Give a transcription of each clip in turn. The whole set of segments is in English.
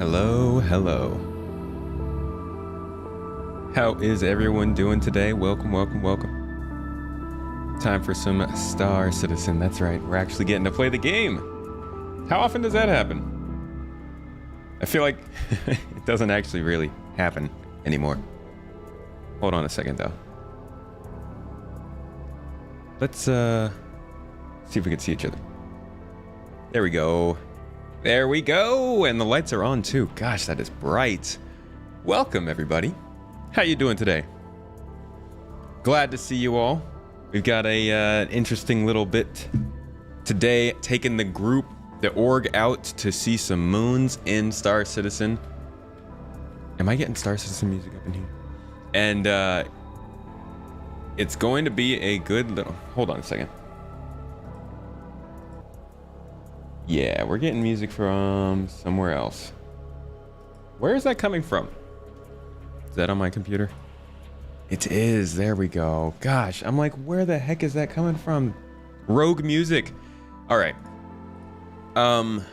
Hello, hello. How is everyone doing today? Welcome, welcome, welcome. Time for some Star Citizen. That's right, we're actually getting to play the game. How often does that happen? I feel like it doesn't actually really happen anymore. Hold on a second though. Let's see if we can see each other. There we go. There we go, and the lights are on too. Gosh, that is bright. Welcome everybody. How you doing today? Glad to see you all. We've got a interesting little bit today, taking the group, the org, out to see some moons in Star Citizen. Am I getting Star Citizen music up in here? And it's going to be a good little... Hold on a second. Yeah, we're getting music from somewhere else. Where is that coming from? Is that on my computer? It is. There we go. Gosh, I'm like, where the heck is that coming from? Rogue music. All right. What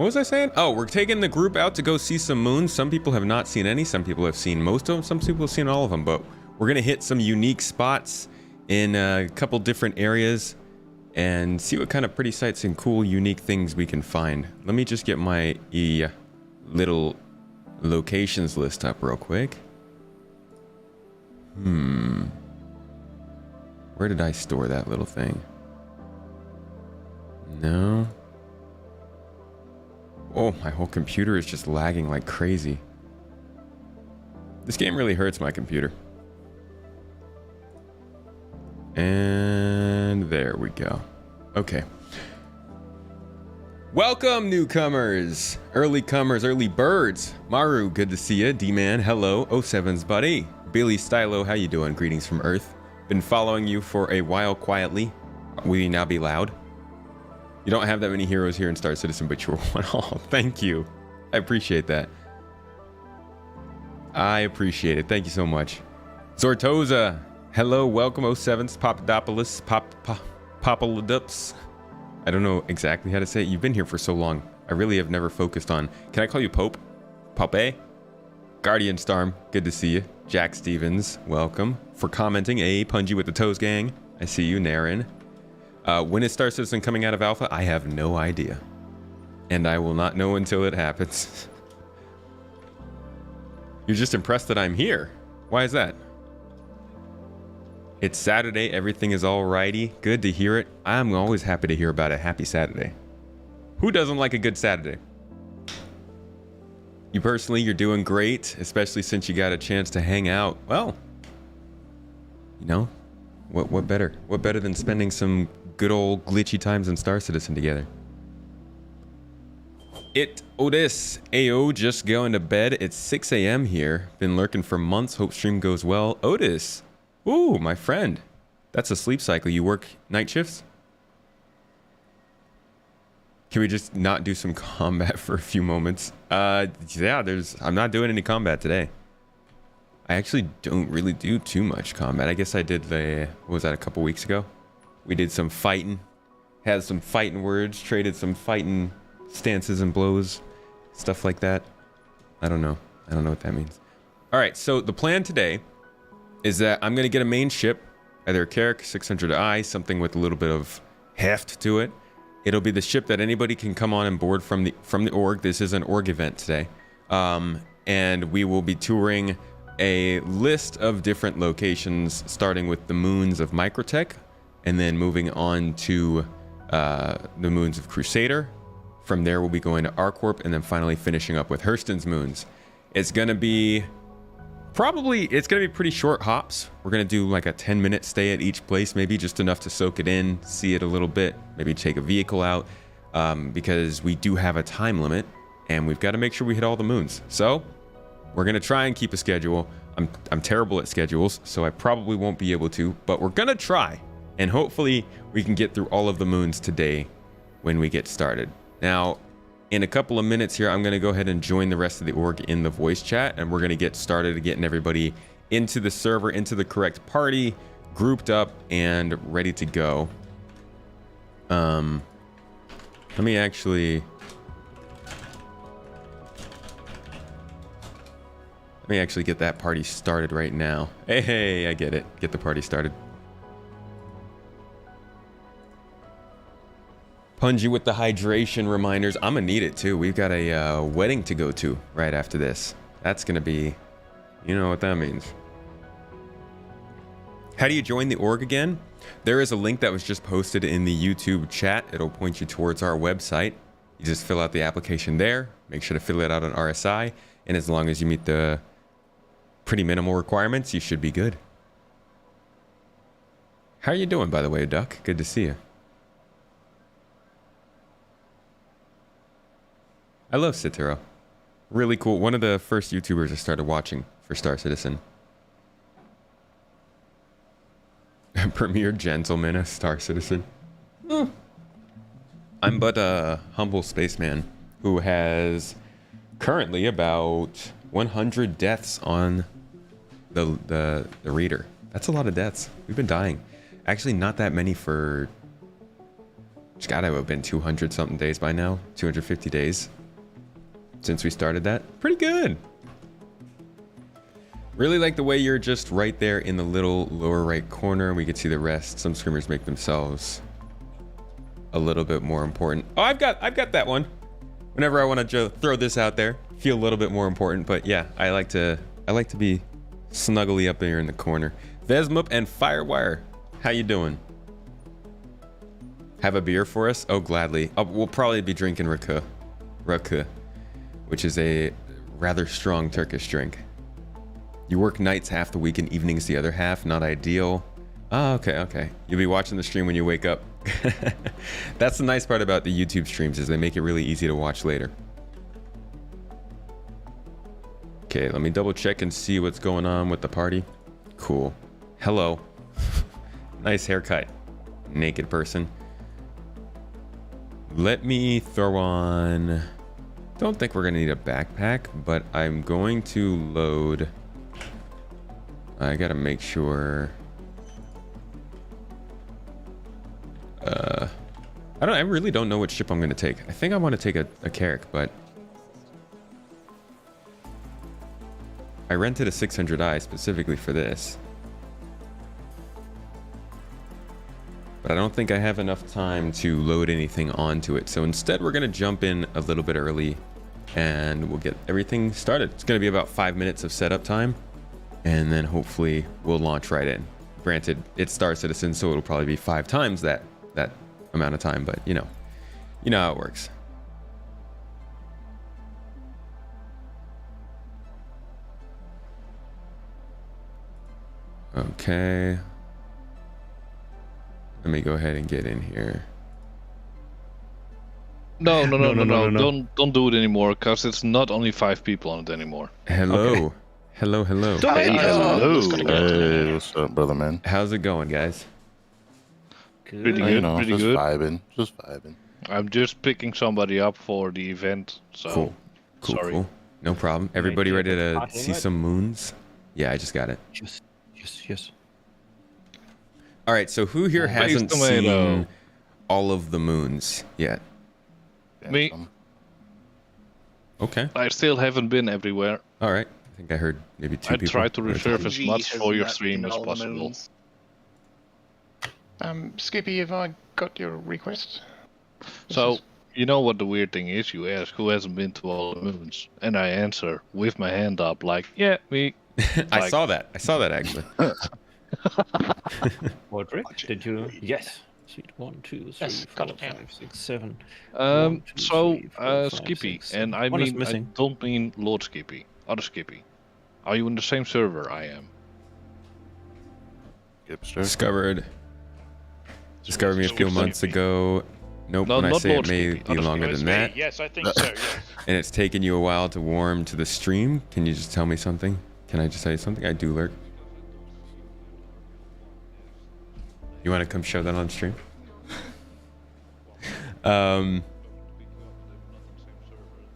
was I saying? Oh, we're taking the group out to go see some moons. Some people have not seen any. Some people have seen most of them. Some people have seen all of them. But we're going to hit some unique spots in a couple different areas and see what kind of pretty sights and cool, unique things we can find. Let me just get my little locations list up real quick. Where did I store that little thing? No. Oh, my whole computer is just lagging like crazy. This game really hurts my computer. And there we go. Okay. Welcome, newcomers, early comers, early birds. Maru, good to see you. D-Man, hello. 07's buddy. Billy Stylo, how you doing? Greetings from Earth. Been following you for a while quietly. Will you now be loud? You don't have that many heroes here in Star Citizen, but you're one. Oh, thank you. I appreciate that. I appreciate it. Thank you so much. Zortoza, hello. Welcome, 07's. Papadopoulos, Papaladups. I don't know exactly how to say it. You've been here for so long. I really have never focused on... Can I call you Pope? Pope? Guardian Storm, good to see you. Jack Stevens, welcome. For commenting, Punji with the Toes Gang. I see you, Naren. When is Star Citizen coming out of alpha? I have no idea. And I will not know until it happens. You're just impressed that I'm here. Why is that? It's Saturday, everything is alrighty. Good to hear it. I'm always happy to hear about a happy Saturday. Who doesn't like a good Saturday? You personally, you're doing great, especially since you got a chance to hang out. Well, you know, what better? What better than spending some good old glitchy times in Star Citizen together? Otis, AO, just going to bed. It's 6 a.m. here. Been lurking for months. Hope stream goes well. Otis. Ooh, my friend. That's a sleep cycle. You work night shifts? Can we just not do some combat for a few moments? Yeah, I'm not doing any combat today. I actually don't really do too much combat. I guess I did what was that, a couple weeks ago? We did some fighting. Had some fighting words, traded some fighting stances and blows. Stuff like that. I don't know. I don't know what that means. All right, so the plan today is that I'm going to get a main ship, either a Carrack 600i, something with a little bit of heft to it. It'll be the ship that anybody can come on and board from the org. This is an org event today. And we will be touring a list of different locations, starting with the moons of Microtech, and then moving on to the moons of Crusader. From there, we'll be going to Arcorp, and then finally finishing up with Hurston's moons. It's going to be... it's going to be pretty short hops. We're going to do like a 10-minute stay at each place, maybe just enough to soak it in, see it a little bit, maybe take a vehicle out, because we do have a time limit, and we've got to make sure we hit all the moons. So we're going to try and keep a schedule. I'm terrible at schedules, so I probably won't be able to, but we're going to try, and hopefully we can get through all of the moons today when we get started. Now, in a couple of minutes here, I'm going to go ahead and join the rest of the org in the voice chat, and we're going to get started getting everybody into the server, into the correct party, grouped up, and ready to go. Let me actually... me actually get that party started right now. Hey, I get it. Get the party started. Punji with the hydration reminders. I'm gonna need it too. We've got a wedding to go to right after this. That's gonna be, you know what that means. How do you join the org again? There is a link that was just posted in the YouTube chat. It'll point you towards our website. You just fill out the application there. Make sure to fill it out on RSI. And as long as you meet the pretty minimal requirements, you should be good. How are you doing, by the way, Duck? Good to see you. I love Citaro. Really cool. One of the first YouTubers I started watching for Star Citizen. Premier gentleman of Star Citizen. I'm but a humble spaceman who has currently about 100 deaths on the reader. That's a lot of deaths. We've been dying. Actually, not that many for... It's gotta have been 200 something days by now. 250 days since we started that. Pretty good. Really like the way you're just right there in the little lower right corner. We can see the rest. Some streamers make themselves a little bit more important. Oh, I've got that one. Whenever I want to throw this out there, feel a little bit more important. But yeah, I like to be snuggly up there in the corner. Vesmup and Firewire, how you doing? Have a beer for us? Oh, gladly. We'll probably be drinking rakı, which is a rather strong Turkish drink. You work nights half the week and evenings the other half. Not ideal. Oh, okay. You'll be watching the stream when you wake up. That's the nice part about the YouTube streams, is they make it really easy to watch later. Okay, let me double check and see what's going on with the party. Cool. Hello. Nice haircut. Naked person. Let me throw on... Don't think we're gonna need a backpack, but I'm going to load... I gotta make sure... I really don't know what ship I'm gonna take. I think I want to take a Carrack, but... I rented a 600i specifically for this. But I don't think I have enough time to load anything onto it. So instead, we're gonna jump in a little bit early and we'll get everything started. It's gonna be about 5 minutes of setup time, and then hopefully we'll launch right in. Granted, it's Star Citizen, so it'll probably be 5 times that amount of time, but you know how it works. Okay. Let me go ahead and get in here. No. Don't do it anymore, because it's not only 5 people on it anymore. Hello. Okay. Hello. Hello. Hey, what's up, brother, man? How's it going, guys? Good. Pretty good. You know, pretty just good. vibing. I'm just picking somebody up for the event, so... Cool. Sorry. Cool. No problem. Everybody ready to see some moons? Yeah, I just got it. Yes. All right, so who here hasn't seen all of the moons yet? Me. Okay. I still haven't been everywhere. All right. I think I heard maybe 2 people. I try to reserve as much for your stream as possible. Skippy, have I got your request? So, you know what the weird thing is? You ask who hasn't been to all the moons, and I answer with my hand up like, yeah, me. I saw that actually. Roderick, did you? Yes. Sweet. 1, 2, 3, Yes, 4, got it, yeah. 5, 6, 7. Skippy, 6, and I one is mean, I missing. don't mean Lord Skippy, other Skippy. Are you in the same server I am? Discovered me a few months ago. Nope, No, when I not say Lord it may Skippy, be other longer It was than me. that. Yes, I think so, yes. And it's taken you a while to warm to the stream. Can you just tell me something? Can I just tell you something? I do lurk. You want to come show that on stream?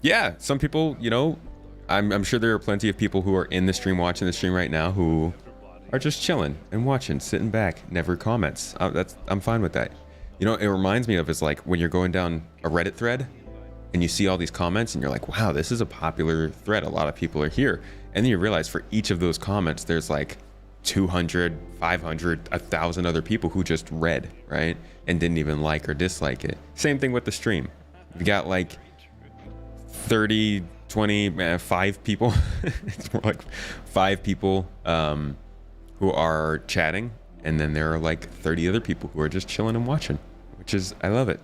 Yeah, some people, I'm sure there are plenty of people who are in the stream, watching the stream right now, who are just chilling and watching, sitting back, never comments. I'm fine with that. It reminds me of is like when you're going down a Reddit thread and you see all these comments and you're like, wow, this is a popular thread. A lot of people are here. And then you realize for each of those comments, there's like 200, 500, 1,000 other people who just read, right? And didn't even like or dislike it. Same thing with the stream. You've got like 30, 20, 5 people. It's more like 5 people who are chatting. And then there are like 30 other people who are just chilling and watching, which is, I love it.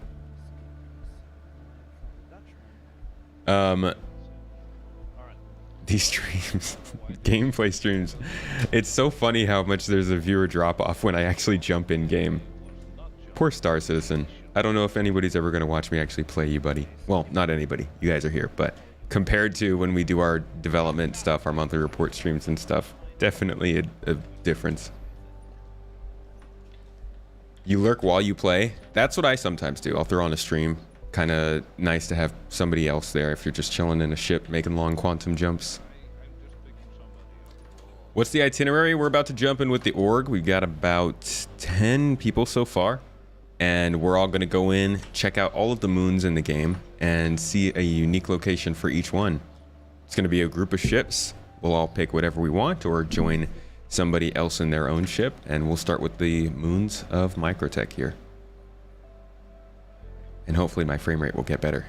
These streams, gameplay streams, it's so funny how much there's a viewer drop off when I actually jump in game. Poor Star Citizen. I don't know if anybody's ever going to watch me actually play you, buddy. Well, not anybody. You guys are here, but compared to when we do our development stuff, our monthly report streams and stuff, definitely a difference. You lurk while you play. That's what I sometimes do. I'll throw on a stream. Kind of nice to have somebody else there if you're just chilling in a ship making long quantum jumps. What's the itinerary? We're about to jump in with the org. We've got about 10 people so far, and we're all going to go in, check out all of the moons in the game, and see a unique location for each one. It's going to be a group of ships. We'll all pick whatever we want or join somebody else in their own ship, and we'll start with the moons of Microtech here. And hopefully my frame rate will get better.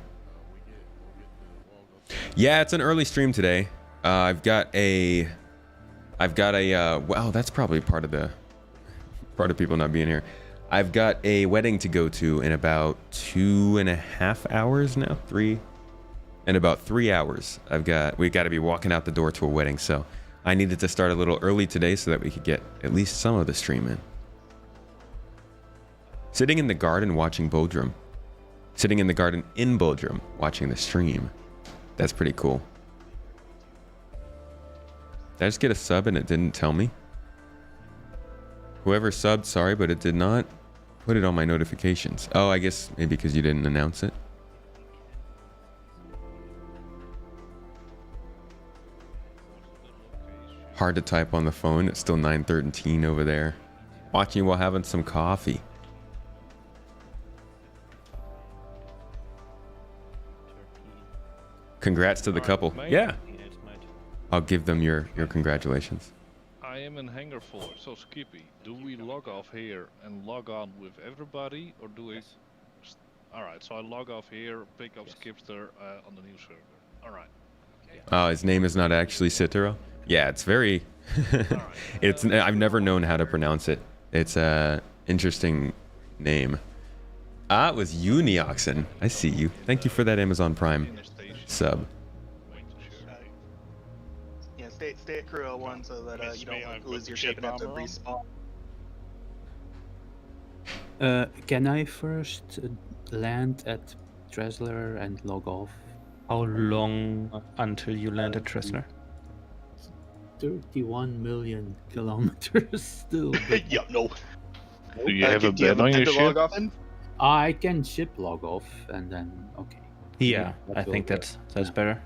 Yeah, it's an early stream today. I've got a wow, that's probably part of people not being here. I've got a wedding to go to in about 2.5 hours now. In about 3 hours. We got to be walking out the door to a wedding, so I needed to start a little early today so that we could get at least some of the stream in. Sitting in the garden watching Bodrum. Sitting in the garden in Bodrum watching the stream. That's pretty cool. Did I just get a sub and it didn't tell me? Whoever subbed, sorry, but it did not put it on my notifications. Oh, I guess maybe because you didn't announce it. Hard to type on the phone. It's still 9:13 over there. Watching while having some coffee. Congrats to the couple. Yeah. I'll give them your congratulations. I am in hangar 4, so Skippy, do we log off here and log on with everybody, or do we... Alright, so I log off here, pick up Skipster on the new server. Alright. Oh, his name is not actually Citaro? Yeah, it's very... it's. I've never known how to pronounce it. It's a interesting name. Ah, it was Unioxen. I see you. Thank you for that Amazon Prime sub. Yeah, stay at Crew 01 so that you don't lose your ship and have to respawn. Can I first land at Tresler and log off? How long until you land at Tressler? 31 million kilometers still. But Yeah, no. Do you have a bed on your ship? I can ship log off and then okay. Yeah, that I will think work. that's better.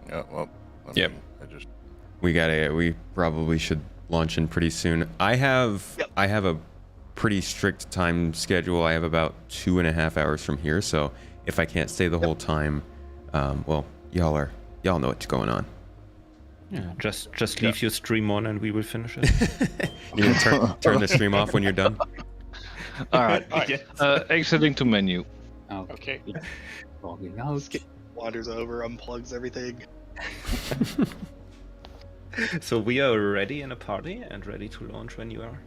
Yeah, well, Yep. We probably should launch in pretty soon. I have a pretty strict time schedule. I have about 2.5 hours from here, so if I can't stay the whole time, well, y'all know what's going on. Yeah, just leave your stream on and we will finish it. You can turn the stream off when you're done. Alright. Exiting to menu. Okay. Logging out. Wanders over, unplugs everything. So we are ready in a party and ready to launch when you are.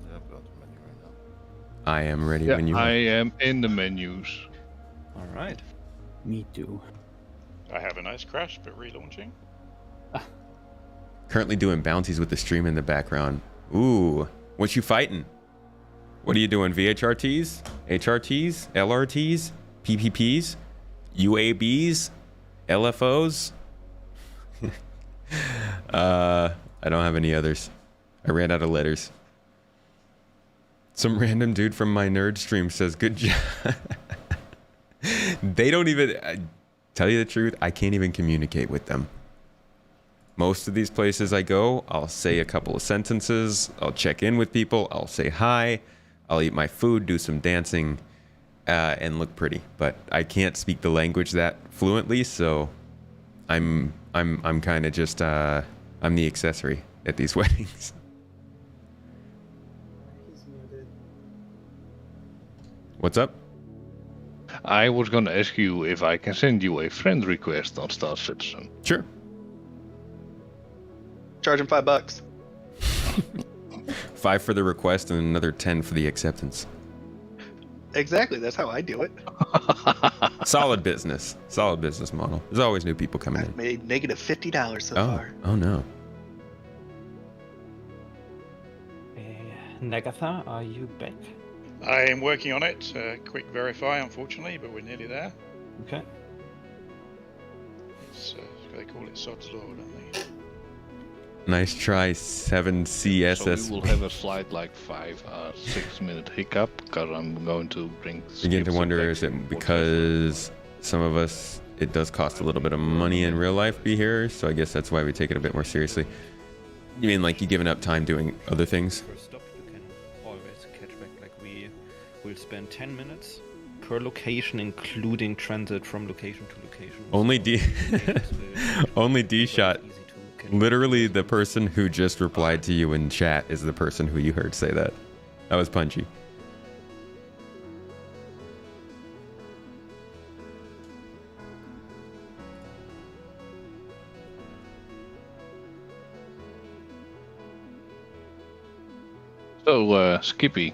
Yeah, I've got the menu right now. I am ready Yeah, when you I are. am in the menus. All right. Me too. I have a nice crash, but relaunching. Currently doing bounties with the stream in the background. Ooh, what you fighting? What are you doing? VHRTs? HRTs? LRTs? PPPs? UABs? LFOs? I don't have any others. I ran out of letters. Some random dude from my nerd stream says, good job. They don't even... tell you the truth, I can't even communicate with them. Most of these places I go, I'll say a couple of sentences, I'll check in with people, I'll say hi, I'll eat my food, do some dancing. and look pretty, but I can't speak the language that fluently, so I'm kind of just I'm the accessory at these weddings. What's up? I was gonna ask you if I can send you a friend request on Star Citizen. Sure. Charge him $5. 5 for the request and another 10 for the acceptance. Exactly, that's how I do it. Solid business model. There's always new people coming I've in. made negative $50 so far. Oh no. Nagatha, are you back? I am working on it. Quick verify, unfortunately, but we're nearly there. Okay. It's, they call it Sod's Law, don't they? Nice try, 7CSS. So we will have a slight like 6 minute hiccup because I'm going to bring. Begin to skips wonder, back is it for because some of us, it does cost a little bit of money in real life to be here, so I guess that's why we take it a bit more seriously. You mean like you giving up time doing other things? First stop, you can always catch back. Like we will spend 10 minutes per location, including transit from location to location. Only So D, locations will- only D shot. easy to catch Literally, back. the person who just replied to you in chat is the person who you heard say that. That was Punchy. So Skippy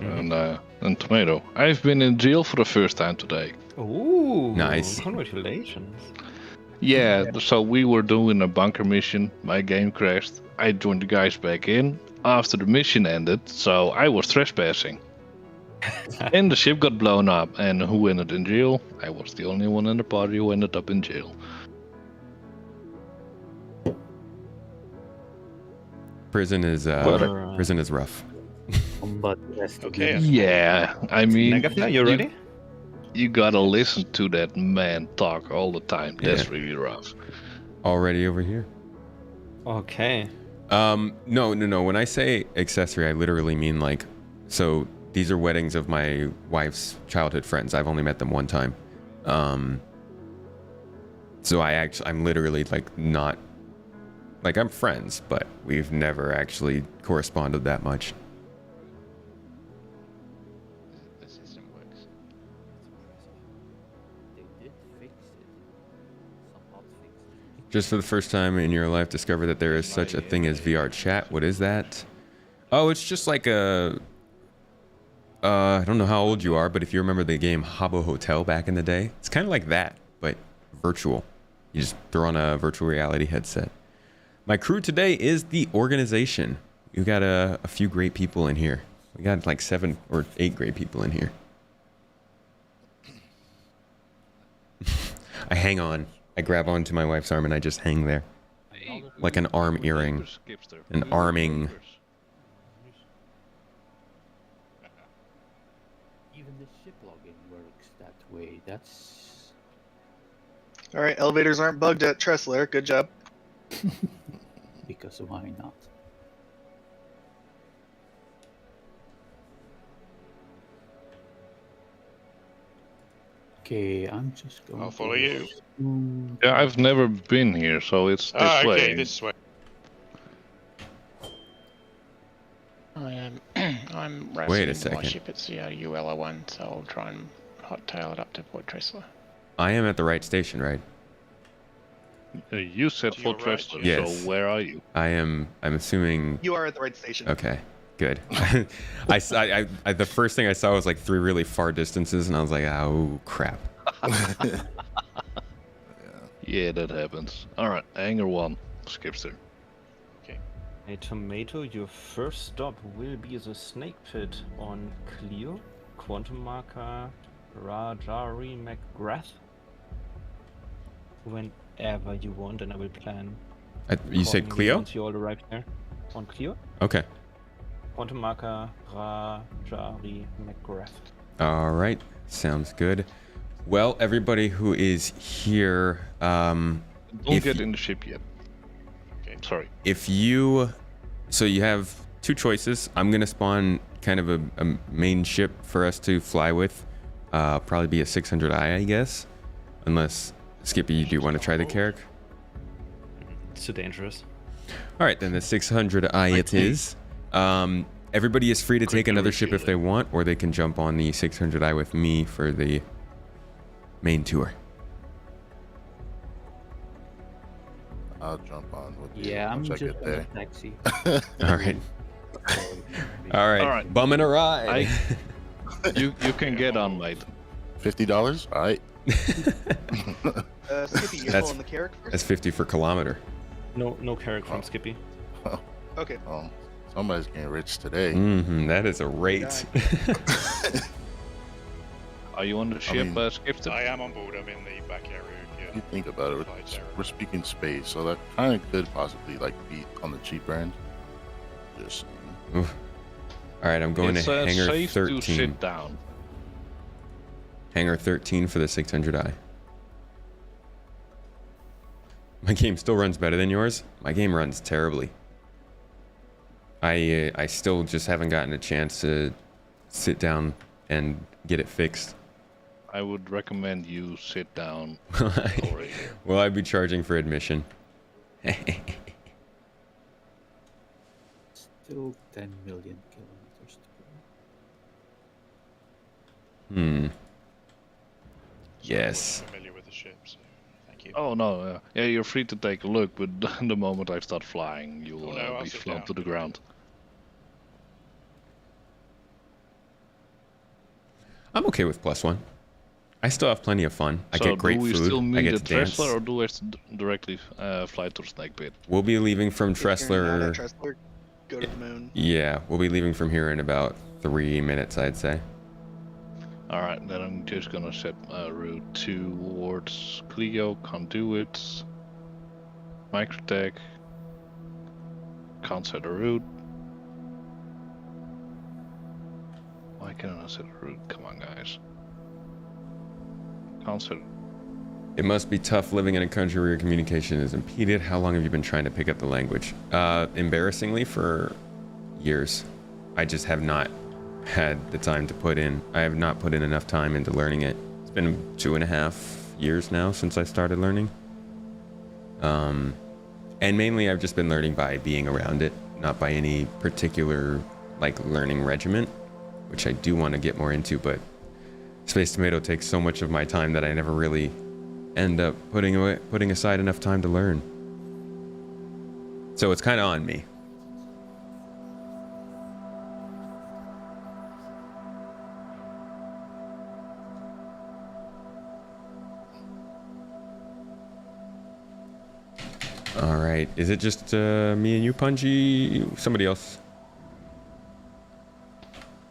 and Tomato, I've been in jail for the first time today. Ooh, Nice. Congratulations. Yeah, so we were doing a bunker mission. My game crashed. I joined the guys back in after the mission ended, so I was trespassing. And the ship got blown up. And who ended in jail? I was the only one in the party who ended up in jail. Prison is prison is rough. But has to Okay. be Yeah, I mean, Nagatha, you ready? You gotta listen to that man talk all the time. That's Yeah. really rough. Already over here. Okay. No. When I say accessory, I literally mean like, so these are weddings of my wife's childhood friends. I've only met them one time. So I'm literally like not, like I'm friends, but we've never actually corresponded that much. The system works. They did fix it. Some hot fix it. Just for the first time in your life, discover that there is such a thing as VR chat. What is that? Oh, it's just like a... I don't know how old you are, but if you remember the game Habbo Hotel back in the day, it's kind of like that, but virtual. You just throw on a virtual reality headset. My crew today is the organization. You got a few great people in here. We got like 7 or 8 great people in here. I hang on. I grab onto my wife's arm and I just hang there. Like an arm earring. An arming. Even the ship login works that way. That's Alright, elevators aren't bugged at Tressler. Good job. because why not? Okay, I'm just going. I'll follow you. Yeah, I've never been here, so it's this Ah, way. okay, this way. I am. I'm Wait a racing my second. ship. It's the ULR1, so I'll try and hot tail it up to Port Tressler. I am at the right station, right? You said To for your right, Tressler, yes. so where are you? I'm assuming. You are at the right station. Okay, good. The first thing I saw was like 3 really far distances, and I was like, oh crap. Yeah, that happens. Alright, Hangar 1, Skipster. Hey, Tomato, your first stop will be the Snake Pit on Cleo, quantum marker Rajari McGrath. Whenever you want, and I will plan. You said accordingly Cleo? Once you all arrive there. On Cleo, Okay. quantum marker Rajari McGrath. All right. Sounds good. Well, everybody who is here, Don't If get you- in the ship yet. Okay, sorry. if you, so you have 2 choices. I'm gonna spawn kind of a main ship for us to fly with, Probably be a 600i, I guess. Unless, Skippy, you do want to try the Carrick? It's too dangerous. All right, then the 600i it is. Everybody is free to take another ship if they want, or they can jump on the 600i with me for the main tour. I'll jump on with you Yeah, I'm once I just get on a there. taxi. All right. All right. All right. Bumming a ride. You can get on, mate. $50? All right. Skippy, you're That's- pulling the Carrick That's first? 50 for kilometer. No Carrick from Skippy. Okay. Oh, somebody's getting rich today. That is a rate. Are you on the ship, mean, Skipton? I am on board. I'm in the back area. If you think about it, we're speaking space, so that kind of could possibly like be on the cheap end. Just saying. Oof. All right, I'm going It's to hangar safe 13. to sit down. Hangar 13 for the 600i. My game still runs better than yours. My game runs terribly. I still just haven't gotten a chance to sit down and get it fixed. I would recommend you sit down. Will I be charging for admission? Still 10 million kilometers to go. Yes. I'm familiar with the ship, so thank you. Oh no, yeah, you're free to take a look, but the moment I start flying, you'll Oh, no, I'll be sit flown down. to the ground. I'm okay with +1. I still have plenty of fun. I So get great do we food. still I meet get at to dance. Tressler, or do we directly fly to Snake Pit? We'll be leaving from If you're not Tressler. at Tressler, go to the moon. Yeah, we'll be leaving from here in about 3 minutes, I'd say. Alright, then I'm just gonna set a route towards Clio, Conduits, Microtech. Can't set a route. Why can't I set a route? Come on, guys. Can't set. It must be tough living in a country where your communication is impeded. How long have you been trying to pick up the language? Embarrassingly, for years. I just have not had the time to put in. I have not put in enough time into learning it. It's been 2.5 years now since I started learning. And mainly I've just been learning by being around it, not by any particular like learning regiment, which I do want to get more into, but Space Tomato takes so much of my time that I never really end up putting aside enough time to learn. So it's kind of on me. All right, is it just me and you, Punji? Somebody else?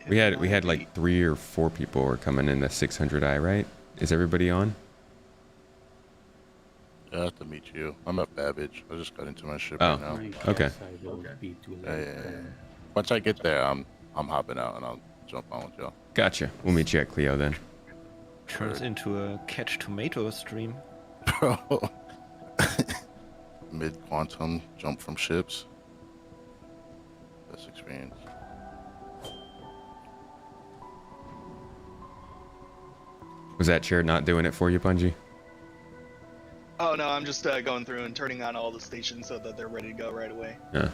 We had like 3 or 4 people were coming in the 600i, right? Is everybody on? I have to meet you. I'm at Babbage. I just got into my ship Oh. right now. I Okay. guess I will be too late. Yeah. Once I get there, I'm hopping out and I'll jump on with y'all. Gotcha. We'll meet you at Clio then. Turns into a catch tomato stream. Bro. Mid-quantum, jump from ships. Best experience. Was that chair not doing it for you, Punji? Oh no, I'm just going through and turning on all the stations so that they're ready to go right away. Yeah.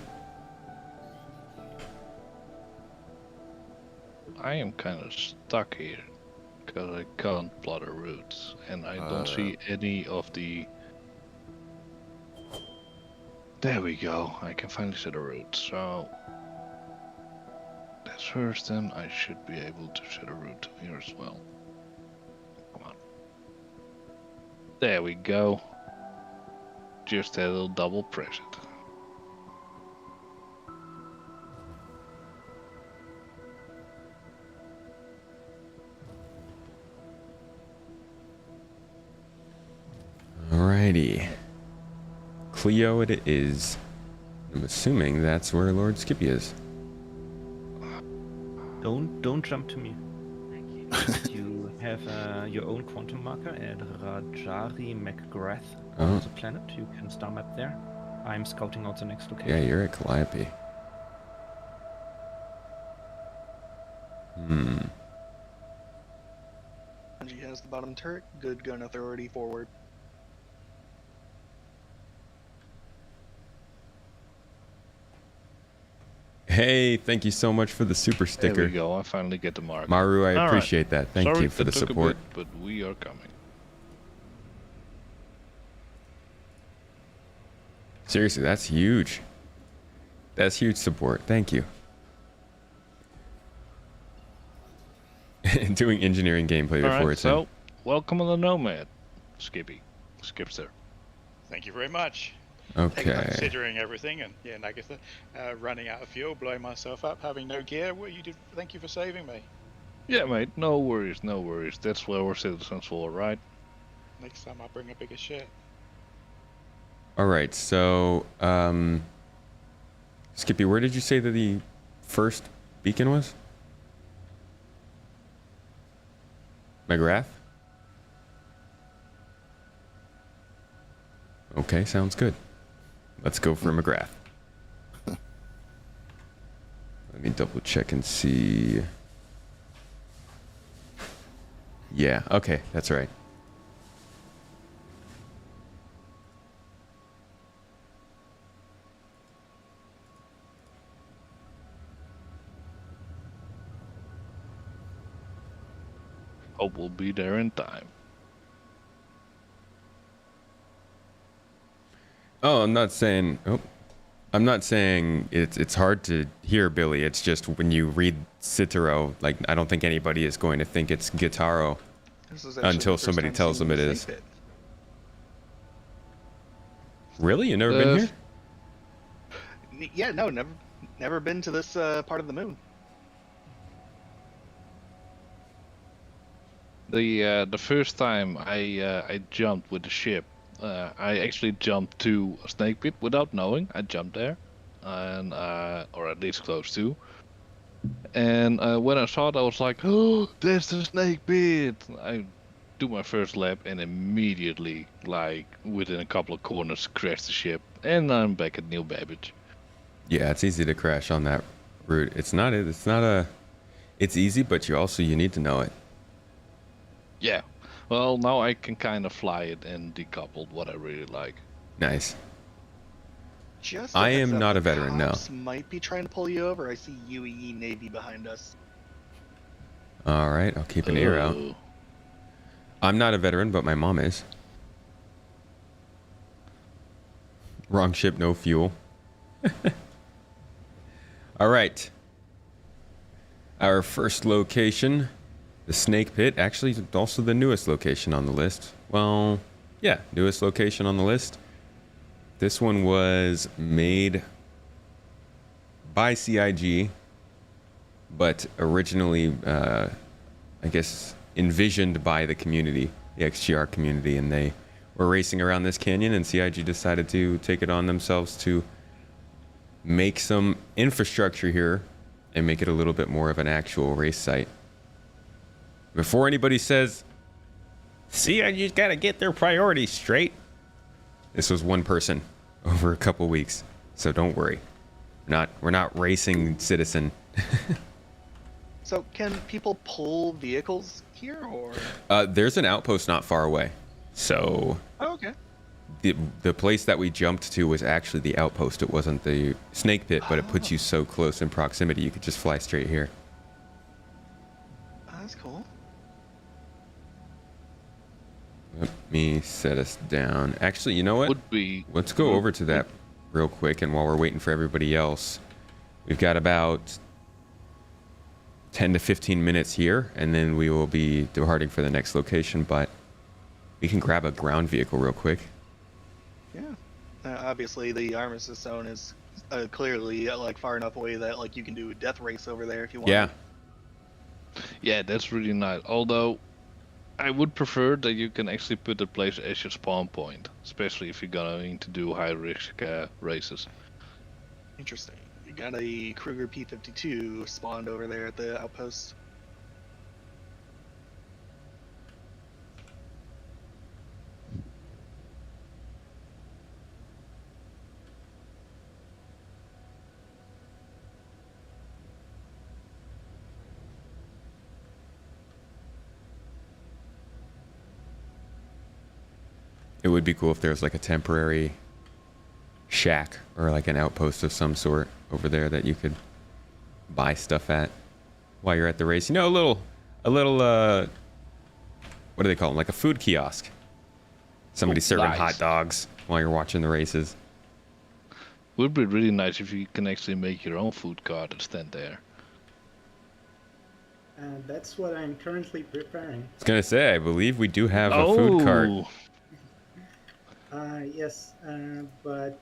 I am kind of stuck here because I can't plot a route, and I don't see any of the. There we go. I can finally set a route. So that's first. Then I should be able to set a route here as well. Come on. There we go. Just a little double press it. Alrighty. Clio it is. I'm assuming that's where Lord Skippy is. Don't jump to me. You have your own quantum marker at Rajari McGrath on the planet. You can star map there. I'm scouting out the next Yeah, location. you're at Calliope. He has the bottom turret. Good gun authority forward. Hey, thank you so much for the super There sticker. we go. I finally get the mark. Maru, I All right. appreciate that. Thank Sorry you for the that took a support. bit, but we are coming. Seriously, that's huge. That's huge support. Thank you. Doing engineering gameplay All before right, it's so in. welcome on the Nomad, Skipster. Thank you very much. Okay. Considering everything, and yeah, Nagatha, running out of fuel, blowing myself up, having no gear. What you did? Thank you for saving me. Yeah, mate. No worries, no worries. That's what we're citizens for, right? Next time I'll bring a bigger ship. All right. So, Skippy, where did you say that the first beacon was? McGrath? Okay, sounds good. Let's go for McGrath. Let me double check and see. Yeah, okay, that's right. Hope we'll be there in time. Oh, I'm not saying. Oh, I'm not saying it's hard to hear, Billy. It's just when you read Citaro, like I don't think anybody is going to think it's Guitaro This is actually until the first somebody time tells seeing them it the is. snake pit. Really, you never been here? Yeah, no, never been to this part of the moon. The first time I jumped with the ship, I actually jumped to a snake pit without knowing. I jumped there, and or at least close to. And when I saw it, I was like, "Oh, there's the snake pit!" I do my first lap and immediately, like within a couple of corners, crashed the ship, and I'm back at New Babbage. Yeah, it's easy to crash on that route. It's not a. It's easy, but you need to know it. Yeah, well now I can kind of fly it and decoupled, what I really like. Nice. Just I heads am up, not the a veteran, no. cops might be trying to pull you over. I see UEE Navy behind us. All right, I'll keep an ear out. Oh. I'm not a veteran, but my mom is. Wrong ship, no fuel. All right. Our first location, the Snake Pit, actually also the newest location on the list. Well, yeah, newest location on the list. This one was made by CIG, but originally, I guess, envisioned by the community, the XGR community, and they were racing around this canyon, and CIG decided to take it on themselves to make some infrastructure here and make it a little bit more of an actual race site. Before anybody says, CIG's got to get their priorities straight, this was one person over a couple weeks, so don't worry. We're not racing Citizen. So can people pull vehicles here, or? There's an outpost not far away. So Oh, okay. the place that we jumped to was actually the outpost. It wasn't the snake pit, but it puts you so close in proximity you could just fly straight here. Oh, that's cool. Let me set us down. Actually, you know what? Would be. Let's go over to that real quick, and while we're waiting for everybody else, we've got about 10 to 15 minutes here, and then we will be departing for the next location, but we can grab a ground vehicle real quick. Yeah. Obviously, the armistice zone is clearly like far enough away that like you can do a death race over there if you want. Yeah. Yeah, that's really nice. Although, I would prefer that you can actually put the place as your spawn point, especially if you're going to do high risk races. Interesting. You got a Kruger P-52 spawned over there at the outpost. It would be cool if there was like a temporary shack or like an outpost of some sort over there that you could buy stuff at while you're at the race. You know, a little what do they call them? Like a food kiosk. Somebody serving nice. hot dogs while you're watching the races. Would be really nice if you can actually make your own food cart and stand there. That's what I'm currently preparing. I was gonna say, I believe we do have a food cart. Yes, but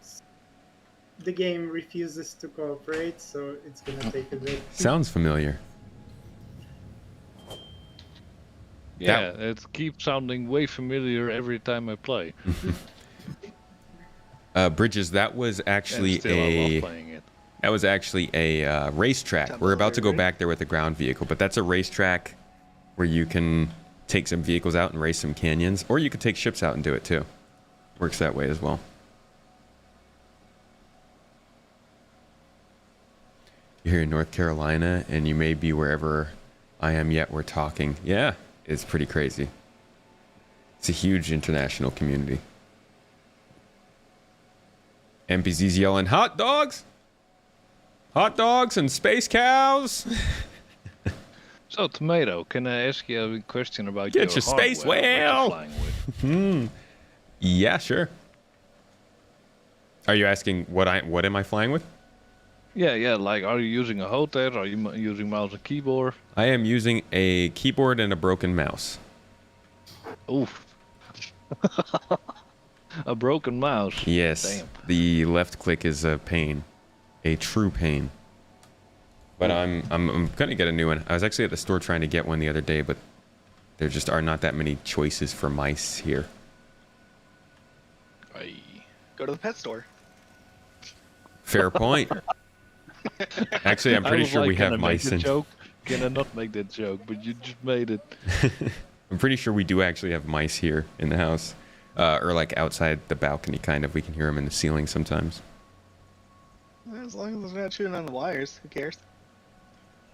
the game refuses to cooperate, so it's gonna take a bit. Sounds familiar. Yeah, it keeps sounding way familiar every time I play. Bridges, that was actually And still I love playing it. That was actually a racetrack. We're about to go back there with a ground vehicle, but that's a racetrack where you can take some vehicles out and race some canyons, or you could take ships out and do it too. Works that way as well. You're here in North Carolina, and you may be wherever I am yet we're talking. Yeah, it's pretty crazy. It's a huge international community. NPCs yelling, hot dogs! Hot dogs and space cows! So, Tomato, can I ask you a question about Get your space whale! What you're flying with? Yeah, sure. Are you asking what am I flying with? Yeah, like, are you using a HOTAS? Are you using mouse and keyboard? I am using a keyboard and a broken mouse. Oof. A broken mouse. Yes. Damn. The left click is a pain. A true pain. But I'm gonna get a new one. I was actually at the store trying to get one the other day, but there just are not that many choices for mice here. Aye. Go to the pet store. Fair point. Actually, I'm pretty sure we have mice in. Can I not make that joke? But you just made it. I'm pretty sure we do actually have mice here in the house. Or like outside the balcony, kind of. We can hear them in the ceiling sometimes. As long as they're not shooting on the wires, who cares?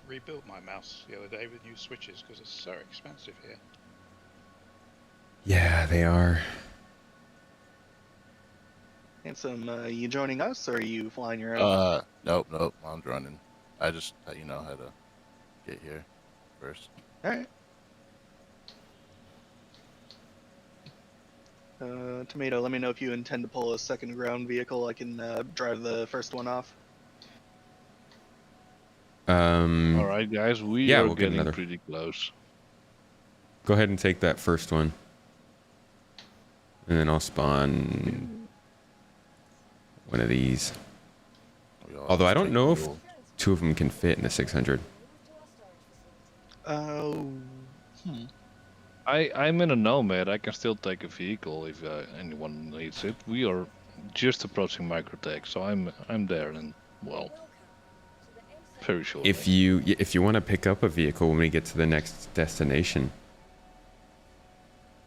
Rebuilt my mouse the other day with new switches because it's so expensive here. Yeah, they are. Handsome, you joining us, or are you flying your own? Nope. I'm running. I just, had to get here first. Alright. Tomato, let me know if you intend to pull a second ground vehicle. I can drive the first one off. All right, guys, yeah, are we'll get getting another. pretty close. Go ahead and take that first one. And then I'll spawn one of these. Although I don't know if two of them can fit in the 600. I'm in a Nomad. I can still take a vehicle if anyone needs it. We are just approaching Microtech, so I'm there and well, very sure. If you want to pick up a vehicle when we get to the next destination,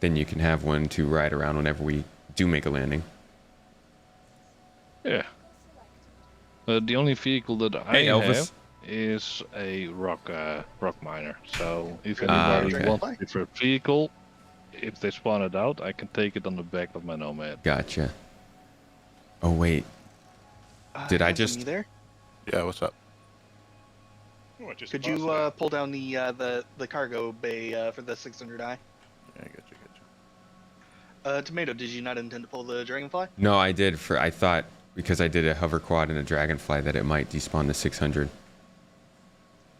then you can have one to ride around whenever we do make a landing. Yeah. The only vehicle that I have is a rock miner. So if anybody okay. wants a different vehicle, if they spawn it out, I can take it on the back of my Nomad. Gotcha. Oh wait. Did I just? You there? Yeah, what's up? Oh, I just Could passed you that. pull down the cargo bay for the 600i? Yeah, I got you. Tomato, did you not intend to pull the Dragonfly? No, I did. I thought because I did a hover quad and a dragonfly that it might despawn the 600.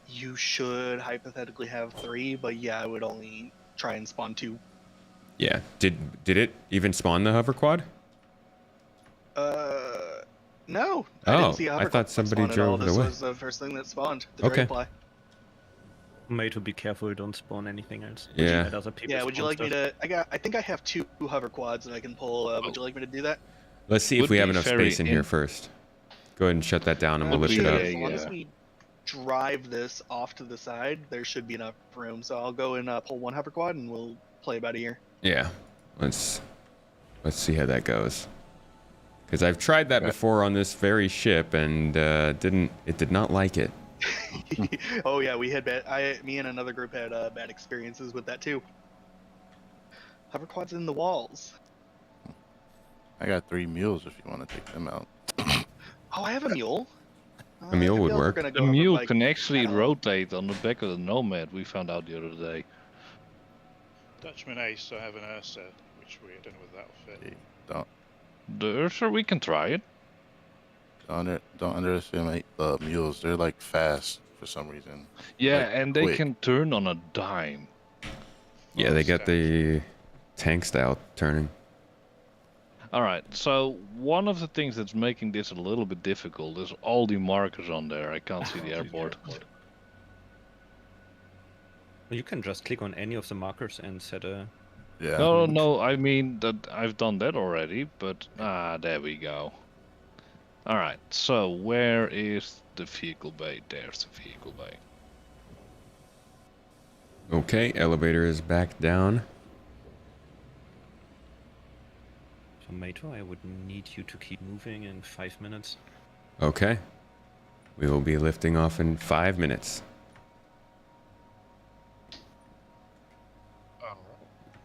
You should hypothetically have 3, but yeah, I would only try and spawn 2. Yeah. Did it even spawn the hover quad? No. I didn't see a hover I thought quad somebody spawn at all. drove it This away. was the first thing that spawned. The Okay. Dragonfly. Tomato, be careful, don't spawn anything else. Yeah. Let other people Yeah, would you spawn like me stuff. to? I think I have 2 hover quads that I can pull. Would you like me to do that? Let's see if Would we have be enough very space in here first. Go ahead and shut that down and we'll lift it up. As long as we drive this off to the side, there should be enough room. So I'll go and pull 1 hover quad, and we'll play about a year. Yeah. Let's see how that goes. Because I've tried that before on this very ship and it did not like it. Oh yeah, we had me and another group had bad experiences with that too. Hover quads in the walls. I got 3 mules if you want to take them out. Oh, I have a mule. A mule I would feel like we're work. gonna The go over, mule like, can actually I don't know. rotate on the back of the Nomad, we found out the other day. Dutchman Ace, I have an Ursa, which we don't know whether that'll fit. Hey, don't The Ursa, we can try it. don't underestimate the mules. They're like fast for some reason. Yeah, Like, and they quick. can turn on a dime. Yeah, they got Fast. the tank style turning. Alright, so one of the things that's making this a little bit difficult is all the markers on there. I can't see the airport. You can just click on any of the markers and set a. Yeah. No, I mean that I've done that already, but there we go. Alright, so where is the vehicle bay? There's the vehicle bay. Okay, elevator is back down. Tomato, I would need you to keep moving in 5 minutes. Okay. We will be lifting off in 5 minutes.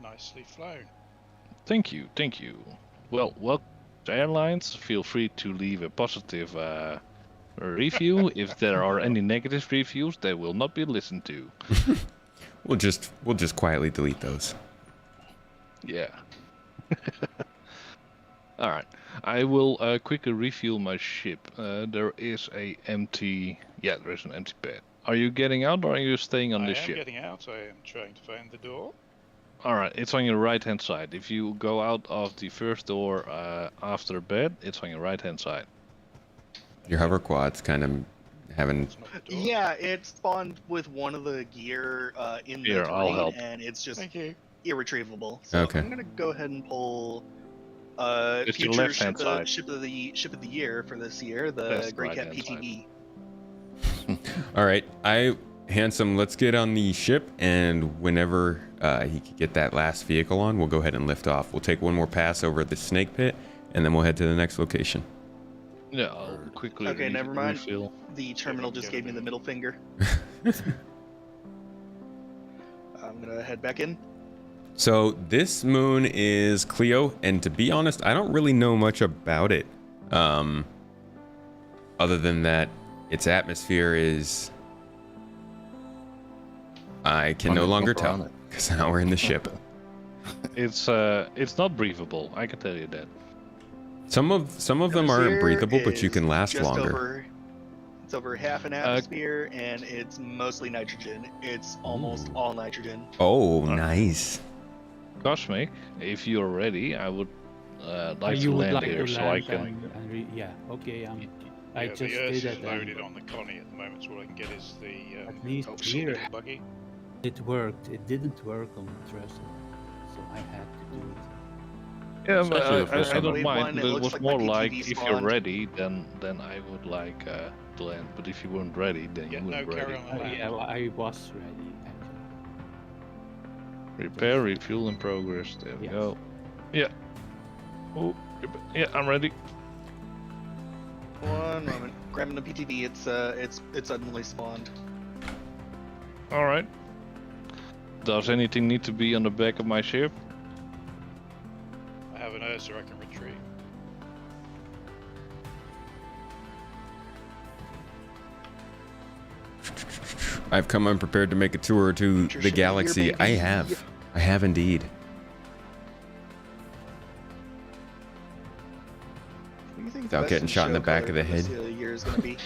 Nicely flown. Thank you, thank you. Well, airlines, feel free to leave a positive review. If there are any negative reviews, they will not be listened to. We'll just quietly delete those. Yeah. Alright, I will quickly refuel my ship. There is a empty... Yeah, there is an empty bed. Are you getting out or are you staying on I this am ship? getting out. I am trying to find the door. Alright, it's on your right hand side. If you go out of the first door after bed, it's on your right hand side. Your hover quad's kind of having... It's not the door. Yeah, it spawned with one of the gear in the Here, I'll terrain, help. and it's just Thank you. irretrievable. So Okay. I'm gonna go ahead and pull It's your future left-hand side. ship of the year for this year, the That's Grey Cat right-hand side. PTB. All right, Handsome, let's get on the ship, and whenever he can get that last vehicle on, we'll go ahead and lift off. We'll take one more pass over the snake pit, and then we'll head to the next location. Yeah, I'll quickly Okay, never mind. refill. The terminal just gave me the middle finger. I'm gonna head back in. So this moon is Cleo, and to be honest, I don't really know much about it. Other than that, its atmosphere is... I can no longer tell, because now we're in the ship. It's not breathable, I can tell you that. Some of them aren't Atmosphere breathable, but you is can last just longer. It's over half an atmosphere, and it's mostly nitrogen. It's almost all nitrogen. Oh, nice. Cosmic, if you're ready, I would like you to would land like here to so land I can... yeah, okay. I Yeah, just the did Ursa it. is loaded on the Connie at the moment, so all I can get is the At least oh, here. shit, buggy. It worked. It didn't work on Dresden, so I had to do it. Yeah, Especially the first I time. don't Wave mind, one, but it it looks was like more my like, PTV if you're spawned. ready, then I would like to land. But if you weren't ready, then Yeah, you no, weren't carry ready. on. Yeah, well, I was ready. Actually. Repair, refuel in progress. There we Yes. go. Yeah. Oh, yeah, I'm ready. One moment. Grabbing the PTB. It's suddenly spawned. All right. Does anything need to be on the back of my ship? I have an Ursa I can retrieve. I've come unprepared to make a tour to Your the ship here, galaxy. I baby. have. I have indeed. What do you think Without best getting shot in the show back of color the for this, head. year is gonna be?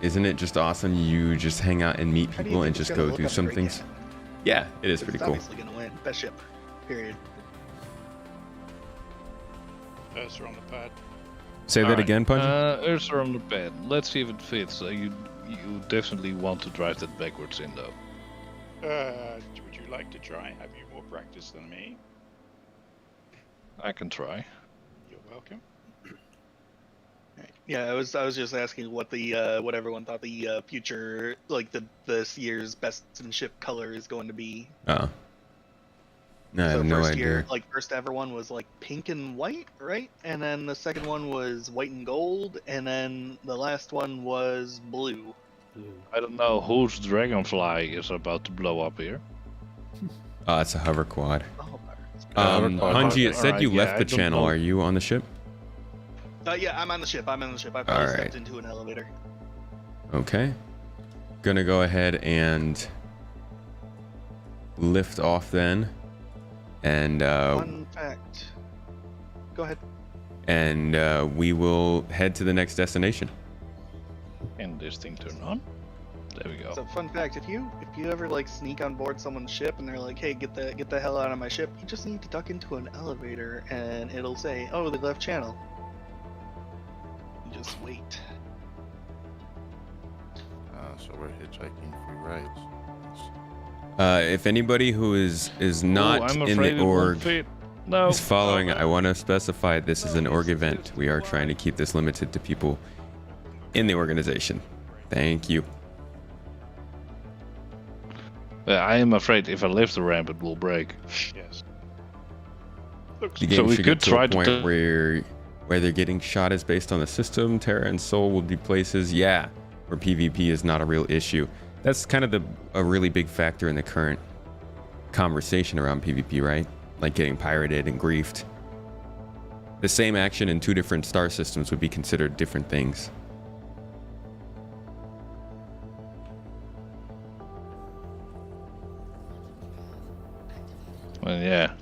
Isn't it just awesome? You just hang out and meet How do you people think and it's just gonna go look do on some Grey things. Cat? Yeah, it is It's pretty cool. obviously gonna win. Best ship. Period. Ursa on the pad. Say that Alright, again, Punch. Ursa on the pad. Let's see if it fits. You definitely want to drive that backwards in though. Would you like to try? Have you more practice than me? I can try. You're welcome. Yeah, I was just asking what the what everyone thought the future, like this year's best in ship color is going to be. Oh. No, I So have no first idea. year, like first ever one was like pink and white, right? And then the second one was white and gold, and then the last one was blue. Blue. I don't know whose dragonfly is about to blow up here. Oh, it's a hover quad. Oh, Hanji, it said Alright, you yeah, left I the don't channel. know. Are you on the ship? Yeah, I'm on the ship. I'm on the ship. I probably Alright. stepped into an elevator. Okay. Gonna go ahead and lift off then. And Fun fact. Go ahead. and we will head to the next destination. And this thing turn on. There we go. So fun fact, if you ever like sneak on board someone's ship and they're like, hey, get the hell out of my ship, you just need to duck into an elevator and it'll say, oh, they left channel. You just wait. So we're hitchhiking free rides. If anybody who is not I'm in afraid the it won't org fit. No. is following, Oh, no. I want to specify this is an org event. We are trying to keep this limited to people in the organization. Thank you. I am afraid if I lift the ramp, it will break. Yes. The game So we should could get to try a to point do- where they're getting shot is based on the system. Terra and Soul will be places, yeah, where PvP is not a real issue. That's kind of a really big factor in the current conversation around PvP, right? Like getting pirated and griefed. The same action in two different star systems would be considered different things. Well, yeah,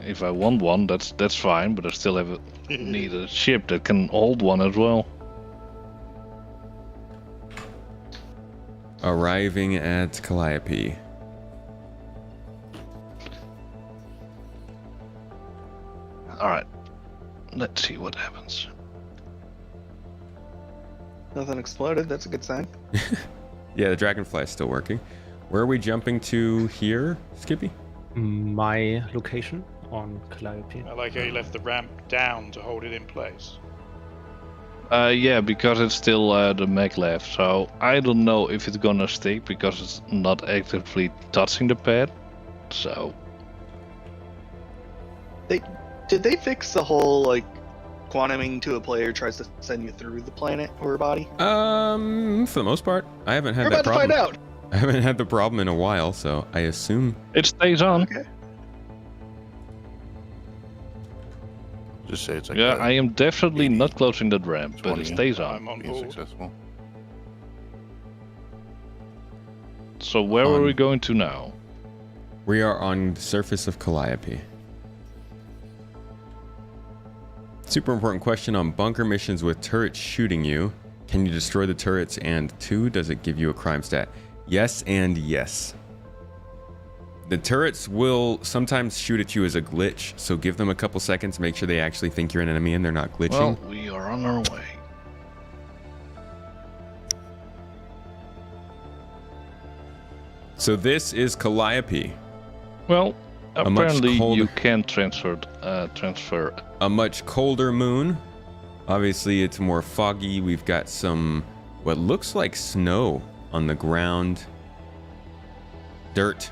if I want one, that's fine, but I still need a ship that can hold one as well. Arriving at Calliope. Alright, let's see what happens. Nothing exploded. That's a good sign. Yeah, the dragonfly is still working. Where are we jumping to here, Skippy? My location on Calliope. I like how you left the ramp down to hold it in place. Yeah, because it's still the mech left, so I don't know if it's gonna stick because it's not actively touching the pad. So Did they fix the whole like quantuming to a player tries to send you through the planet or body? For the most part, I haven't had We're that about problem. to find out. I haven't had the problem in a while, so I assume. it stays on. Okay. Just say it's like Yeah, that. I am definitely not closing that ramp, but it 20. stays on. I'm on Being board. successful. So where are we going to now? We are on the surface of Calliope. Super important question on bunker missions with turrets shooting you. Can you destroy the turrets? And 2, does it give you a crime stat? Yes and yes. The turrets will sometimes shoot at you as a glitch, so give them a couple seconds, make sure they actually think you're an enemy and they're not glitching. Well, we are on our way. So this is Calliope, Well, A much apparently colder- you can transfer. a much colder moon. Obviously, it's more foggy. We've got some, what looks like snow on the ground. Dirt.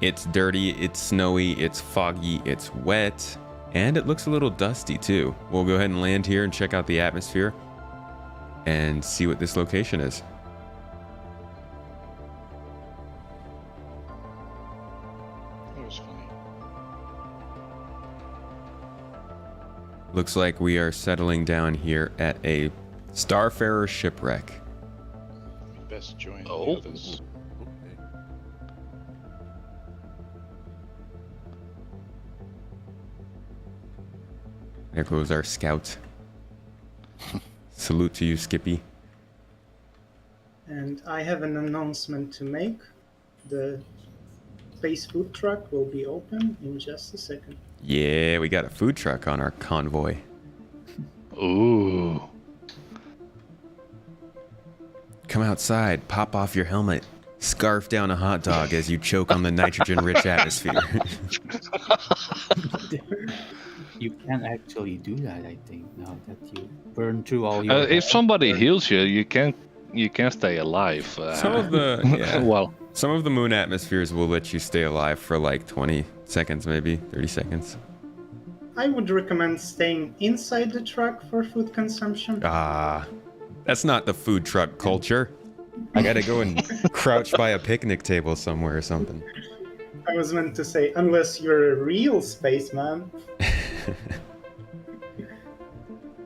It's dirty, it's snowy, it's foggy, it's wet, and it looks a little dusty too. We'll go ahead and land here and check out the atmosphere and see what this location is. That was funny. Looks like we are settling down here at a Starfarer shipwreck. We'd best join Oh. the others. Okay. There goes our scout. Salute to you, Skippy. And I have an announcement to make. The space food truck will be open in just a second. Yeah, we got a food truck on our convoy. Ooh. Come outside, pop off your helmet, scarf down a hot dog as you choke on the nitrogen-rich atmosphere. You can actually do that, I think, now that you burn through all your... If somebody heals you, you can stay alive. Some of the well, some of the moon atmospheres will let you stay alive for like 20 seconds, maybe 30 seconds. I would recommend staying inside the truck for food consumption. Ah, that's not the food truck culture. I gotta go and crouch by a picnic table somewhere or something. I was meant to say, unless you're a real spaceman.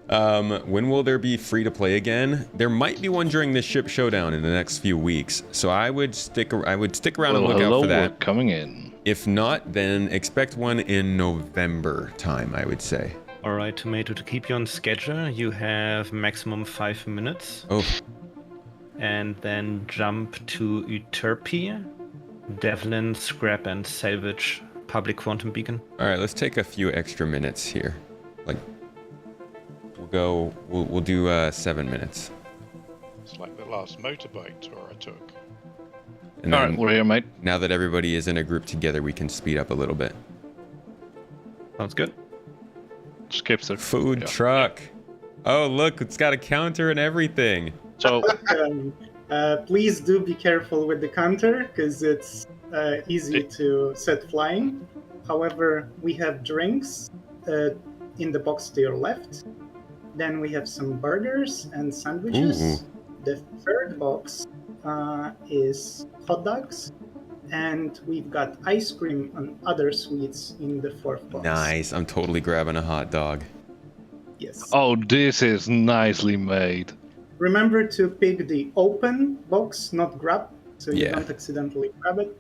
When will there be free to play again? There might be one during this ship showdown in the next few weeks, so I would stick around and look out for that. We're coming in. If not, then expect one in November time, I would say. All right, Tomato, to keep you on schedule, you have maximum 5 minutes. Oh, And then jump to Euterpe, Devlin, Scrap, and Salvage Public Quantum Beacon. all right. Let's take a few extra minutes here. Like, we'll do 7 minutes. It's like the last motorbike tour I took. And All then, right, we're here, mate. now that everybody is in a group together, we can speed up a little bit. Sounds good. Skipster. Food Yeah. truck. Oh, look, it's got a counter and everything. So, Please do be careful with the counter, because it's easy to set flying. However, we have drinks in the box to your left. Then we have some burgers and sandwiches. Ooh. The third box is hot dogs. And we've got ice cream and other sweets in the fourth box. Nice. I'm totally grabbing a hot dog. Yes. oh, this is nicely made. Remember to pick the open box, not grab, so you Yeah. don't accidentally grab it.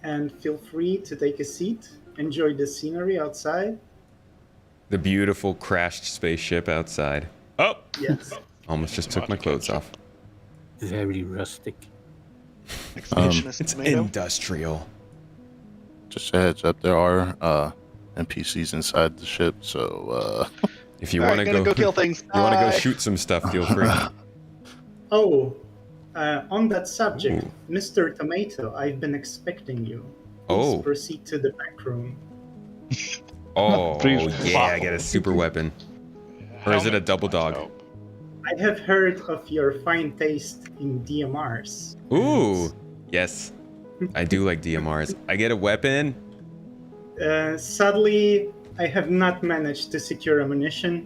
And feel free to take a seat. Enjoy the scenery outside. The beautiful crashed spaceship outside. Oh, Yes. almost just took my clothes off. Very rustic. Expeditionist It's tomato. industrial. Just a heads up, there are NPCs inside the ship, so If you All want right, to gonna go kill things. you want to go Bye. shoot some stuff, feel free. Oh, on that subject, Ooh. Mr. Tomato, I've been expecting you. Please Oh. proceed to the back room. Oh, Please. yeah, I get a super weapon. Or is it a Helmet double might dog? help. I have heard of your fine taste in DMRs. Ooh, yes. I do like DMRs. I get a weapon. Sadly, I have not managed to secure ammunition.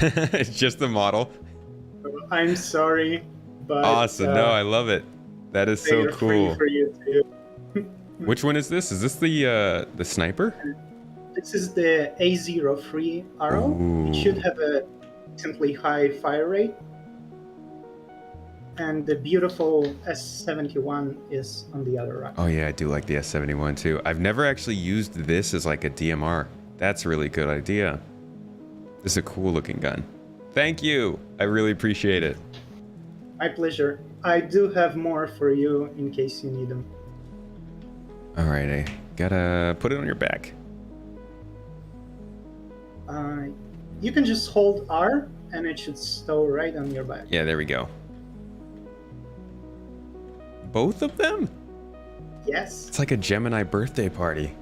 It's just the model. So I'm sorry, but Awesome. No, I love it. That is they so are free cool. for you to. Which one is this? Is this the sniper? This is the A03 arrow. Ooh. It should have a decently high fire rate. And the beautiful S71 is on the other right. Oh yeah, I do like the S71 too. I've never actually used this as like a DMR. That's a really good idea. This is a cool looking gun. Thank you. I really appreciate it. My pleasure. I do have more for you in case you need them. All right, I gotta put it on your back. You can just hold R and it should stow right on your back. Yeah, there we go. Both of them? Yes. It's like a Gemini birthday party.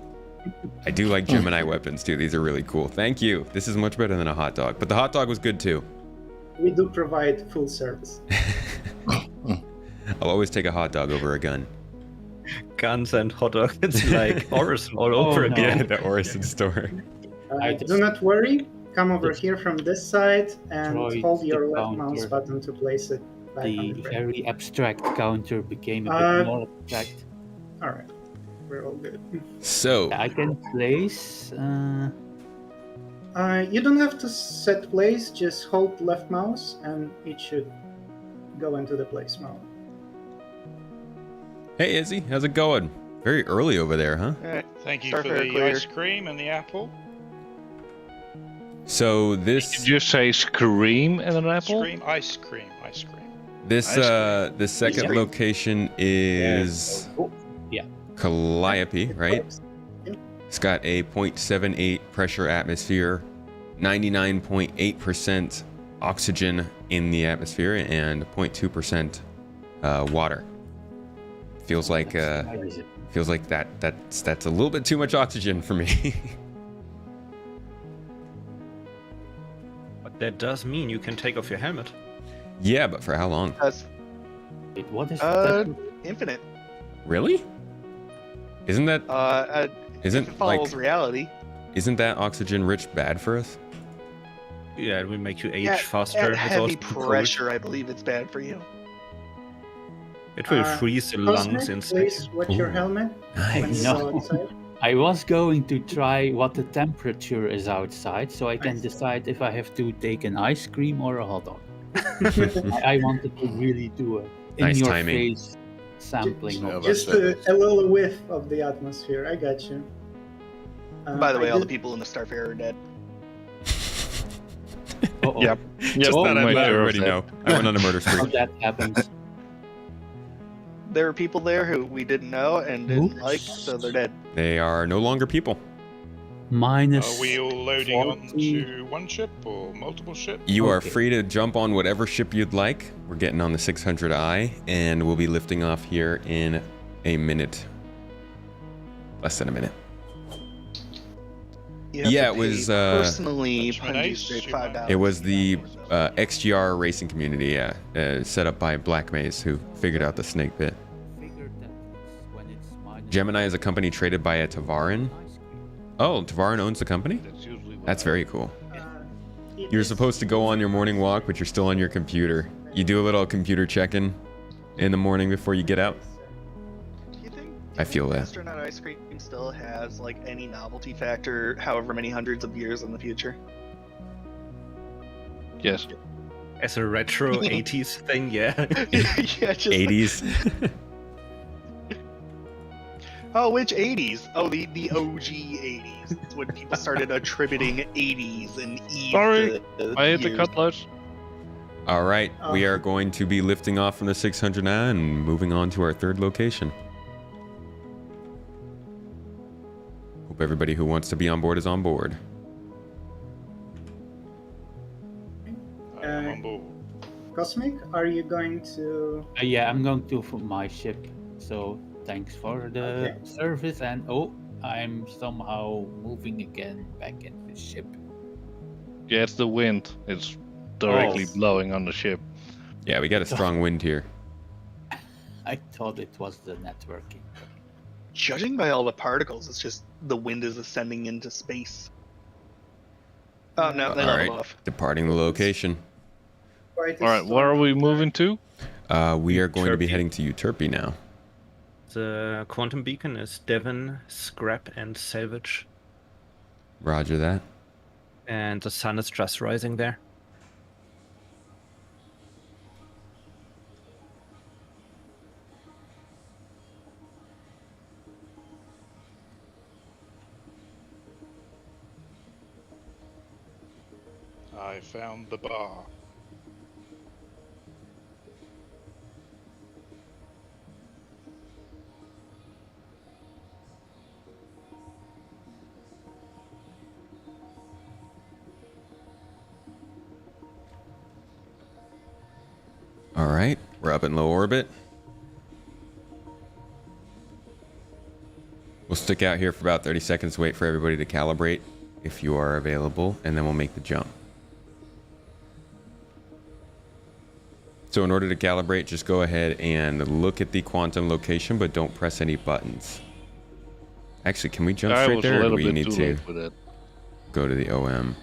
I do like Gemini weapons too. These are really cool. Thank you. This is much better than a hot dog, but the hot dog was good too. We do provide full service. I'll always take a hot dog over a gun. Guns and hot dogs. It's like Orison all over no. again. Yeah, the Orison store. Do not worry. Come over here from this side and Destroyed hold your the left mouse counter. button to place it back on The the frame. very abstract counter became a Uh, bit more abstract. All right, we're all good. So, I can place. You don't have to set place. Just hold left mouse, and it should go into the place mode. hey Izzy, how's it going? Very early over there, huh? All right. Thank you Start for fair the clear. ice cream and the apple. So Did this you say scream and an apple? Ice cream. this Ice the second Yeah. location is Oh, yeah. Calliope, It right? works. It's got a 0.78 pressure atmosphere, 99.8% oxygen in the atmosphere, and 0.2% water. Feels like that's a little bit too much oxygen for me. But that does mean you can take off your helmet. Yeah, but for how long? That's Wait, what is infinite. Really? Isn't that If it follows reality. isn't that oxygen rich bad for us? Yeah, it will make you age Yeah, faster. At It's heavy also too cold. pressure, I believe it's bad for you. It will freeze the lungs Cosmic, inside. please watch your Ooh. helmet when you Nice. go No. outside. I was going to try what the temperature is outside, so I can decide if I have to take an ice cream or a hot dog. I wanted to really do a Nice in-your-face sampling Yeah, of that's Just it. a little whiff of the atmosphere. I got you. By the I way, all the did- people in the Starfarer are dead. Uh-oh. Yep. Just Oh, thought I'd make let sure of everybody that. know. I went on a murder How spree. that happens. There were people there who we didn't know and didn't Oops. like, so they're dead. They are no longer people. Minus Are we all loading 40. onto one ship or multiple ships? You are Okay. free to jump on whatever ship you'd like. We're getting on the 600I, and we'll be lifting off here in a minute. Less than a minute. You have Yeah, to it was, pay personally That's my punch you nice, straight you mind? $5. It was the to get on XGR racing community, set up by Black Maze, who figured out the snake bit. Figured that when it's minus Gemini is a company traded by a Tavaran. ice cream. Oh, Tavaran owns the company? That's usually what That's I very do. cool. it You're is- supposed to go on your morning walk, but you're still on your computer. You do a little computer check-in in the morning before you get out. Do you think I feel that. astronaut ice cream still has like any novelty factor, however many hundreds of years in the future? Yes. As a retro 80s thing, yeah. Yeah, just 80s. Oh, which 80s? Oh, the OG 80s. It's when people started attributing 80s and E. Sorry, to I hit the years. cutlass. All right, we are going to be lifting off from the 600I and moving on to our third location. Hope everybody who wants to be on board is on board. I'm on board. Cosmic, are you going to? Yeah, I'm going to for my ship. So thanks for the Okay. service. And oh, I'm somehow moving again back in the ship. Yeah, it's the wind. It's directly Oh. blowing on the ship. Yeah, we got a strong wind here. I thought it was the networking. Judging by all the particles, it's just the wind is ascending into space. Oh no, they All leveled right, off. departing the location. Quite a All right, where are storm we out moving to? We are going to be Euterpe. heading to Euterpe now. The quantum beacon is Devon, Scrap, and Salvage. Roger that. And the sun is just rising there. I found the bar. All right, we're up in low orbit. We'll stick out here for about 30 seconds, wait for everybody to calibrate if you are available, and then we'll make the jump. So in order to calibrate, just go ahead and look at the quantum location, but don't press any buttons. Actually, can we jump I straight was a there, or do little we bit need too to late for that. go to the OM?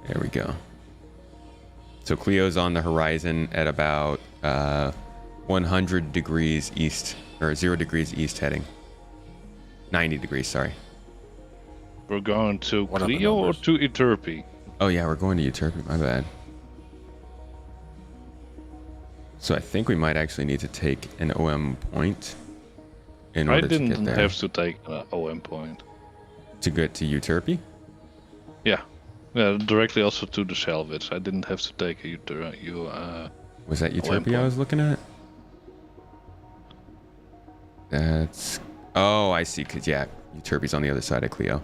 There we go. So Cleo's on the horizon at about 100 degrees east, or 0 degrees east heading. 90 degrees, sorry. We're going to What are the Clio or numbers? to Euterpe? Oh yeah, we're going to Euterpe, my bad. So I think we might actually need to take an OM point in I order to get didn't there. have to take an OM point. To get to Euterpe? Yeah. Yeah, directly also to the salvage. I didn't have to take a Was that OM Euterpe I point. was looking at? That's... Oh, I see, because yeah, Euterpe's on the other side of Clio.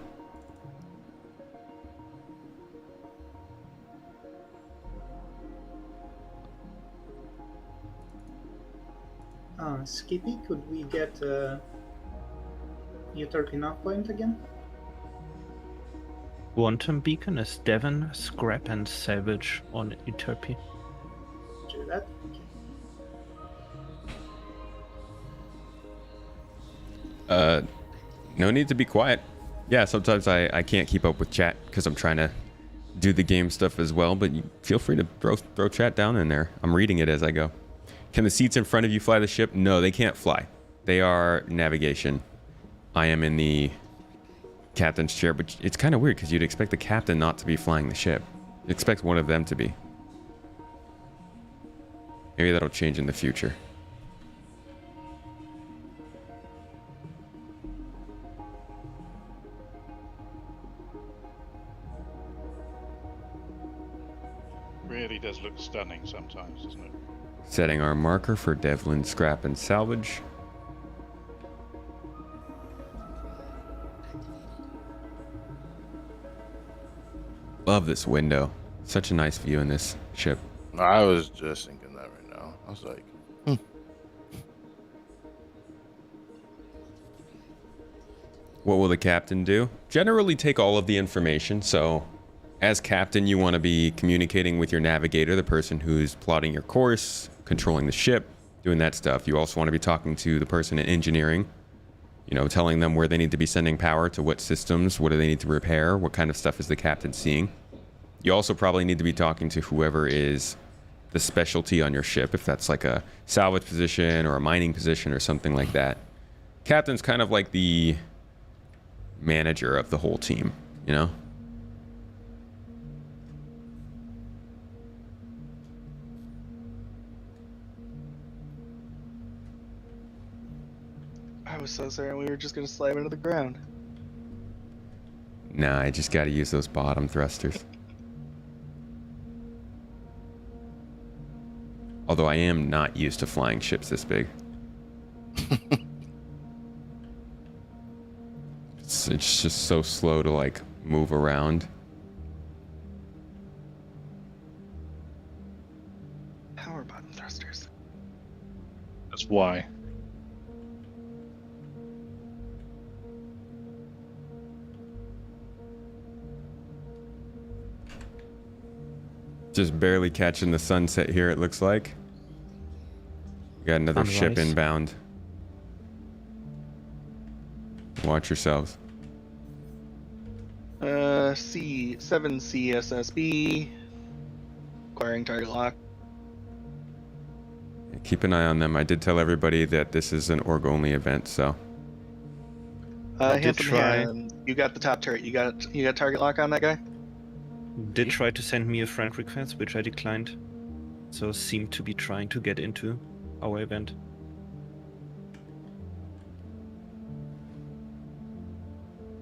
Skippy, could we get Euterpe knock point again? Quantum beacon is Devon, Scrap, and Salvage on Euterpe. Do that. Okay. No need to be quiet. Yeah, sometimes I can't keep up with chat because I'm trying to do the game stuff as well, but you feel free to throw chat down in there. I'm reading it as I go. Can the seats in front of you fly the ship? No, they can't fly. They are navigation. I am in the captain's chair, but it's kind of weird because you'd expect the captain not to be flying the ship. You'd expect one of them to be. Maybe that'll change in the future. Really does look stunning sometimes, doesn't it? Setting our marker for Devlin scrap and salvage. Love this window. Such a nice view in this ship. I was just thinking that right now. I was like, What will the captain do? Generally take all of the information. So as captain, you want to be communicating with your navigator, the person who's plotting your course, controlling the ship, doing that stuff. You also want to be talking to the person in engineering, you know, telling them where they need to be sending power to what systems, what do they need to repair, what kind of stuff is the captain seeing. You also probably need to be talking to whoever is the specialty on your ship, if that's like a salvage position or a mining position or something like that. Captain's kind of like the manager of the whole team, you know? I was so certain we were just gonna slam into the ground. Nah, I just gotta use those bottom thrusters. Although I am not used to flying ships this big. It's just so slow to like move around. Power button thrusters. That's why. Just barely catching the sunset here, it looks like. We got another ship Sunrise. inbound. Watch yourselves. C7 CSSB. Acquiring target lock. Keep an eye on them. I did tell everybody that this is an org-only event, so. Handsome try. Hand, you got the top turret. You got target lock on that guy? Did try to send me a friend request, which I declined. So seemed to be trying to get into our event.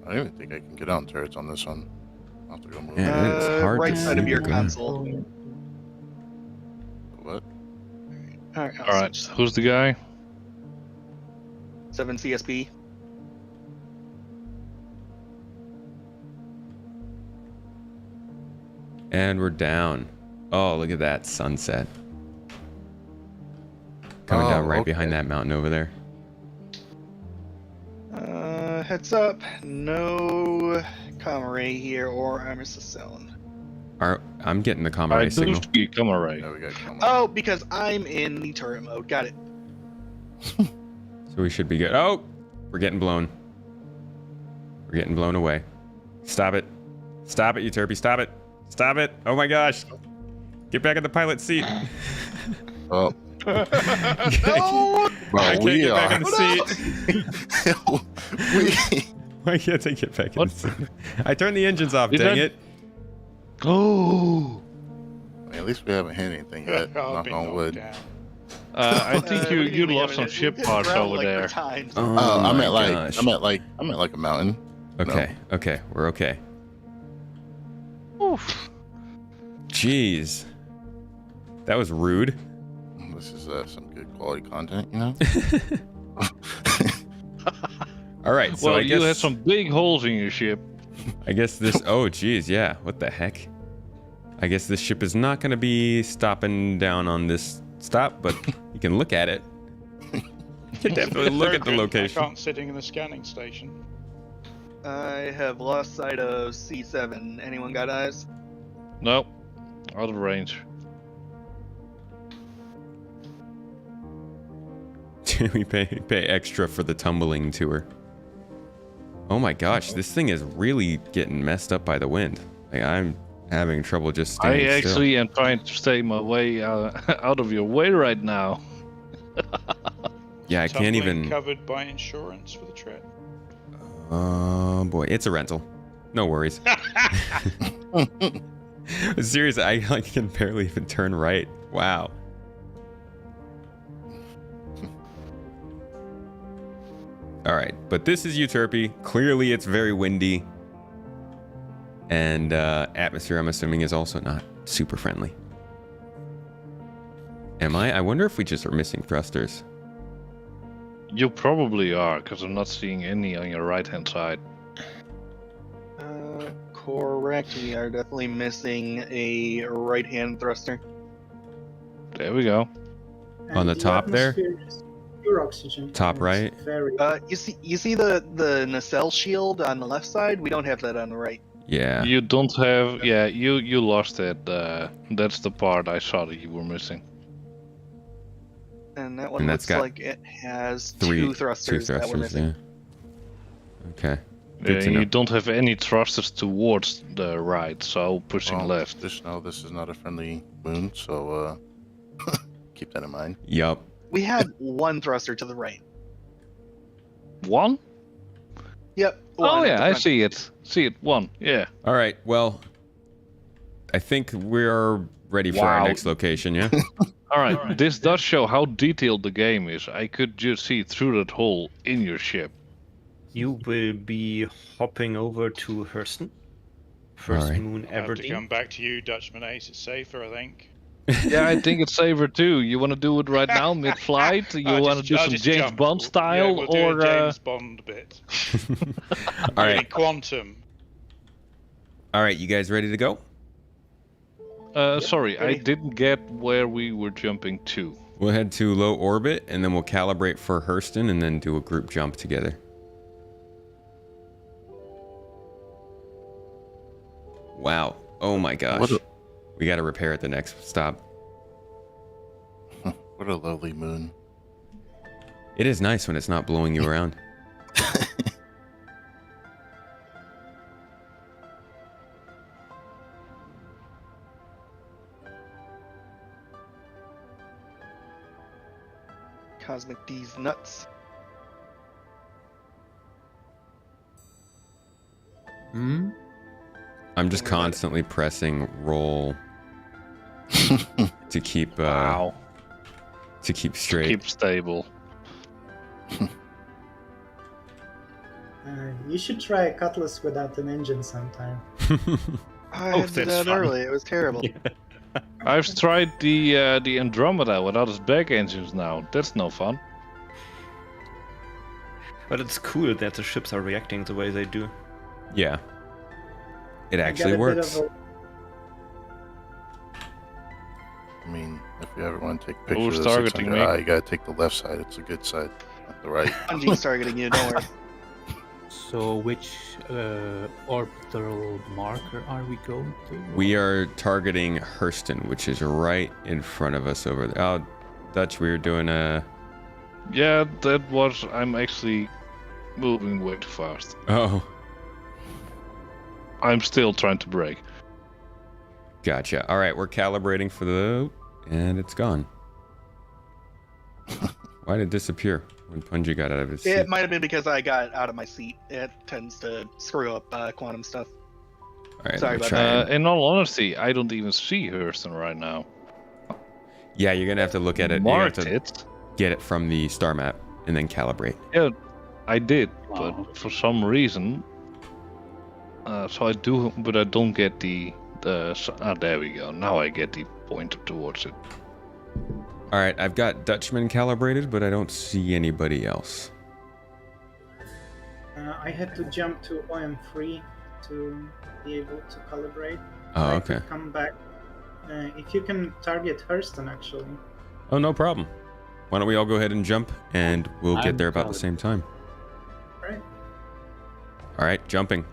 I don't even think I can get on turrets on this one. I'll have to go move. Yeah, it's hard right to side see of your the gun. console. What? Alright, All right, who's the guy? 7 CSB. And we're down. Oh, look at that sunset. Coming down right behind that mountain over there. Heads up. No comm array here or armistice zone. I'm getting the I comm array do signal. see come array. Yeah, we got come on. Oh, because I'm in the turret mode. Got it. So we should be good. Oh, we're getting blown. We're getting blown away. Stop it. Stop it, you Turpy. Stop it. Stop it. Oh my gosh. Get back in the pilot seat. Oh, No! I well, can't we get back are. in the seat. Why can't I get back in What? the seat? I turned the engines off, Did dang I- it. Oh. At least we haven't hit anything yet. I'll Knock be on knocked wood. down. I think What do you mean we lost some haven't- ship we've hit parts ground over like there. 3 times. Oh, I my meant like gosh. I meant like a mountain. Okay, okay, we're okay. Jeez. That was rude. This is some good quality content, you know. All right, so Well, I guess you had some big holes in your ship. I guess this. Oh, geez, yeah. What the heck? I guess this ship is not going to be stopping down on this stop, but you can look at it. You can definitely look at the I location. can't sitting in the scanning station. I have lost sight of C7. Anyone got eyes? Nope. Out of range. We pay extra for the tumbling tour. Oh my gosh, this thing is really getting messed up by the wind. Like, I'm having trouble just I staying still. actually am trying to stay my way out of your way right now. Yeah, I can't Tumbling even. covered by insurance for the trip. Oh boy, it's a rental. No worries. Seriously, I can barely even turn right. Wow. All right, but this is Euterpe. Clearly, it's very windy, and atmosphere, I'm assuming, is also not super friendly. Am I? I wonder if we just are missing thrusters. You probably are, because I'm not seeing any on your right-hand side. Correct. We are definitely missing a right-hand thruster. There we go. On the top there? atmosphere is pure oxygen. Top and right? it's Very... You see the nacelle shield on the left side? We don't have that on the right. Yeah. You don't have... Yeah, you lost it. That's the part I saw that you were missing. And that one And that's looks got like it has two two thrusters that we're missing. Yeah. Okay. Good to know. You don't have any thrusters towards the right, so pushing Well, left. Just know this is not a friendly moon, so keep that in mind. Yup. We have one thruster to the right. One? Yep. Oh one at yeah, the I front. see it. See it. One. Yeah. All right. Well, I think we're ready for our Wow. next location, yeah? All right. This does show how detailed the game is. I could just see through that hole in your ship. You will be hopping over to Hurston. First Alright. moon I have to Aberdeen. come back to you, Dutchman Ace. It's safer, I think. Yeah, I think it's safer too. You want to do it right now, mid-flight? You I'll want to just- do I'll some just James jump. Bond Yeah, style, we'll do or a James Bond bit. All Maybe right. Quantum. All right. You guys ready to go? sorry, I ready. didn't get where we were jumping to. We'll head to low orbit, and then we'll calibrate for Hurston, and then do a group jump together. Wow. Oh my gosh. What a- We got to repair at the next stop. What a lovely moon. It is nice when it's not blowing you around. Cosmic D's nuts. Hmm? I'm just constantly pressing roll to keep Wow. to keep straight. Keep stable. You should try a Cutlass without an engine sometime. I Oh, had to do that's that fun. early. It was terrible. I've tried the Andromeda without its back engines now. That's no fun. But it's cool that the ships are reacting the way they do. Yeah. It I got actually a bit works. of I mean, if you ever want to take Who's pictures of the targeting 600i, me? you gotta take the left side. It's a good side, not the right. Bungie's targeting you, don't worry. So which orbital marker are we going to? We are targeting Hurston, which is right in front of us over there. Oh, Dutch, we were doing a... Yeah, that was... I'm actually moving way too fast. Oh, I'm still trying to brake. gotcha. All right, we're calibrating for the... And it's gone. Why did it disappear when Punji got out of his seat? It might have been because I got out of my seat. It tends to screw up quantum stuff. All right, Sorry let me about try that. and- In all honesty, I don't even see Hurston right now. Yeah, you're going to have to look at it. You have Marked to it. get it from the star map and then calibrate. Yeah, I did, Wow. but for some reason... so I do, but I don't get the... there we go. Now I get the pointer towards it. All right, I've got Dutchman calibrated, but I don't see anybody else. I had to jump to OM3 to be able to calibrate. Oh, I okay. could come back. If you can target Hurston, actually. Oh, no problem. Why don't we all go ahead and jump, and we'll get I'm there about the solid. same time. Right. All right, jumping.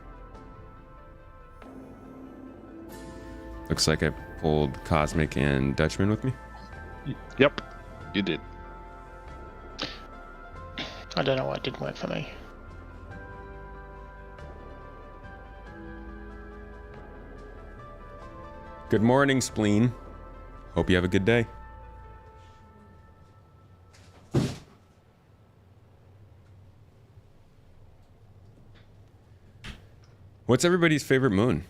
Looks like I pulled Cosmic and Dutchman with me. Yep, you did. I don't know why it didn't work for me. Good morning, Spleen. Hope you have a good day. What's everybody's favorite moon?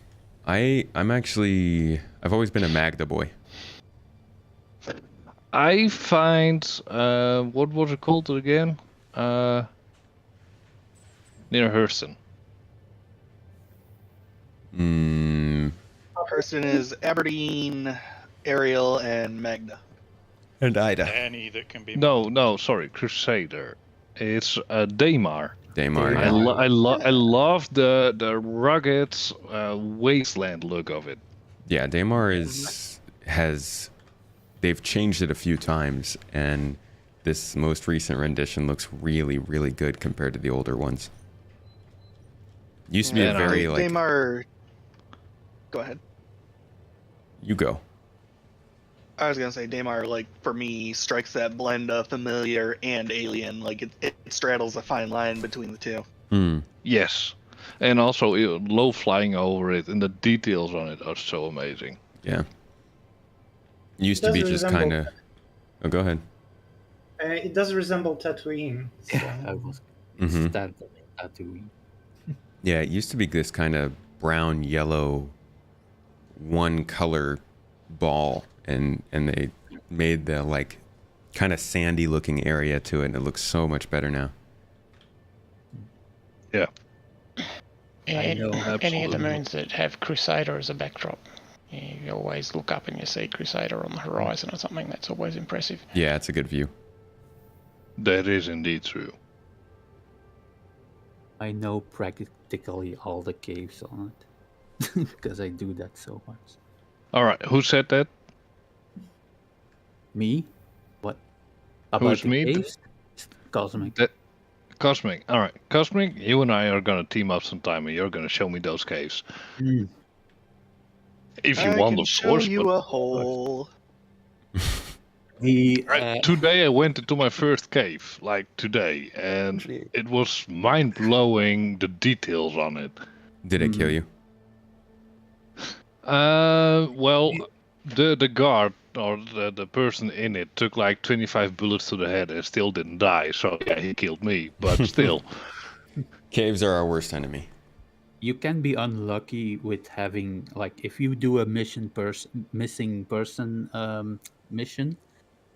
I've always been a Magda boy. I find what was it called again? Near Hurston. Person is Aberdeen, Ariel, and Magda. And Ida. Any that can be. No, sorry, Crusader. It's Daymar. Daymar. I love the rugged wasteland look of it. Yeah, Daymar they've changed it a few times, and this most recent rendition looks really, really good compared to the older ones. Used to be a very like. Daymar. Go ahead. You go. I was gonna say Daymar, like for me, strikes that blend of familiar and alien. Like it straddles a fine line between the two. Yes, and also low flying over it, and the details on it are so amazing. Yeah. Used to be just kind of. Oh, go ahead. It does resemble Tatooine. So. Yeah, I was Tatooine. Yeah, it used to be this kind of brown, yellow, one color ball, and they made the like kind of sandy looking area to it, and it looks so much better now. Yeah. Any of the absolutely. moons that have Crusader as a backdrop, you always look up and you see Crusader on the horizon or something. That's always impressive. Yeah, it's a good view. That is indeed true. I know practically all the caves on it because I do that so much. All right, who said that? Me? What? Who's the me? caves? Cosmic. Cosmic. All right, Cosmic. You and I are gonna team up sometime, and you're gonna show me those caves. If you want, of course. Show you but- a hole. Today I went into my first cave, like today, and it was mind-blowing, the details on it. Did it kill you? Well, the guard or the person in it took like 25 bullets to the head and still didn't die. So yeah, he killed me, but still. Caves are our worst enemy. You can be unlucky with having, like, if you do a missing person mission,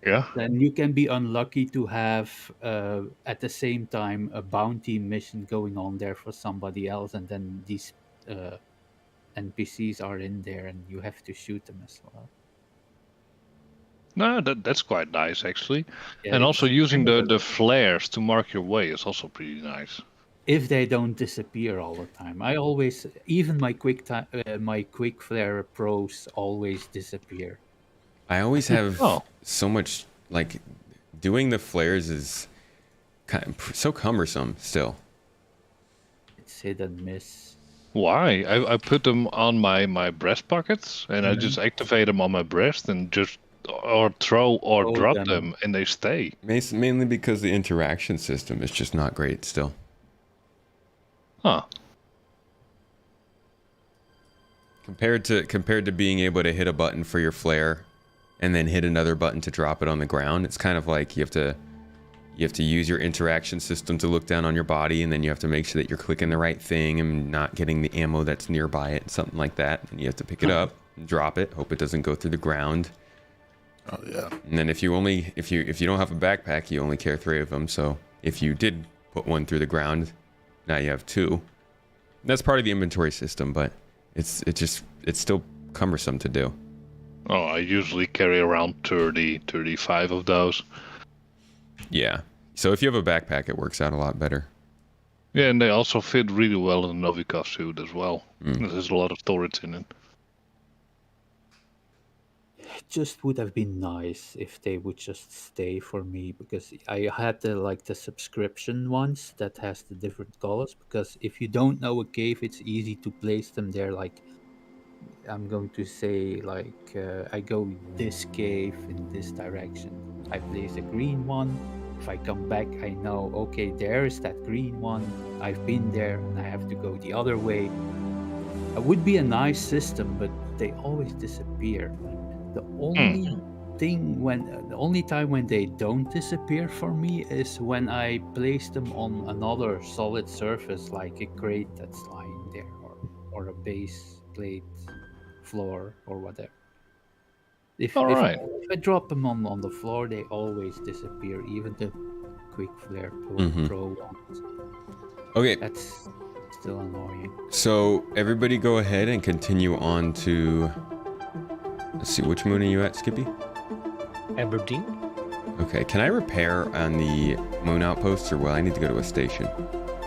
Yeah. then you can be unlucky to have at the same time a bounty mission going on there for somebody else, and then these NPCs are in there and you have to shoot them as well. No, that's quite nice actually. Yeah, And also it's using kind of the flares to mark your way is also pretty nice. if they don't disappear all the time. I always, even my quick flare pros always disappear. I always have Oh. so much, like, doing the flares is kind of so cumbersome still. It's hit and miss. Why? I put them on my breast pockets and I just activate them on my breast and just or throw or Throw drop them. them and they stay. Mainly because the interaction system is just not great still. Huh. Compared to being able to hit a button for your flare and then hit another button to drop it on the ground, it's kind of like you have to use your interaction system to look down on your body, and then you have to make sure that you're clicking the right thing and not getting the ammo that's nearby it, something like that. And you have to pick it up and drop it, hope it doesn't go through the ground. Oh yeah. And then if you don't have a backpack, you only carry 3 of them. So if you did put one through the ground, now you have 2. That's part of the inventory system, but it's still cumbersome to do. Oh, I usually carry around 35 of those. Yeah. So if you have a backpack, it works out a lot better. Yeah, and they also fit really well in the Novikov suit as well. There's a lot of storage in it. It just would have been nice if they would just stay for me, because I had the subscription ones that has the different colors, because if you don't know a cave, it's easy to place them there. Like, I'm going to say, like, I go this cave in this direction. I place a green one. If I come back, I know, okay, there is that green one. I've been there and I have to go the other way. It would be a nice system, but they always disappear. The only the only time when they don't disappear for me is when I place them on another solid surface, like a crate that's lying there, or a base plate, floor, or whatever. If I drop them on the floor, they always disappear, even the quick flare pro ones. Okay. That's still annoying. So everybody go ahead and continue on to... Let's see, which moon are you at, Skippy? Aberdeen. Okay, can I repair on the moon outposts, or will I need to go to a station?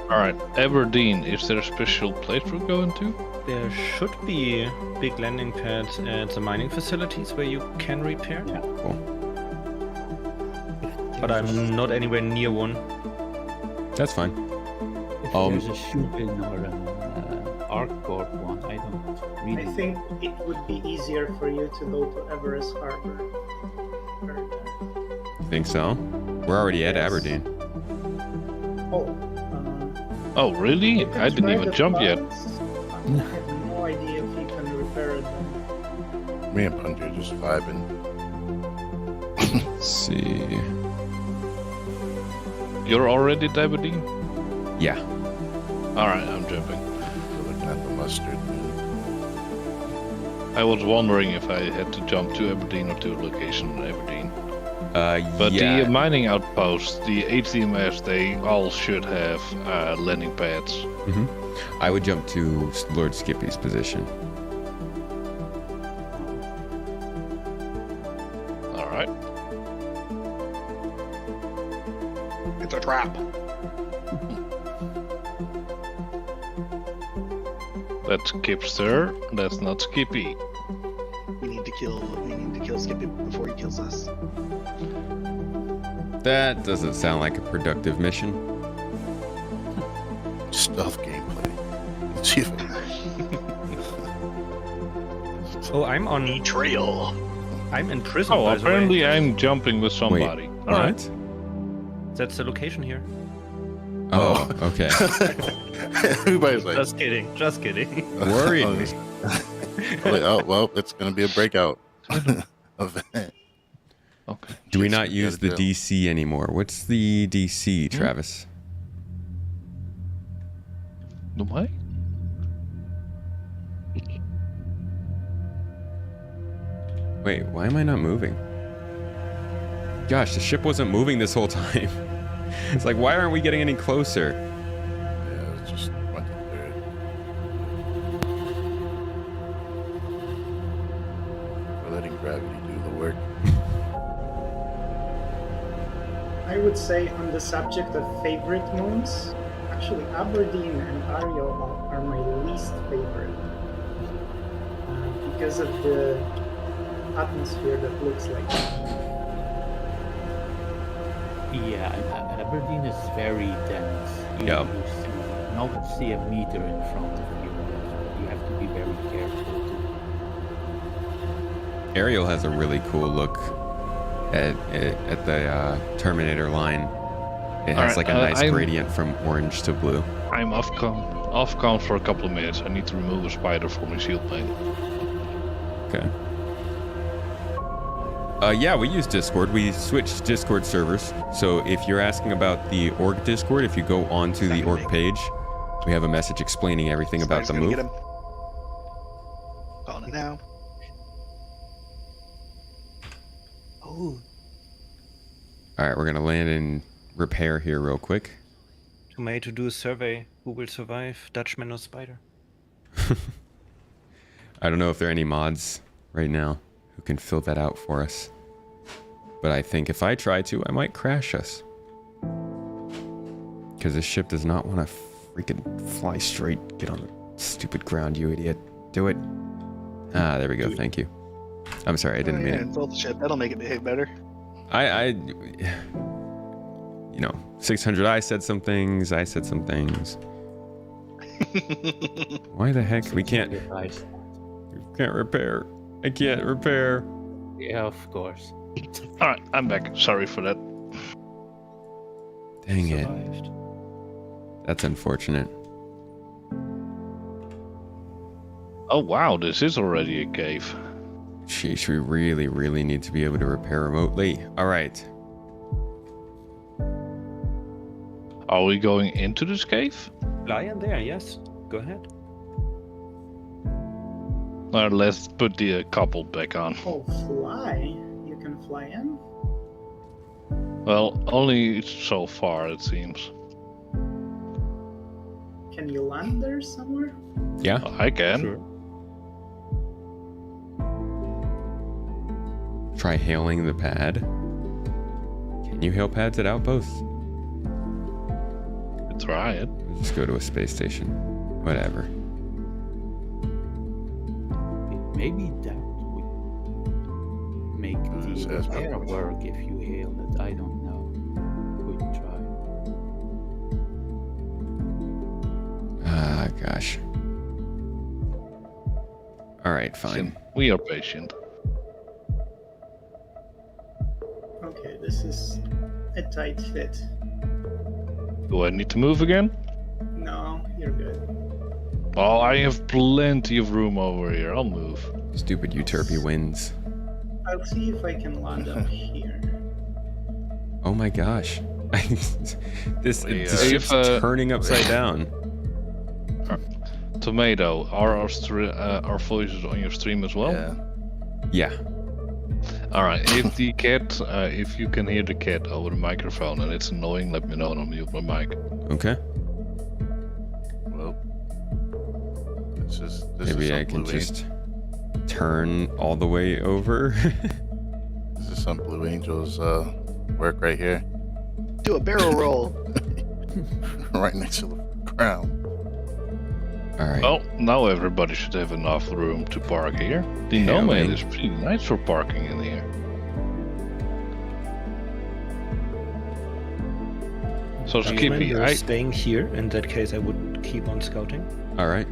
Alright, Aberdeen, is there a special place we're going to? There should be big landing pads at the mining facilities where you can repair. Yeah. Cool. But I'm not anywhere near one. That's fine. If there's a shoot-in or an ArcCorp one, I don't really... I think it would be easier for you to go to Everest Harbor. Think so? We're already at Aberdeen. Oh, really? I didn't even jump yet. I have no idea if you can repair it. Me and Punty are just vibing. Let's see. You're already at Aberdeen? Yeah. Alright, I'm jumping. We're looking at the mustard. I was wondering if I had to jump to Aberdeen or to a location in Aberdeen. But yeah. the mining outposts, the ATMS, they all should have landing pads. I would jump to Lord Skippy's position. Alright. It's a trap. That's Kipster, that's not Skippy. We need to kill Skippy before he kills us. That doesn't sound like a productive mission. Stealth gameplay. Achievement. Oh, I'm on Betrayal. I'm in prison. Oh, by the way. apparently I'm jumping with somebody. Wait, Alright. what? That's the location here. Oh, okay. Everybody's like, Just kidding. Just kidding. Worried me. like, oh, well, it's going to be a breakout event. Okay. Do we Jason, not you use the gotta go. DC anymore? What's the DC, Travis? The what? Wait, why am I not moving? Gosh, the ship wasn't moving this whole time. It's like, why aren't we getting any closer? Yeah, it's just went to third. We're letting gravity do the work. I would say on the subject of favorite moons, actually Aberdeen and Ariel are my least favorite. Because of the atmosphere that looks like that. Yeah, Aberdeen is very dense. You not see a meter in front of you. You have to be very careful. Ariel has a really cool look at the Terminator line. It has Alright, like a nice gradient from orange to blue. I'm off cam for a couple of minutes. I need to remove a spider from my shield plane. Okay. Yeah, we use Discord. We switched Discord servers. So if you're asking about the org Discord, if you go onto the org page, we have a message explaining everything about the move. Get him. Calling it now. Oh. All right, we're gonna land and repair here real quick. Tomato, do a survey. Who will survive? Dutchman or spider? I don't know if there are any mods right now who can fill that out for us. But I think if I try to, I might crash us. Because this ship does not want to freaking fly straight. Get on the stupid ground, you idiot. Do it. Ah, there we go. Thank you. I'm sorry, I didn't mean it. Insult the ship. That'll make it behave better. You know, 600, I said some things. Why the heck? We can't repair. I can't repair. Yeah, of course. Alright, I'm back. Sorry for that. Dang it. Survived. That's unfortunate. Oh wow, this is already a cave. Sheesh, we really, really need to be able to repair remotely. All right. Are we going into this cave? Fly in there, yes. Go ahead. Let's put the couple back on. Oh, fly? You can fly in? Well, only so far it seems. Can you land there somewhere? Yeah. I can. Sure. Try hailing the pad. Can you hail pads at outposts? Try it. Just go to a space station. Whatever. Maybe that would make Just the ask my air question. work if you hail it. I don't know. We try. Ah, gosh. All right, fine. We are patient. Okay, this is a tight fit. Do I need to move again? No, you're good. Oh, I have plenty of room over here. I'll move. Stupid Euterpe wins. I'll see if I can land up here. Oh my gosh. This Yeah. ship's If, turning upside down. Tomato, are our voices on your stream as well? Yeah. Yeah. All right. If the cat, if you can hear the cat over the microphone and it's annoying, let me know and I'll mute my mic. Okay. Well, this is Maybe some I can Blue just turn all the way over. This is some Blue Angels work right here, Do a barrel roll. right next to the ground. All right. Well, now everybody should have enough room to park here. The Yeah, Nomad we- is pretty nice for parking in here. So Gentlemen, Skippy, you're staying here. In that case, I would keep on scouting. All right.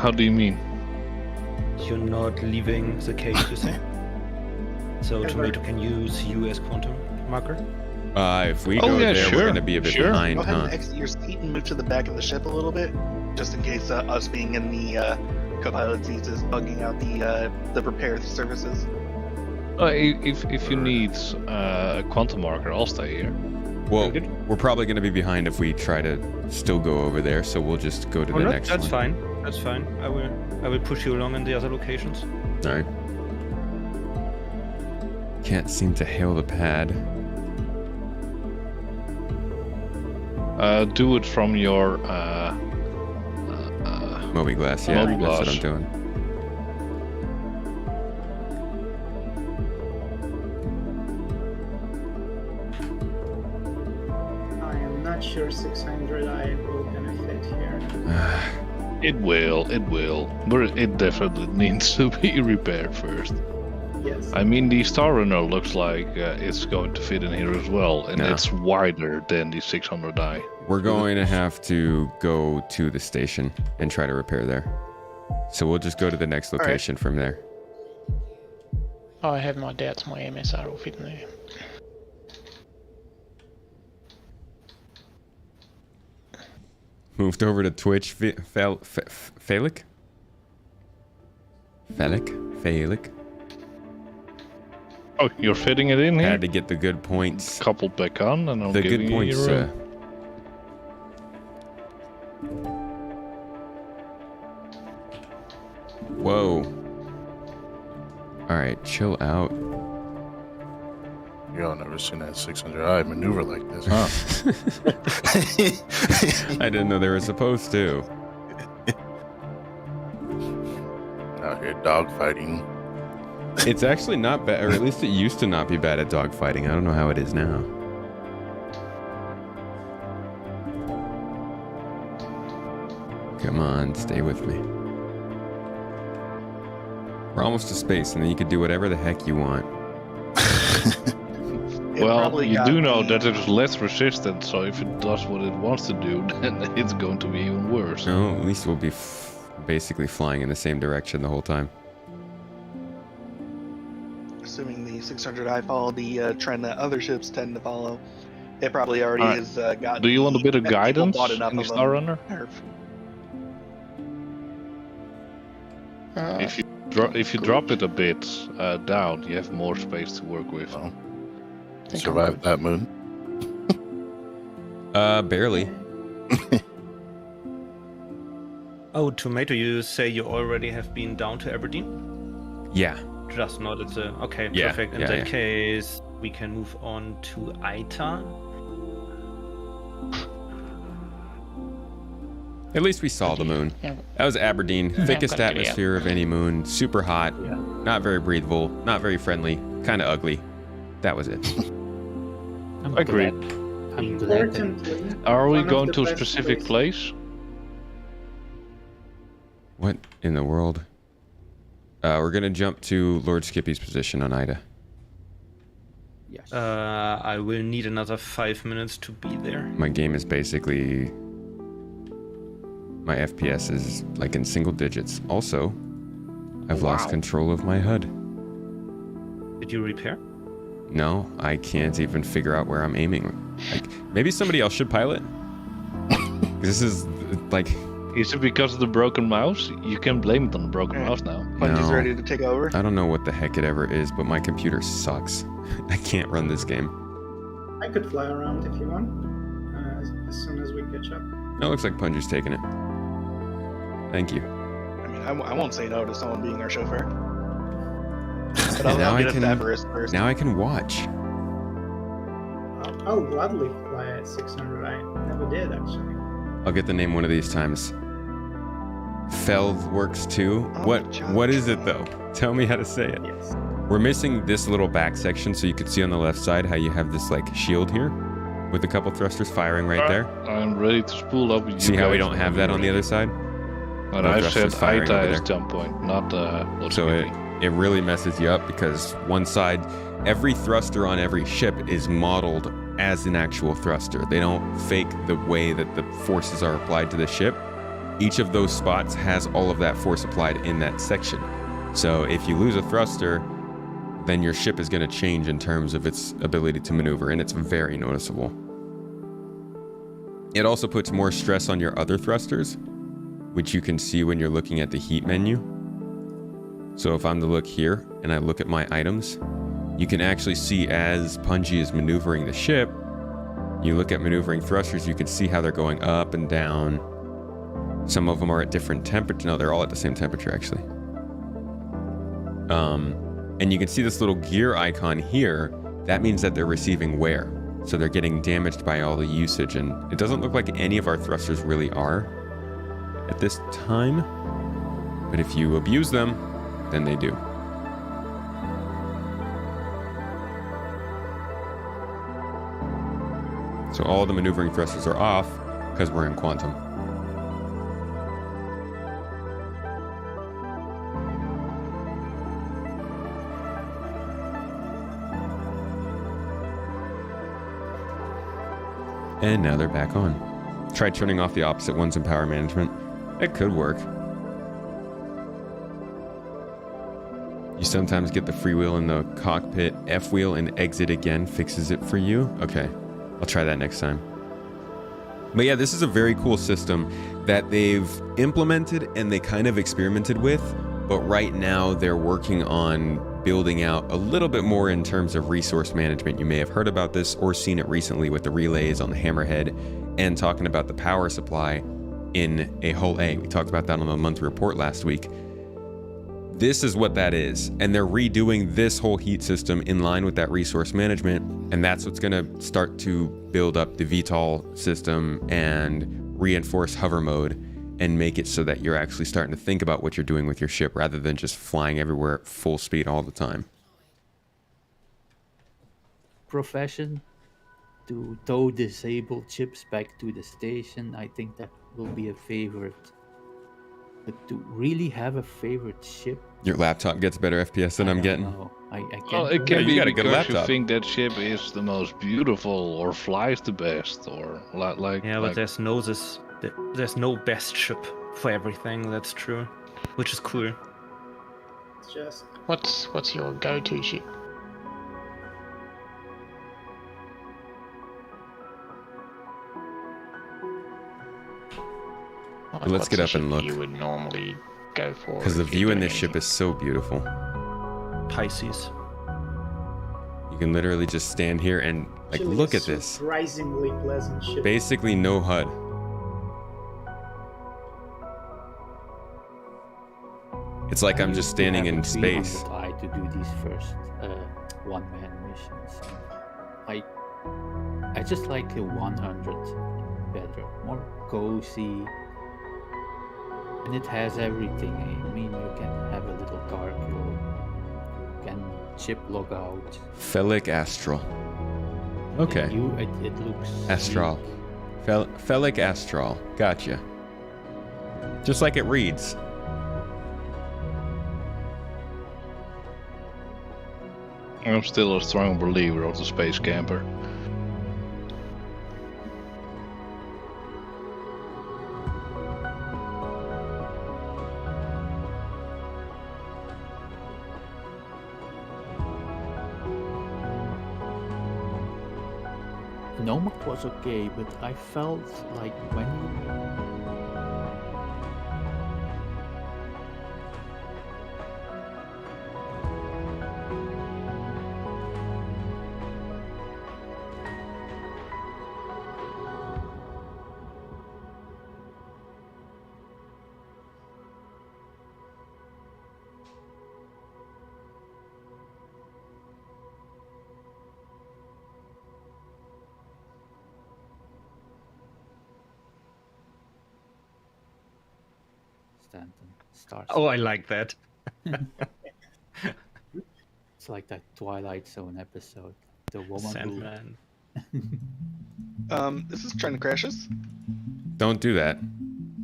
how do you mean? You're not leaving the cave, you say? So Ever. Tomato can use you as quantum marker? If we Oh, go yeah, there, sure, we're gonna be a bit sure. behind, Go ahead huh? and exit your seat and move to the back of the ship a little bit, just in case us being in the co-pilot seats is bugging out the repair services. If you need a quantum marker, I'll stay here. Well, Good. we're probably gonna be behind if we try to still go over there, so we'll just go to Or the not? next That's one. fine. That's fine. I will push you along in the other locations. All right. Can't seem to hail the pad. Do it from your Moby glass, yeah, Moby that's what glass. I'm doing. I am not sure 600i will gonna fit here. It will. But it definitely needs to be repaired first. Yes. I mean, the Star Runner looks like it's going to fit in here as well, and No. it's wider than the 600i. We're going to have to go to the station and try to repair there. So we'll just go to the next right. location from there. I have my doubts my MSR will fit in there. Moved over to Twitch. Falic? Falic? Oh, you're fitting it in here? Had to get the good points. Couple back on, and I'm The giving good you points. your room. Whoa. All right, chill out. Y'all never seen that 600i maneuver like this, huh? I didn't know they were supposed to. Out here dogfighting. It's actually not bad, or at least it used to not be bad at dogfighting. I don't know how it is now. Come on, stay with me. We're almost to space, and then you can do whatever the heck you want. It Well, probably you got do know the- that it's less resistant, so if it does what it wants to do, then it's going to be even worse. No, at least we'll be basically flying in the same direction the whole time. Assuming the 600i follow the trend that other ships tend to follow, it probably already Alright. has got. Do you want a bit of people guidance bought enough in the of Star them. Runner? Nerf. If you drop it a bit down, you have more space to work with. Well, I think survived that moon. Barely. Oh, Tomato, you say you already have been down to Aberdeen? Yeah. Just not at the... Okay, Yeah, perfect. In yeah, that yeah. case, we can move on to Aita. At least we saw the moon. Yeah. That was Aberdeen. Thickest got it, yeah. atmosphere of any moon. Super hot. Yeah. Not very breathable. Not very friendly. Kind of ugly. That was it. I'm Agreed. glad- I'm glad that Importantly, Are we one of going the to a best specific places- place? What in the world? We're gonna jump to Lord Skippy's position on Ida. yes. I will need another 5 minutes to be there. My game is basically... My FPS is like in single digits. Also, I've lost control of my HUD. Did you repair? No, I can't even figure out where I'm aiming. Like, maybe somebody else should pilot? This is like... Is it because of the broken mouse? You can blame it on the broken Yeah. mouse now. Bungee's No. ready to take over. I don't know what the heck it ever is, but my computer sucks. I can't run this game. I could fly around if you want, as soon as we catch up. It looks like Punger's taking it. Thank you. I mean, I won't say no to someone being our chauffeur. But And now I'll I get can- a Everest first. Now I can watch. I'll gladly fly at 600. I never did, actually. I'll get the name one of these times. Feld works too. Oh, What is it though? Tell me how to say it. Yes. We're missing this little back section, so you could see on the left side how you have this like shield here with a couple thrusters firing right there. I'm ready to spool up with you. See how we guys don't have that on the other side? And No I thrusters said firing over Aita is there. jump point, not Lord So Skippy. it really messes you up because one side, every thruster on every ship is modeled as an actual thruster. They don't fake the way that the forces are applied to the ship. Each of those spots has all of that force applied in that section. So if you lose a thruster, then your ship is going to change in terms of its ability to maneuver, and it's very noticeable. It also puts more stress on your other thrusters, which you can see when you're looking at the heat menu. So if I'm to look here and I look at my items, you can actually see as Punji is maneuvering the ship, you look at maneuvering thrusters, you can see how they're going up and down. Some of them are at different temperature. No, they're all at the same temperature actually. And you can see this little gear icon here. That means that they're receiving wear. So they're getting damaged by all the usage, and it doesn't look like any of our thrusters really are at this time. But if you abuse them, then they do. So all the maneuvering thrusters are off because we're in quantum. And now they're back on. Try turning off the opposite ones in power management. It could work. You sometimes get the freewheel in the cockpit. F wheel and exit again fixes it for you. Okay, I'll try that next time. But yeah, this is a very cool system that they've implemented and they kind of experimented with. But right now they're working on building out a little bit more in terms of resource management. You may have heard about this or seen it recently with the relays on the Hammerhead and talking about the power supply in a Hull A. We talked about that on the monthly report last week. This is what that is. And they're redoing this whole heat system in line with that resource management. And that's what's going to start to build up the VTOL system and reinforce hover mode and make it so that you're actually starting to think about what you're doing with your ship rather than just flying everywhere at full speed all the time. Profession to tow disabled ships back to the station, I think that will be a favorite. But to really have a favorite ship, Your laptop gets better FPS than I'm getting. I can't. Well, it Yeah, can you be got a good because you laptop. think that ship is the most beautiful or flies the best or like. Yeah, but there's no best ship for everything. That's true, which is cool. It's just What's your go-to ship? Let's get What's a up and ship look. You would normally go for. Because the if you're view in doing this ship anything. is so beautiful. Pisces. You can literally just stand here and like Actually, look a at this. surprisingly pleasant ship. Basically no HUD. It's like I'm just standing in space. I to do these first one-man missions. I just like a 100 better, more cozy, and it has everything. I mean, you can have a little cargo, you can ship log out. Felic Astral. and Okay. It looks Astral. sleek. Felic Astral. Gotcha. Just like it reads. I'm still a strong believer of the space camper. Nomad was okay, but I felt like when you Stanton starts. Oh, I like that. It's like that Twilight Zone episode. The woman Sandman. This is trying to crash us. Don't do that.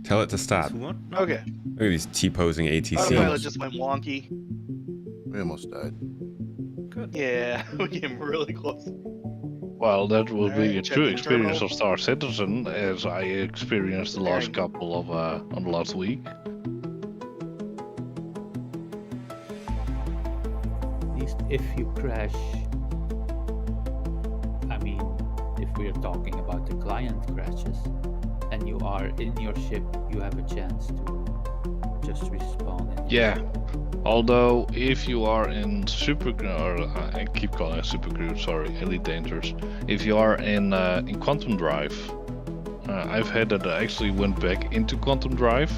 Tell it to stop. What? Okay. Look at these T-posing Autopilot ATCs. just went wonky. We almost died. Good. Yeah, we came really close. Well, that would be a Alright, true check the experience terminal. of Star Citizen, as I experienced the last Bearing. couple of on the last week. At least if you crash, I mean, if we're talking about the client crashes, and you are in your ship, you have a chance to just respawn. In your Yeah. ship. Although, if you are in I keep calling it Supercruise, sorry, Elite Dangerous. If you are in Quantum Drive, I've had that I actually went back into Quantum Drive,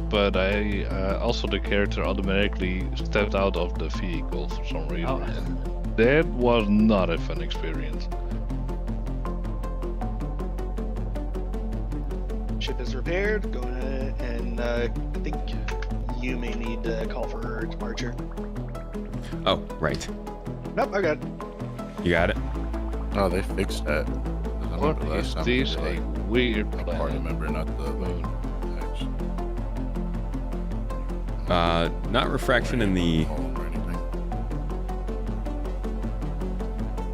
but I also the character automatically stepped out of the vehicle for some reason. Oh. And that was not a fun experience. Ship is repaired. Go ahead and I think you may need to call for departure. Oh, right. Nope, I got it. You got it? Oh, they fixed that. 'Cause I What remember is last time they this? were A like weird a party planet. member, not the Moon. Not refraction in the... Or anything.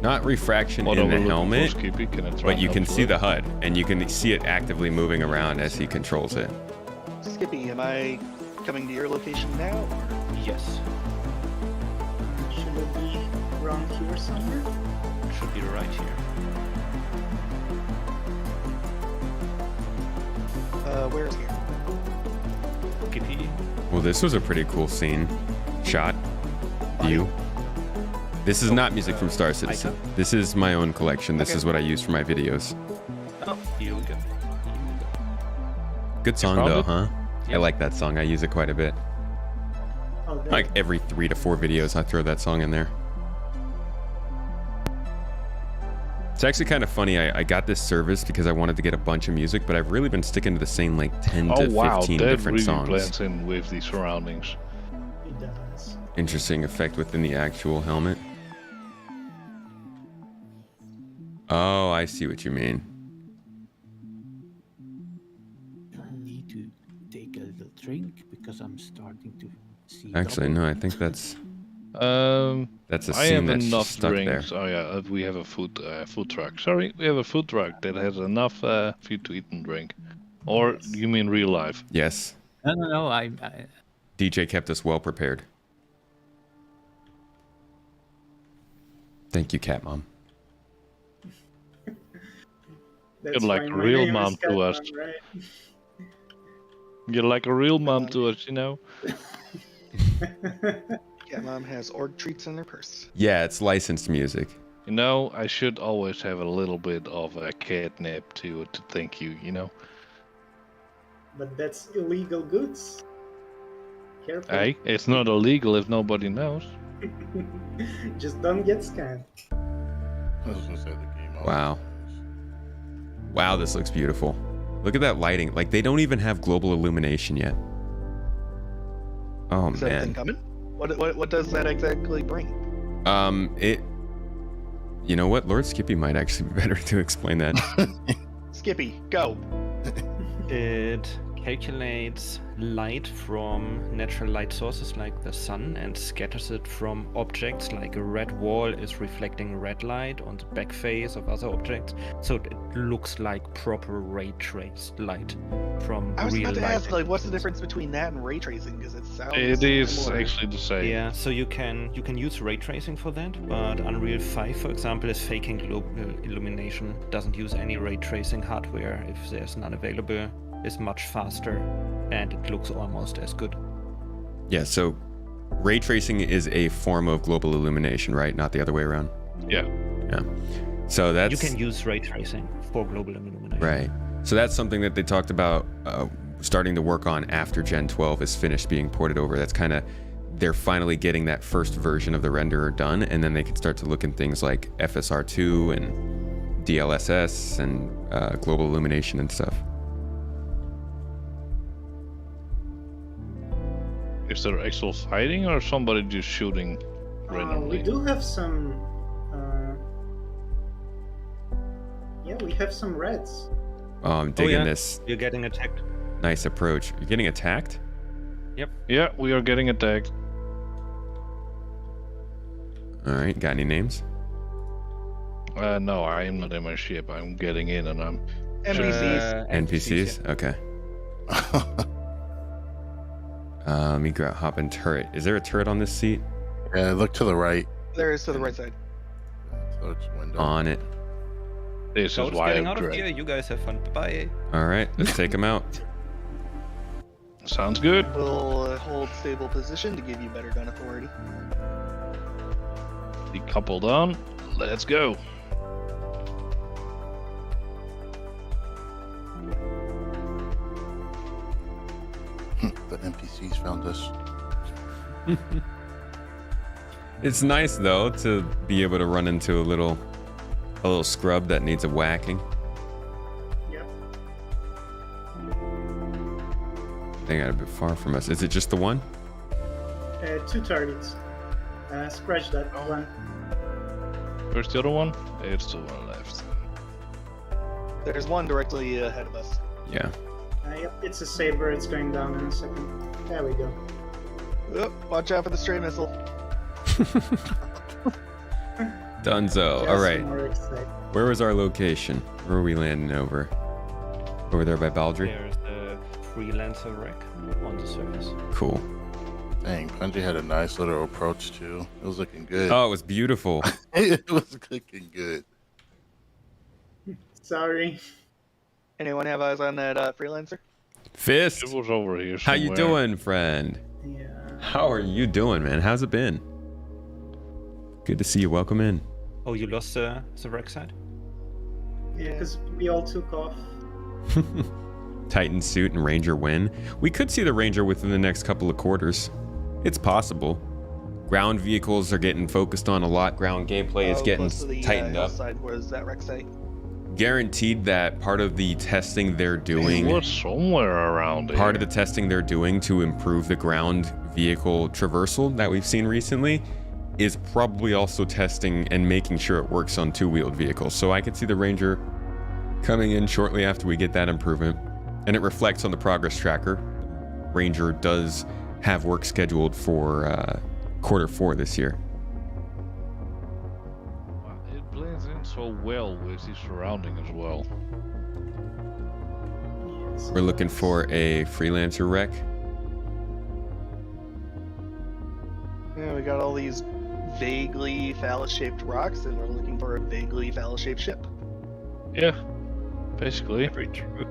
Not refraction What in are the we looking for, helmet, Skippy? Can I try but and you help can see with? the HUD, and you can see it actively moving around as he controls it. Skippy, am I coming to your location now? Yes. Should it be around here somewhere? Should be right here. Where is here? Skippy. Well, this was a pretty cool scene. Shot. View. This is not music from Star Citizen. Icon? This is my own collection. This Okay. is what I use for my videos. Oh, here we go. Good song found though, it? huh? I Yep. like that song. I use it quite a bit. Oh, there. Like every 3 to 4 videos, I throw that song in there. It's actually kind of funny. I got this service because I wanted to get a bunch of music, but I've really been sticking to the same like 10 Oh to wow, 15 that different really songs. blends in with the surroundings. It does. Interesting effect within the actual helmet. Oh, I see what you mean. I need to take a little drink because I'm starting to see. Actually, double. no, I think that's I a have scene that's enough just stuck there. drinks. Oh yeah, we have a food truck. Sorry, we have a food truck that has enough for you to eat and drink. Or Yes. you mean real life? Yes, No. I DJ kept us well prepared. Thank you, Cat Mom. That's like fine. My real name is mom to us. Catman, right? You're like a real mom to us, you know. Yeah, mom has org treats in her purse. Yeah, it's licensed music. You know, I should always have a little bit of a catnip to thank you, you know. But that's illegal goods. Careful. Hey, it's not illegal if nobody knows. Just don't get scammed. I was gonna say the game. Wow. Wow, this looks beautiful. Look at that lighting. Like, they don't even have global illumination yet. Oh, Is that thing man. coming? What does that exactly bring? You know what? Lord Skippy might actually be better to explain that. Skippy, go. It calculates light from natural light sources like the sun and scatters it from objects, like a red wall is reflecting red light on the back face of other objects, so it looks like proper ray traced light from I was real about to light. ask, like, what's the difference between that and ray tracing? Because it sounds. It is similar. actually the same. Yeah, so you can use ray tracing for that, but Unreal 5, for example, is faking illumination, doesn't use any ray tracing hardware if there's none available, is much faster, and it looks almost as good. Yeah, so ray tracing is a form of global illumination, right? Not the other way around. Yeah. Yeah. So that's... You can use ray tracing for global illumination. Right. So that's something that they talked about starting to work on after Gen 12 is finished being ported over. That's kind of... They're finally getting that first version of the renderer done, and then they can start to look at things like FSR2 and DLSS and global illumination and stuff. Is there actual fighting or somebody just shooting randomly? We do have some. Yeah, we have some reds. Oh, I'm digging yeah. this You're getting attacked. nice approach. You're getting attacked? Yeah, we are getting attacked. All right, got any names? No, I am not in my ship. I'm getting in and I'm... NPCs. NPCs? Okay. Let me grab hop in turret. Is there a turret on this seat? Yeah, look to the right. There is to the right side. Touch window. On it. This So is it's why getting I'm out of dread. here. You guys have fun. Bye. All right, let's take him out. Sounds good. We'll hold stable position to give you better gun authority. Decoupled on. Let's go. The NPCs found us. It's nice though to be able to run into a little scrub that needs a whacking. Yep. They got a bit far from us. Is it just the one? 2 targets. Scratch that one. Where's the other one? It's the one left. There's one directly ahead of us. Yeah. Yep, it's a saber. It's going down in a second. There we go. Oh, watch out for the stray missile. Dunzo. Just All right. more excited. Where was our location? Where are we landing over? Over there by Baldry? There's a freelancer wreck on the surface. Cool. Dang, Bungie had a nice little approach too. It was looking good. Oh, it was beautiful. It was looking good. Sorry. Anyone have eyes on that freelancer? Fist. It was over here How you somewhere. doing, friend? Yeah. How are you doing, man? How's it been? Good to see you. Welcome in. Oh, you lost the wreck side? Yeah, because we all took off. Titan suit and Ranger win. We could see the Ranger within the next couple of quarters. It's possible. Ground vehicles are getting focused on a lot. Ground gameplay is getting Close to the, tightened up. hillside. Where is that wreck site? Guaranteed that part of the testing they're It doing, was somewhere around here. part of the testing they're doing to improve the ground vehicle traversal that we've seen recently is probably also testing and making sure it works on 2-wheeled vehicles. So I could see the Ranger coming in shortly after we get that improvement. And it reflects on the progress tracker. Ranger does have work scheduled for Q4 this year. Wow, it blends in so well with the surrounding as well. Yes, We're looking for a freelancer wreck. Yeah, we got all these vaguely phallus-shaped rocks, and we're looking for a vaguely phallus-shaped ship. Yeah, basically. Very true.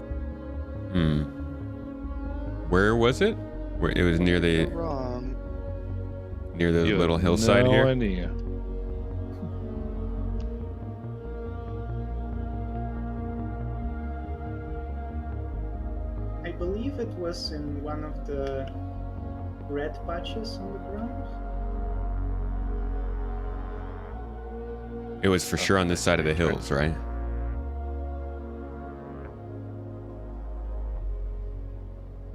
Where was it? Where it was near the Wrong. You little have hillside no here. idea. I believe it was in one of the red patches on the ground. It was for sure on this side of the hills, right?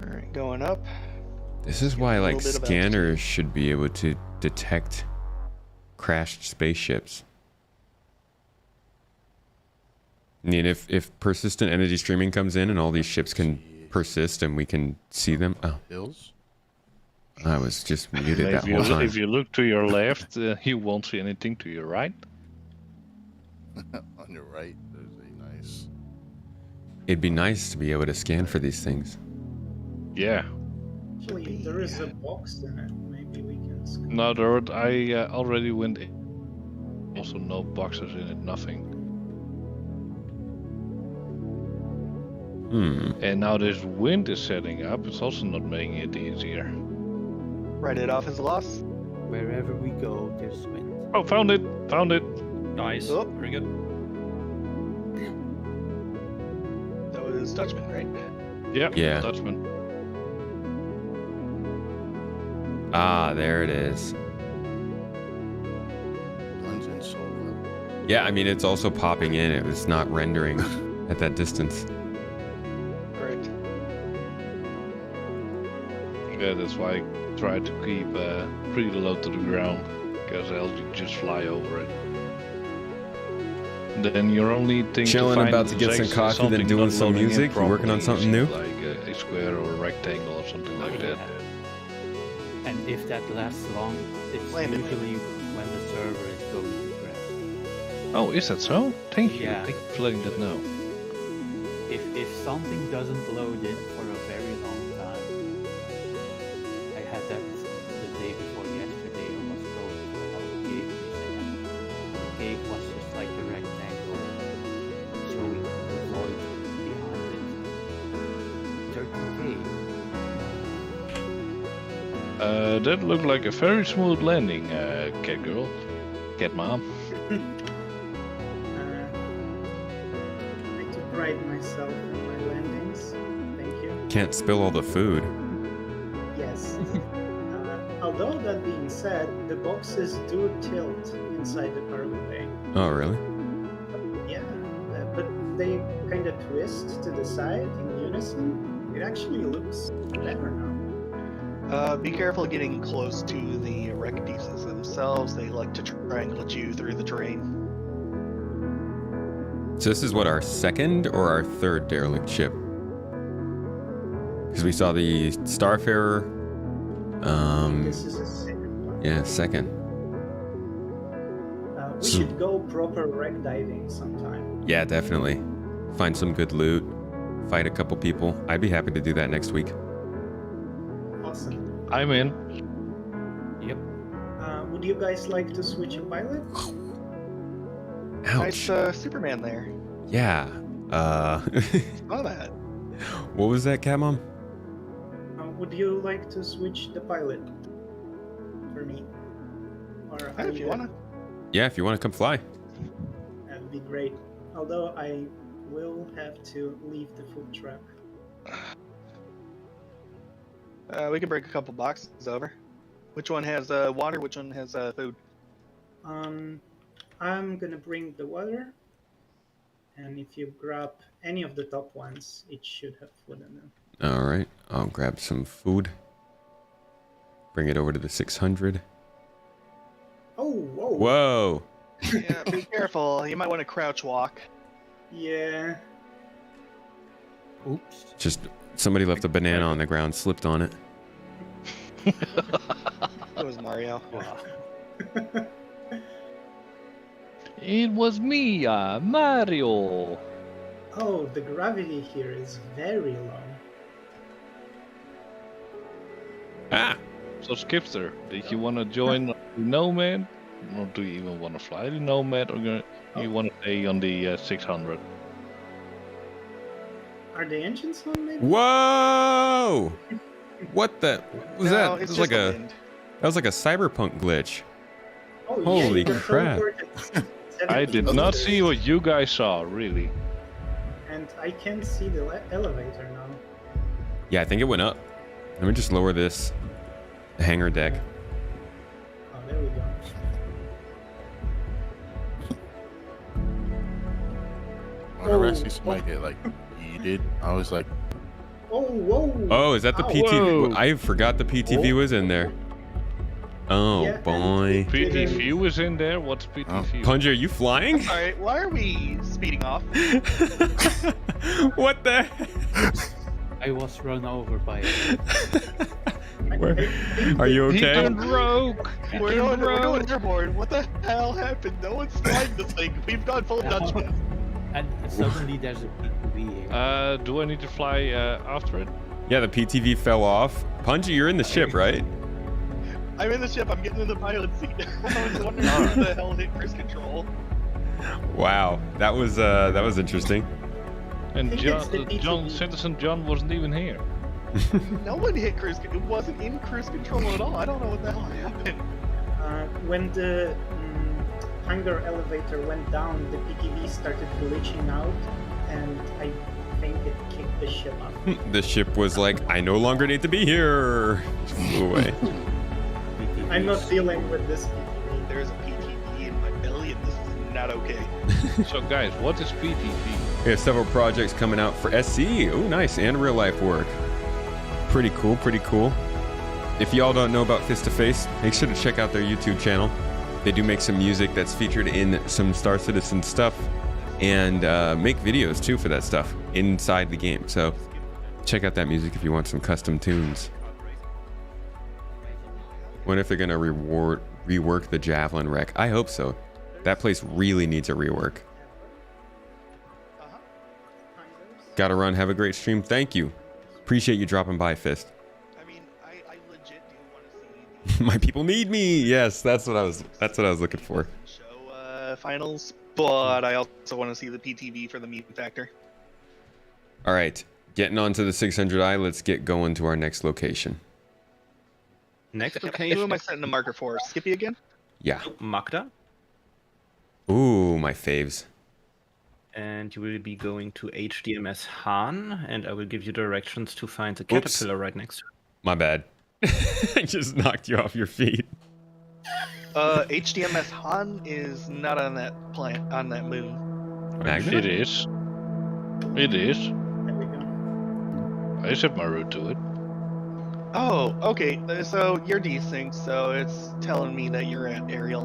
Alright, going up. This is Give why it a like little bit of scanners should be able to detect crashed spaceships. I mean, if persistent energy streaming comes in and all these ships can persist and we can see them. Oh, Hills? I was just muted that whole time. If you look to your left, you won't see anything to your right. On your right, there's a nice. It'd be nice to be able to scan for these things. Yeah. Actually, there is a box in it. Maybe we can. No, I already went in. Also, no boxes in it, nothing. And now this wind is setting up. It's also not making it easier. Write it off as a loss. Wherever we go, there's wind. Oh, found it! Found it! Nice. Oh. Very good. That was Dutchman, right? Yep, Yeah. Dutchman. Ah, there it is. Blends in so well. Yeah, I mean, it's also popping in. It was not rendering at that distance. Correct. Yeah, that's why I try to keep pretty low to the ground, because else you just fly over it. Then your only thing Chilling, to find about to get some is coffee, then something doing not some loading in music. You working on properly, something new? like a square or a rectangle or something like that. And if that lasts long, it's Blame it. usually when the server is going to crash. Oh, is that so? Thank you. Yeah. Thank you for letting that know. If something doesn't load in for a very long time, I had that the day before yesterday. I was going to another cave, and the cave was just like a rectangle, showing the void behind it. 13K. That looked like a very smooth landing, cat girl. Cat mom. I took pride myself in my landings. Thank you. Can't spill all the food. Yes. Although that being said, the boxes do tilt inside the cargo bay. Oh, really? Yeah, but they kind of twist to the side in unison. It actually looks better now. Be careful getting close to the wreck pieces themselves. They like to triangulate you through the terrain. So this is what, our second or our third derelict ship? Because we saw the Starfarer. This is a second one. Yeah, second. We should go proper wreck diving sometime. Yeah, definitely. Find some good loot. Fight a couple people. I'd be happy to do that next week. Awesome. I'm in. Yep. Would you guys like to switch a pilot? Ouch. Nice Superman there. Yeah. Saw that. What was that, Cat Mom? Would you like to switch the pilot for me? Or Yeah, if you wanna. Yeah, if you want to come fly. That'd be great. Although I will have to leave the food truck. We can break a couple boxes over. Which one has water? Which one has food? I'm gonna bring the water, and if you grab any of the top ones, it should have food in them. All right. I'll grab some food. Bring it over to the 600. Oh, whoa! Whoa. Yeah, be careful. You might want to crouch walk. Yeah. Oops. Just somebody left a banana on the ground, slipped on it. It was Mario. It was me, Mario. Oh, the gravity here is very low. Ah! So Skipster, did you want to join the Nomad? Or do you even want to fly the Nomad? Or you want to stay on the 600? Are the engines on maybe? Whoa! What the was No, that? It it's was just like the a wind. that was like a cyberpunk glitch. Oh, Holy yeah, you crap. teleported I did 70 not meters, see what you guys saw, really. And I can see the elevator now. Yeah, I think it went up. Let me just lower this hangar deck. Oh, there we go. Whenever I Oh, see somebody get like yeeted, I was like, Oh, whoa! Oh, is that the Ow. PTV? Whoa. I forgot the PTV was in there. Oh Yeah, and boy. PT View is in there. What's PT View? Punja, are you flying? Alright, why are we speeding off? What the heck? I was run over by it. Where? Are you He okay? turned rogue. He We're turned going rogue. airborne. What the hell happened? No one's flying this thing. We've gone full Dutchman. And suddenly there's a PTV here. Do I need to fly after it? Yeah, the PTV fell off. Punja, you're in the ship, right? I'm in the ship. I'm getting in the pilot seat. I was wondering who the hell hit cruise control. Wow, that was interesting. And think it's the John, PTV. Citizen John wasn't even here. No one hit cruise control. It wasn't in cruise control at all. I don't know what the hell happened. When the hangar elevator went down, the PTV started glitching out, and I think it kicked the ship up. The ship was like, I no longer need to be here. Flew away. I'm not dealing with this PTV. There's a PTV in my belly, and this is not okay. So guys, what is PTV? We have several projects coming out for SC. Oh, nice. And real life work. Pretty cool, pretty cool. If y'all don't know about Fist to Face, make sure to check out their YouTube channel. They do make some music that's featured in some Star Citizen stuff and make videos too for that stuff inside the game. So check out that music if you want some custom tunes. Wonder if they're gonna rework the Javelin wreck. I hope so. That place really needs a rework. Gotta run. Have a great stream. Thank you. Appreciate you dropping by, Fist. I mean, I legit do want to see My people need me. Yes, that's what I was looking for. the show finals, but I also want to see the PTV for the mutant factor. All right, getting on to the 600i. Let's get going to our next location. Next Who am location, I setting a marker for? Skippy again? Yeah. Magda, Ooh, my faves. and you will be going to HDMS Han, and I will give you directions to find the caterpillar right next to it. My bad. I just knocked you off your feet. HDMS Han is not on that planet, on that moon. Magna? It is. It is. There we go. I set my route to it. Oh, okay. So you're desync, so it's telling me that you're at Ariel.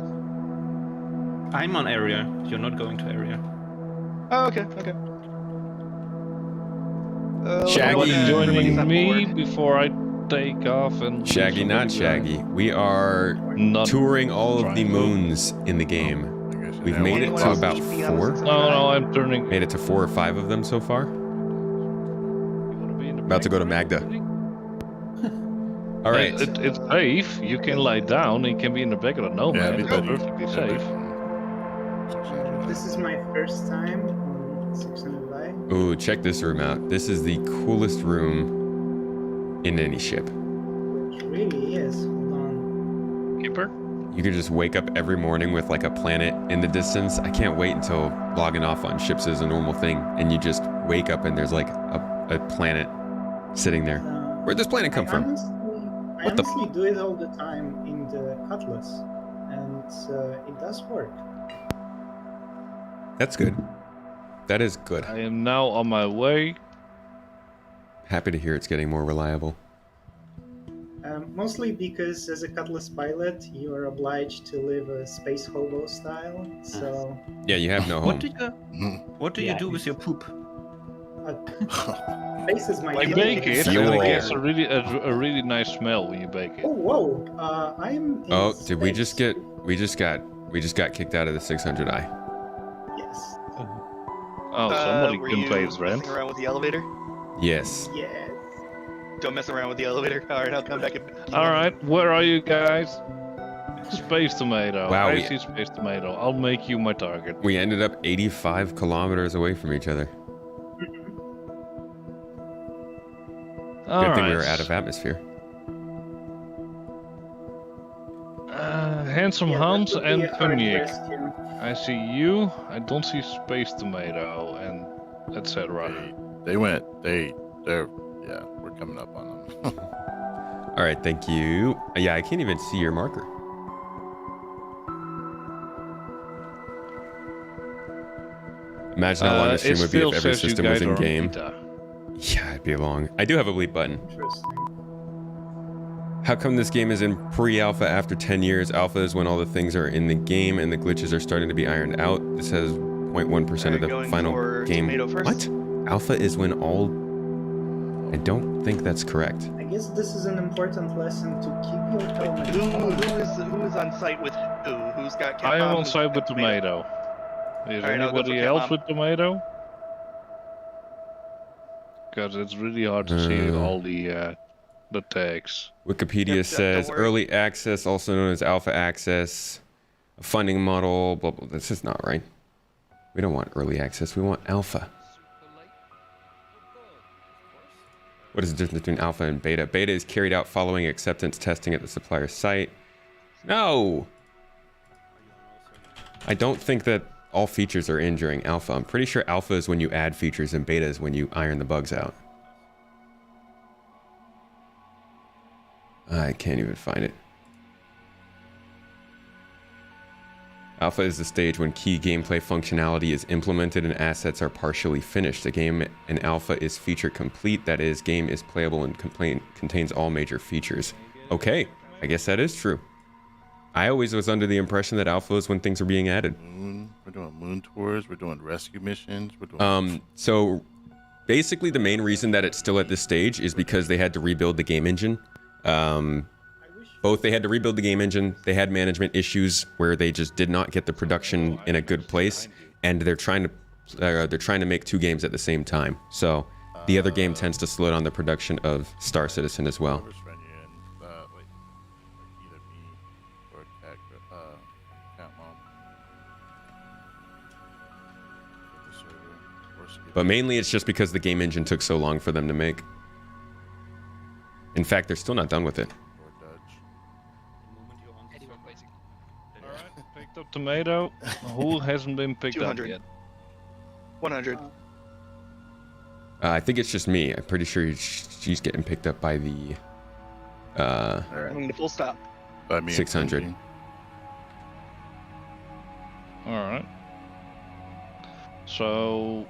I'm on area. You're not going to area. Oh, okay, okay. Shaggy. everybody's Joining on me board. before I take off and Shaggy, not Shaggy. We are Not touring all of the trying. moons in the game. I guess We've that made it Anyone to else about need to be on the 4. 600? No, I'm turning. Made it to 4 or 5 of them so far. You wanna be in the About to go to back, Magda. really? All right. It's safe. You can lie down. You can be in the back of the nomad. it'd be It's better. perfectly Yeah, safe. This is my first time on 600i. Ooh, check this room out. This is the coolest room in any ship. Which really is. Hold on. Kipper? You can just wake up every morning with like a planet in the distance. I can't wait until logging off on ships is a normal thing. And you just wake up and there's like a planet sitting there. Where'd this planet come I from? I What the honestly do it all the time in the Cutlass, and it does work. That's good. That is good. I am now on my way. Happy to hear it's getting more reliable. Mostly because as a Cutlass pilot, you are obliged to live a space hobo style. So Yeah, you have no home. What do you Yeah, do with your poop? space is my I deal. bake it, Fuel. and it gets a really nice smell when you bake it. Oh whoa! I'm. In Oh, did we just space. get? We just got kicked out of the 600i. Yes. Oh, somebody were can you play his rent. messing around with the elevator? Yes. Yes. Don't mess around with the elevator. Alright, I'll come back and... All right, where are you guys? Space tomato. Wow, I we- see space tomato. I'll make you my target. We ended up 85 kilometers away from each other. Good thing we were out of atmosphere. Handsome Yeah, that Hans would be and a hard Punic. rescue. I see you. I don't see Space Tomato and etc. They're yeah, we're coming up on them. All right, thank you. Yeah, I can't even see your marker. Imagine how long the stream would be if every system was in game. Yeah, it'd be long. I do have a bleep button. Interesting. How come this game is in pre-alpha after 10 years? Alpha is when all the things are in the game and the glitches are starting to be ironed out. This has 0.1% of the final game. What? Alpha is when all... I don't think that's correct. I guess this is an important lesson to keep your helmet. Who is on site with who? Who's got Capcom? I am on site with Tomato. Is Alright, I'll go for anybody else Capcom. with Tomato? Because it's really hard to see all the tags. Wikipedia Yep, says don't worry. early access, also known as alpha access, a funding model, blah, blah. This is not right. We don't want early access, we want alpha. What is the difference between alpha and beta? Beta is carried out following acceptance testing at the supplier's site. No! I don't think that all features are in during alpha. I'm pretty sure alpha is when you add features and beta is when you iron the bugs out. I can't even find it. Alpha is the stage when key gameplay functionality is implemented and assets are partially finished. The game in alpha is feature complete. That is, game is playable and contains all major features. Okay, I guess that is true. I always was under the impression that alpha is when things are being added. We're doing moon tours. We're doing rescue missions. We're doing... So basically the main reason that it's still at this stage is because they had to rebuild the game engine. Both they had to rebuild the game engine, they had management issues where they just did not get the production in a good place, and they're trying to make two games at the same time. So the other game tends to slow down the production of Star Citizen as well. But mainly it's just because the game engine took so long for them to make. In fact, they're still not done with it. Alright, picked up Tomato. Who hasn't been picked up 200. yet? 100. I think it's just me. I'm pretty sure she's getting picked up by the I mean, the full stop. 600. Alright. So,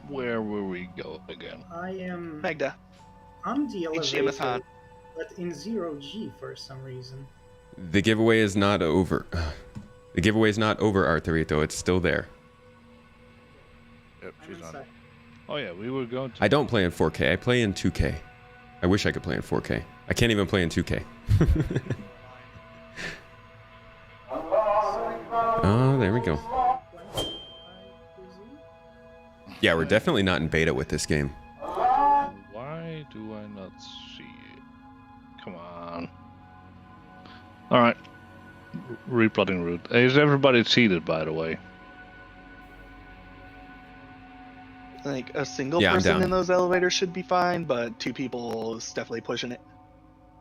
where will we go again? I am Magda. on the HDMS elevator, on. but in 0G for some reason. The giveaway is not over. The giveaway is not over, Arturito. It's still there. Yep, she's on it. Oh yeah, we were going to... I don't play in 4K. I play in 2K. I wish I could play in 4K. I can't even play in 2K. Oh, there we go. Yeah, we're definitely not in beta with this game. Why do I not see it? Come on. Alright. Replotting route. Is everybody seated, by the way? Like, a single Yeah, I'm person down. in those elevators should be fine, but two people is definitely pushing it.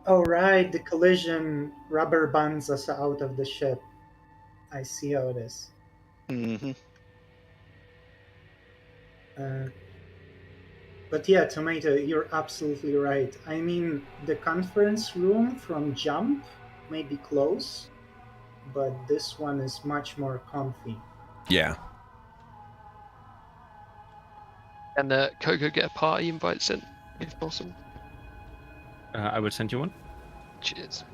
Oh right, the collision rubber bands us out of the ship. I see how it is. Mm-hmm. But yeah, Tomato, you're absolutely right. I mean, the conference room from Jump may be close, but this one is much more comfy. Yeah. And Coco get a party invite sent, if possible. I will send you one. Cheers.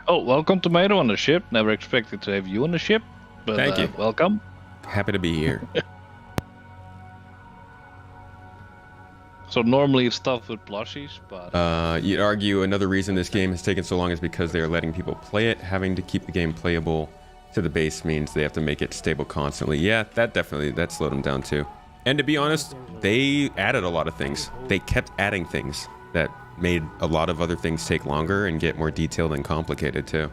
Oh, welcome Tomato on the ship. Never expected to have you on the ship. But, Thank you. Welcome. Happy to be here. So normally it's tough with plushies, but... You'd argue another reason this game has taken so long is because they are letting people play it. Having to keep the game playable to the base means they have to make it stable constantly. Yeah, that slowed them down too. And to be honest, they added a lot of things. They kept adding things that made a lot of other things take longer and get more detailed and complicated too.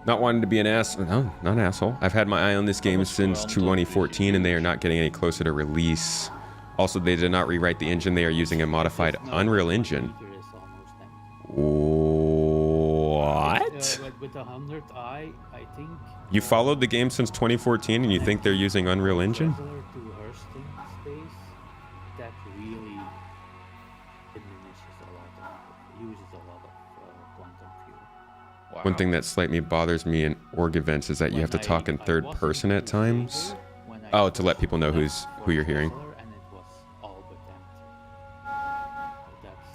Not wanting to be an ass. No, not an asshole. I've had my eye on this game since 2014, and they are not getting any closer to release. Also, they did not rewrite the engine. They are using a modified Unreal Engine. What? With 100i, I think. You followed the game since 2014, and you think they're using Unreal Engine? To Hurston space, that really diminishes a lot of, uses a lot of quantum fuel. Wow. One thing that slightly bothers me in org events is that you have to talk in third person at times. Oh, to let people know who you're hearing.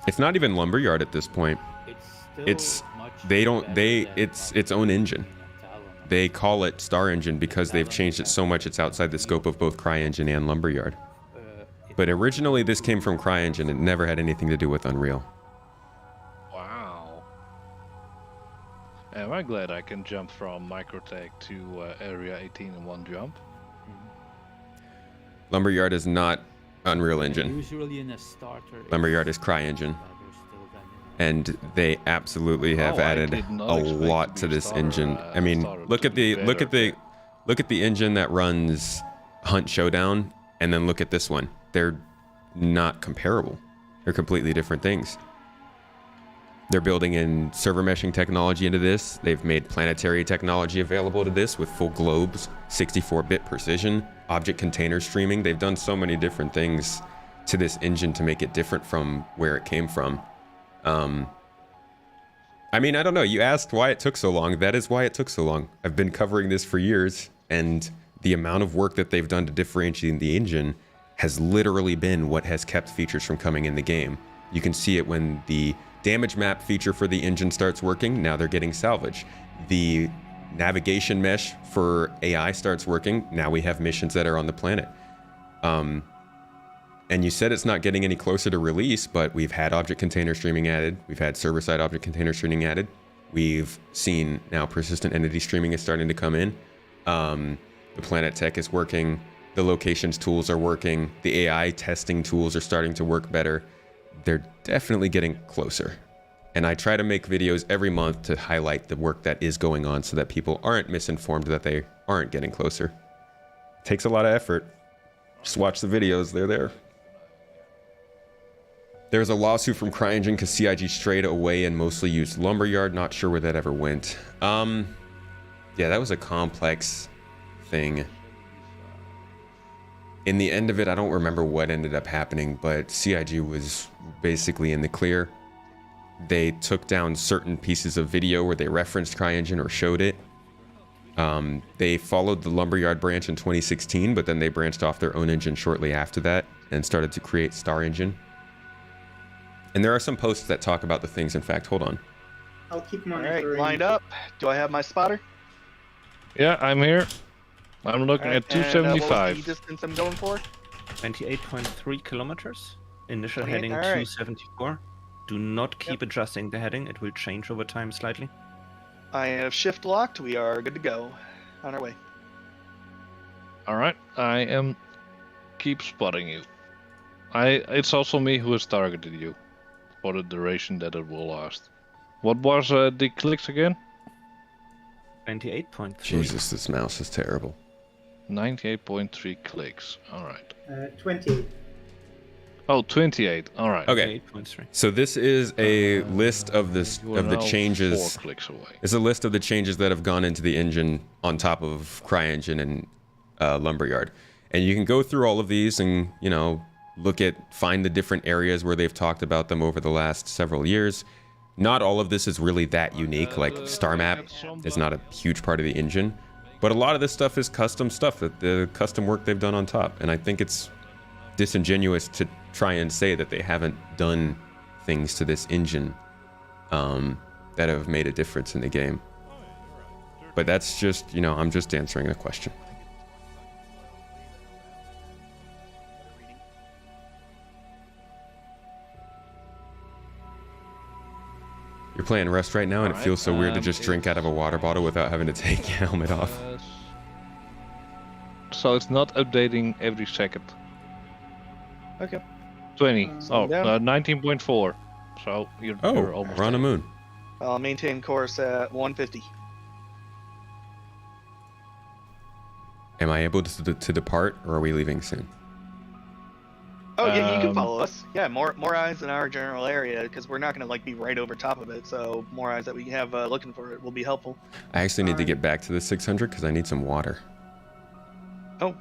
It's not even Lumberyard at this point. It's its own engine. They call it Star Engine because they've changed it so much it's outside the scope of both CryEngine and Lumberyard. But originally this came from CryEngine. It never had anything to do with Unreal. Wow. Am I glad I can jump from Microtech to Area 18 in one jump? Lumberyard is not Unreal Engine. Usually in a starter. Lumberyard is CryEngine. And they absolutely have added a lot to this engine. I mean, look at the engine that runs Hunt Showdown, and then look at this one. They're not comparable. They're completely different things. They're building in server meshing technology into this. They've made planetary technology available to this with full globes, 64-bit precision, object container streaming. They've done so many different things to this engine to make it different from where it came from. I mean, I don't know. You asked why it took so long. That is why it took so long. I've been covering this for years, and the amount of work that they've done to differentiate the engine has literally been what has kept features from coming in the game. You can see it when the damage map feature for the engine starts working. Now they're getting salvage. The navigation mesh for AI starts working. Now we have missions that are on the planet. And you said it's not getting any closer to release, but we've had object container streaming added. We've had server-side object container streaming added. We've seen now persistent entity streaming is starting to come in. The planet tech is working. The locations tools are working. The AI testing tools are starting to work better. They're definitely getting closer. And I try to make videos every month to highlight the work that is going on so that people aren't misinformed that they aren't getting closer. It takes a lot of effort. Just watch the videos, they're there. There's a lawsuit from CryEngine because CIG strayed away and mostly used Lumberyard. Not sure where that ever went. Yeah, that was a complex thing. In the end of it, I don't remember what ended up happening, but CIG was basically in the clear. They took down certain pieces of video where they referenced CryEngine or showed it. They followed the Lumberyard branch in 2016, but then they branched off their own engine shortly after that and started to create Star Engine. And there are some posts that talk about the things. In fact, hold on. I'll keep All monitoring. right, lined up. Do I have my spotter? Yeah, I'm here. I'm looking at And, what was 275. the distance I'm going for? 28.3 kilometers. Initial 28, heading all right. 274. Do not keep adjusting the heading. It will change over time slightly. I have shift locked. We are good to go. On our way. Alright, I am keep spotting you. It's also me who has targeted you for the duration that it will last. What was the clicks again? 28.3. Jesus, this mouse is terrible. 98.3 clicks. Alright. 28. Oh, 28. Alright. Okay. 28.3. So this is a list of this You are of the now changes. 4 clicks away. It's a list of the changes that have gone into the engine on top of CryEngine and Lumberyard. And you can go through all of these and, you know, find the different areas where they've talked about them over the last several years. Not all of this is really that unique. Like Star Map is not a huge part of the engine, but a lot of this stuff is custom stuff, that the custom work they've done on top. And I think it's disingenuous to try and say that they haven't done things to this engine that have made a difference in the game. But that's just, you know, I'm just answering a question. You're playing Rust right now, and it feels so weird to just drink out of a water bottle without having to take your helmet off. So it's not updating every second. Okay. 20. Oh, down. 19.4. So you're Oh, almost we're on the there. moon. I'll maintain course at 150. Am I able to depart, or are we leaving soon? Oh yeah, you can Um, follow us. Yeah, more eyes in our general area because we're not gonna like be right over top of it. So more eyes that we have looking for it will be helpful. I actually need to Alright. get back to the 600 because I need some water. Oh,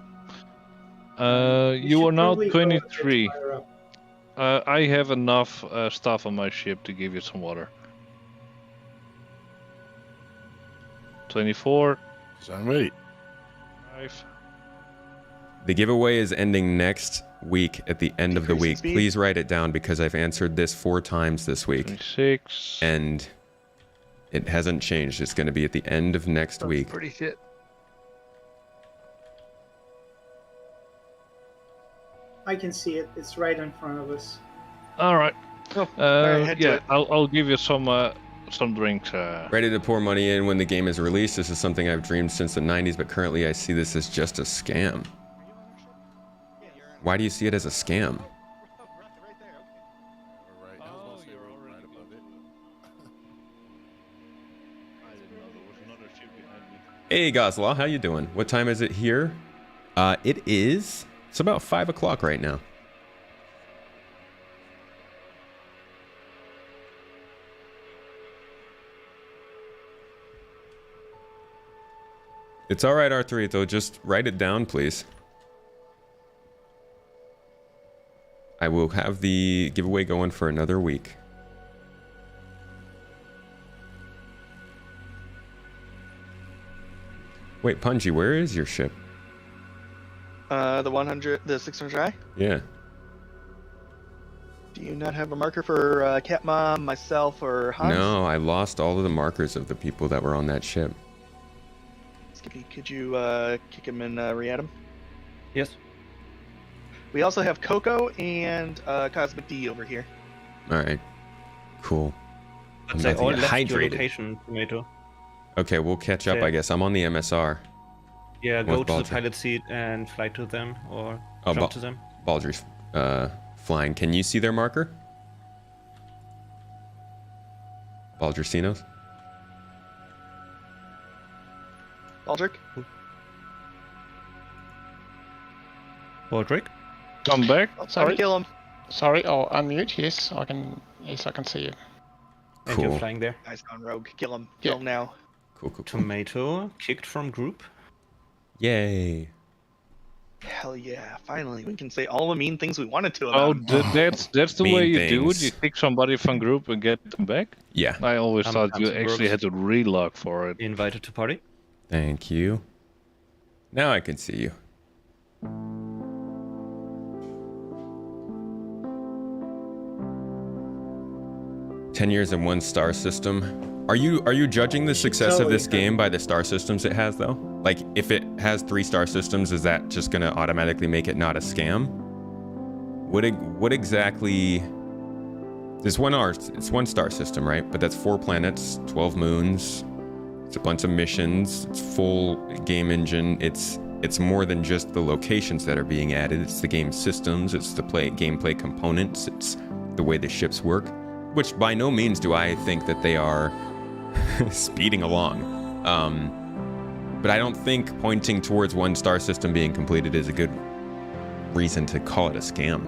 We you should are now probably go a bit 23. higher up. I have enough stuff on my ship to give you some water. 24. So I'm ready. 5. The giveaway is ending next week at the end of the Increasing week. speed. Please write it down because I've answered this 4 times this week 26. and it hasn't changed. It's going to be at the end of next That's week. pretty shit. I can see it. It's right in front of us. All right. alright, head to Yeah, it. I'll give you some drinks. Ready to pour money in when the game is released. This is something I've dreamed since the 90s, but currently I see this as just a scam. Why do you see it as a scam? Right. I was gonna say right above it. I didn't know there was another ship behind me. Hey, Goslaw, how you doing? What time is it here? It's about 5 o'clock right now. It's all right, R3, though. Just write it down, please. I will have the giveaway going for another week. Wait, Punji, where is your ship? the 600i. Yeah. Do you not have a marker for Cat Mom, myself, or Hans? No, I lost all of the markers of the people that were on that ship. Skippy, could you kick him and re-add him? Yes. We also have Coco and Cosmic D over here. All right. Cool. I'm But they about to all get left your hydrated. location, Tomato. Okay, we'll catch up, Okay. I guess. I'm on the MSR. Yeah, go to the Baltic? pilot seat and fly to them, or Oh, jump to them. Baldry's flying. Can you see their marker? Baldricinos? Baldric? Baldric? Come back. Oh, time to Sorry. kill him. Sorry, I'll unmute. Yes, I can. Yes, I can see you. And you're Cool. flying there. Guy's gone rogue. Kill him. Yeah. Kill him now. Cool. Tomato, kicked from group. Yay. Hell yeah! Finally, we can say all the mean things we wanted to Oh, about him. that's the Mean way you do it. things. You kick somebody from group and get them back. Yeah. I always thought you Sometimes it actually works. had to relog for it. Invited to party. Thank you. Now I can see you. "10 years in one star system." Are you judging the success of Totally. this game by the star systems it has, though? Like, if it has 3-star systems, is that just gonna automatically make it not a scam? What exactly? It's 1-star system, right? But that's 4 planets, 12 moons. It's a bunch of missions. It's full game engine. It's more than just the locations that are being added. It's the game systems. It's the gameplay components. It's the way the ships work. Which by no means do I think that they are speeding along. But I don't think pointing towards 1-star system being completed is a good reason to call it a scam.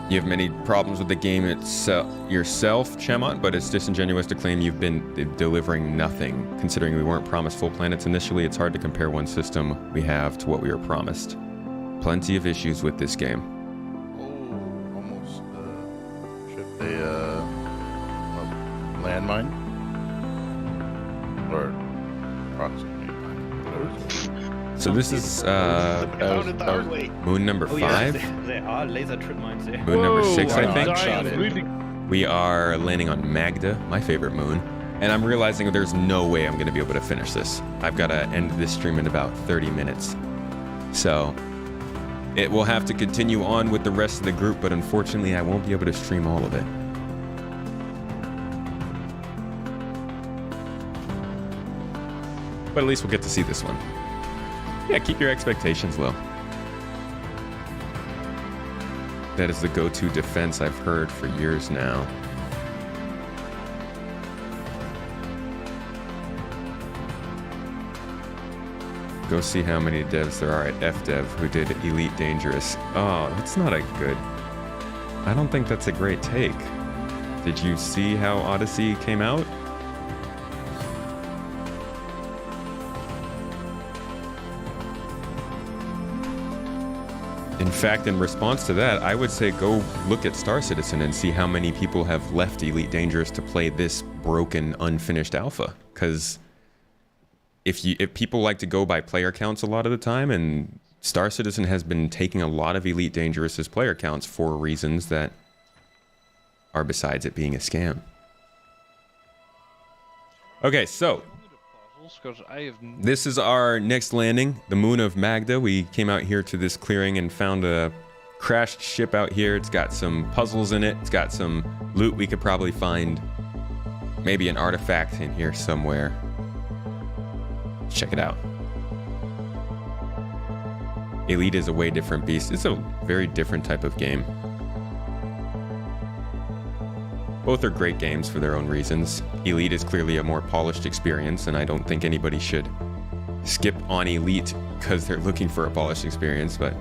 You have many problems with the game yourself, Chamont, but it's disingenuous to claim you've been delivering nothing. Considering we weren't promised full planets initially, it's hard to compare one system we have to what we were promised. Plenty of issues with this game. Oh, almost shipped a landmine. Or approximately whatever. So this is Found it the hard way. moon number Oh 5, yeah, there are laser trip mines there. moon number 6, I I'm think. dying, really. We are landing on Magda, my favorite moon, and I'm realizing there's no way I'm going to be able to finish this. I've got to end this stream in about 30 minutes. So it will have to continue on with the rest of the group, but unfortunately I won't be able to stream all of it. But at least we'll get to see this one. Yeah, keep your expectations low. That is the go-to defense I've heard for years now. go see how many devs there are at FDev who did Elite Dangerous. Oh, that's not a good... I don't think that's a great take. Did you see how Odyssey came out? In fact, in response to that, I would say go look at Star Citizen and see how many people have left Elite Dangerous to play this broken, unfinished alpha. Because if people like to go by player counts a lot of the time, and Star Citizen has been taking a lot of Elite Dangerous's player counts for reasons that are besides it being a scam. Okay, so this is our next landing, the moon of Magda. We came out here to this clearing and found a crashed ship out here. It's got some puzzles in it. It's got some loot we could probably find. Maybe an artifact in here somewhere. Let's check it out. Elite is a way different beast. It's a very different type of game. Both are great games for their own reasons. Elite is clearly a more polished experience, and I don't think anybody should skip on Elite because they're looking for a polished experience, but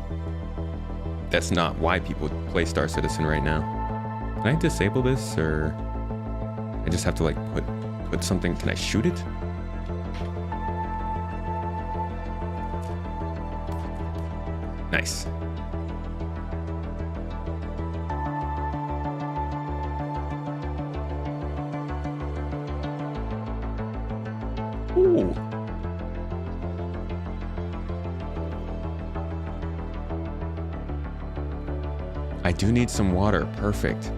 that's not why people play Star Citizen right now. Can I disable this, or I just have to like put something? Can I shoot it? Nice. Ooh. I do need some water. Perfect.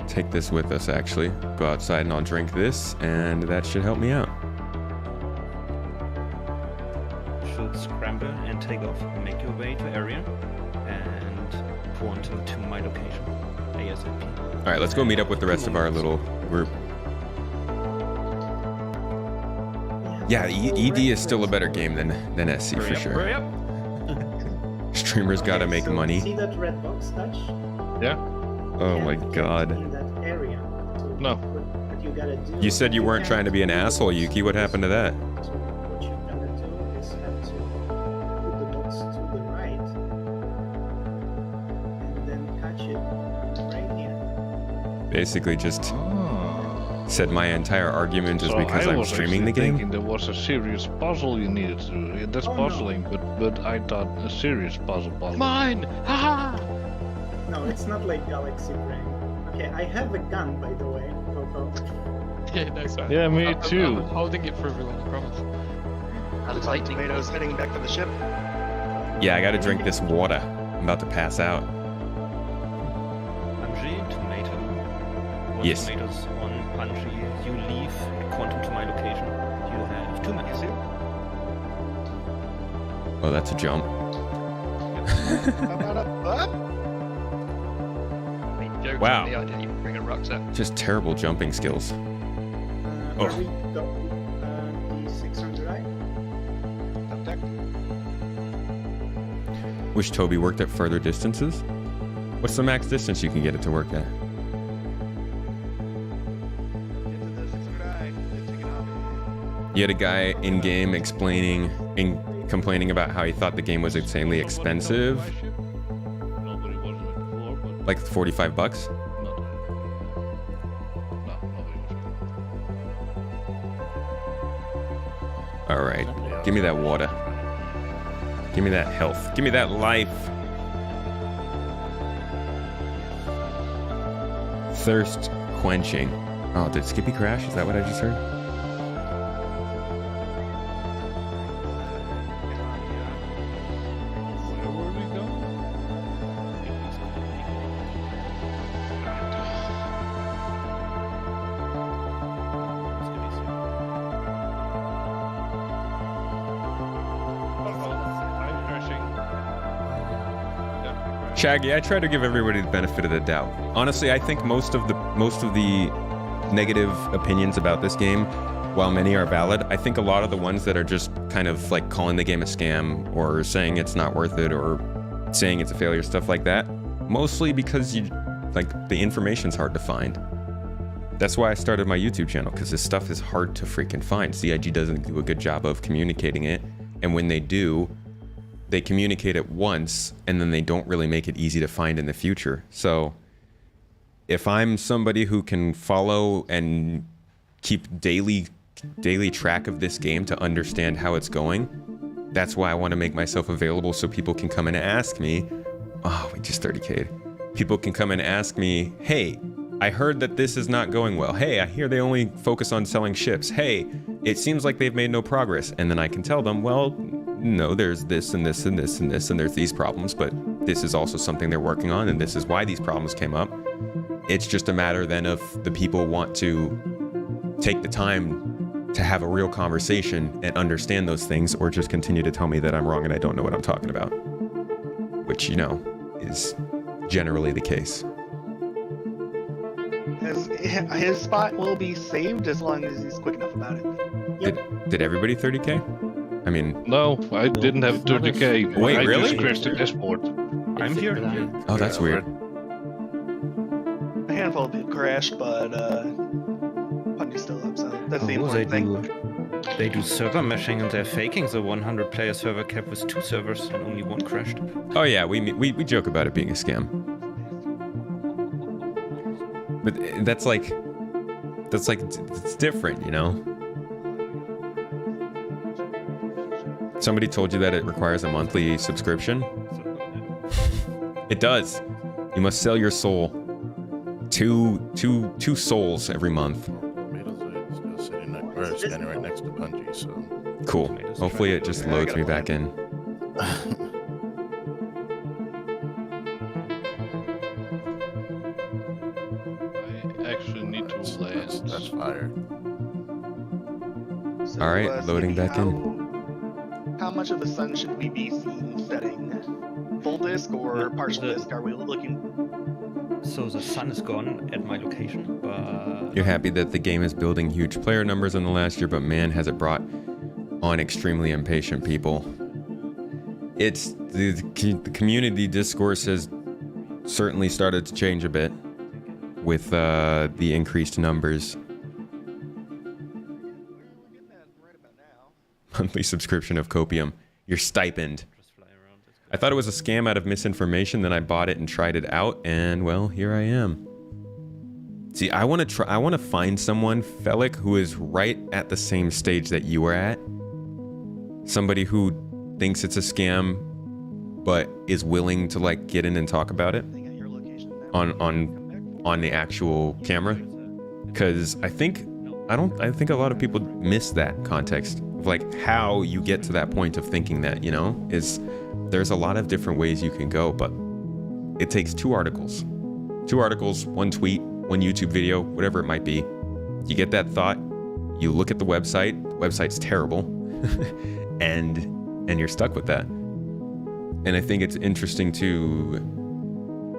Take this with us, actually. Go outside and I'll drink this, and that should help me out. Should scramble and take off. Make your way to area and point to my location. ASAP. All right, let's go meet up with the rest of our little group. Yeah, ED is still a better game than SC for sure. Hurry up. Streamers gotta make so money. See that red box, Dutch? Yeah? Oh my god. In that area. So No. What you gotta do. You said you weren't trying to be an asshole, Yuki. What happened to that? So what you're gonna do is have to put the box to the right and then catch it right here. Basically just said my entire argument is So because I I'm was streaming the actually game. thinking there was a serious puzzle you needed to do. Yeah, that's Oh, no. puzzling, but I thought a serious puzzle. Mine! Haha! No, it's not like Galaxy Brain. Okay, I have a gun, by the way, Coco. Yeah, no, sorry. Yeah, me I'm too. holding it for everyone, I promise. Looks like Tomato's heading back to the ship. Yeah, I gotta drink this water. I'm about to pass out. Punji, tomato. One Yes. tomatoes on Punji. You leave, quantum to my location. You have 2 minutes. Oh, that's a jump. I mean, jokes Wow. on me, I didn't even bring a rucksack. Just terrible jumping skills. Are we go the 600i? Wish Toby worked at further distances. What's the max distance you can get it to work at? You had a guy in game complaining about how he thought the game was insanely expensive, Nobody was on it before, but like 45 bucks. no, nobody was. All right, give me that water. Give me that health. Give me that life. Thirst quenching. Oh, did Skippy crash? Is that what I just heard? Where were we going? I'm crashing. Yeah, Shaggy, I try to give everybody the benefit of the doubt. Honestly, I think most of the negative opinions about this game, while many are valid, I think a lot of the ones that are just kind of like calling the game a scam or saying it's not worth it or saying it's a failure, stuff like that, mostly because the information's hard to find. That's why I started my YouTube channel, because this stuff is hard to freaking find. CIG doesn't do a good job of communicating it, and when they do, they communicate it once, and then they don't really make it easy to find in the future. So if I'm somebody who can follow and keep daily track of this game to understand how it's going, that's why I want to make myself available so people can come in and ask me, oh, we just 30K'd. People can come in and ask me, hey, I heard that this is not going well. Hey, I hear they only focus on selling ships. Hey, it seems like they've made no progress. And then I can tell them, well, no, there's this and this and this and this, and there's these problems, but this is also something they're working on, and this is why these problems came up. It's just a matter then of the people want to take the time to have a real conversation and understand those things, or just continue to tell me that I'm wrong and I don't know what I'm talking about. Which, you know, is generally the case. His spot will be saved as long as he's quick enough about it. Did everybody 30K? I mean... No, I didn't have 30K. Wait, I really? just crashed the dashboard. I'm here. Oh, that's weird. A handful of people crashed, but Pundy's still up, so that's the important thing. They do server meshing and they're faking the 100 player server cap with 2 servers and only 1 crashed. Oh yeah, we joke about it being a scam. But that's like it's different, you know? Somebody told you that it requires a monthly subscription? It does. You must sell your soul. Two souls every month. We're standing right next to Bungie, so... Cool. Hopefully it just loads me back in. I actually need to land. That's fire. So, Alright, loading Skippy, back in. How much of the sun should we be seeing setting? Full disk or partial disk? Are we looking? So the sun is gone at my location, but... You're happy that the game is building huge player numbers in the last year, but man, has it brought on extremely impatient people. It's the community discourse has certainly started to change a bit with the increased numbers. Monthly subscription of Copium. Your stipend. I thought it was a scam out of misinformation, then I bought it and tried it out, and well, here I am. See, I want to find someone, Felic, who is right at the same stage that you are at. Somebody who thinks it's a scam, but is willing to like get in and talk about it on the actual camera. Because I think a lot of people miss that context of like how you get to that point of thinking that, you know, is there's a lot of different ways you can go, but it takes 2 articles, 1 tweet, 1 YouTube video, whatever it might be. You get that thought, you look at the website's terrible, and you're stuck with that. And I think it's interesting to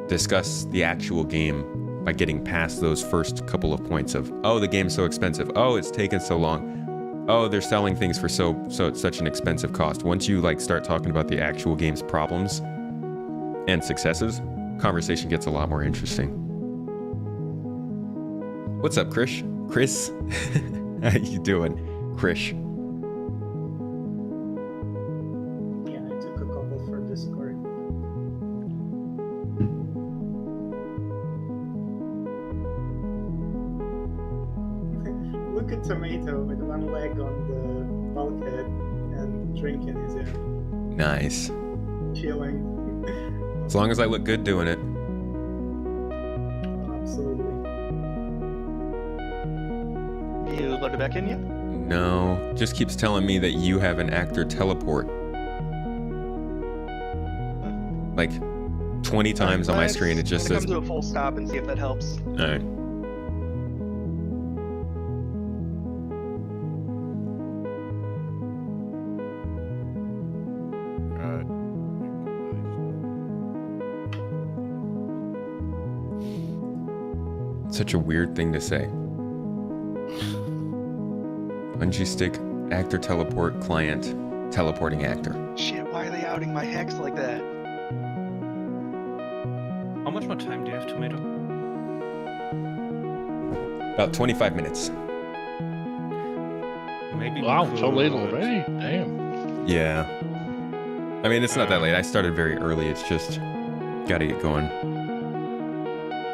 discuss the actual game by getting past those first couple of points of, oh, the game's so expensive, oh, it's taken so long, oh, they're selling things for such an expensive cost. Once you like start talking about the actual game's problems and successes, conversation gets a lot more interesting. What's up, Chris? How you doing, Chris? Yeah, I took a couple for Discord. Look at Tomato with 1 leg on the bulkhead and drinking his air. Nice. Chilling. As long as I look good doing it. Absolutely. You loaded back in yet? No, just keeps telling me that you have an actor teleport. Like 20 times on my screen, it just says... Come to a full stop and see if that helps. Alright. Such a weird thing to say. Bungee stick, actor teleport, client, teleporting actor. Shit, why are they outing my hacks like that? How much more time do you have, Tomato? About 25 minutes. Maybe we Wow, so late could- already? Damn. Yeah. I mean, it's not that late. I started very early. It's just gotta get going.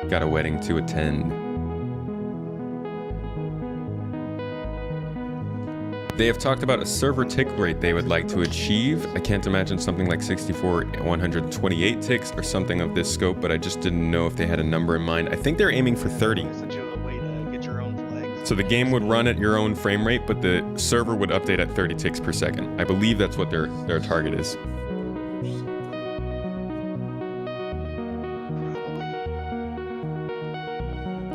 Got a wedding to attend. They have talked about a server tick rate they would like to achieve. I can't imagine something like 64, 128 ticks or something of this scope, but I just didn't know if they had a number in mind. I think they're aiming for 30. Sent you a way to get your own flags. So the game would run at your own frame rate, but the server would update at 30 ticks per second. I believe that's what their target is.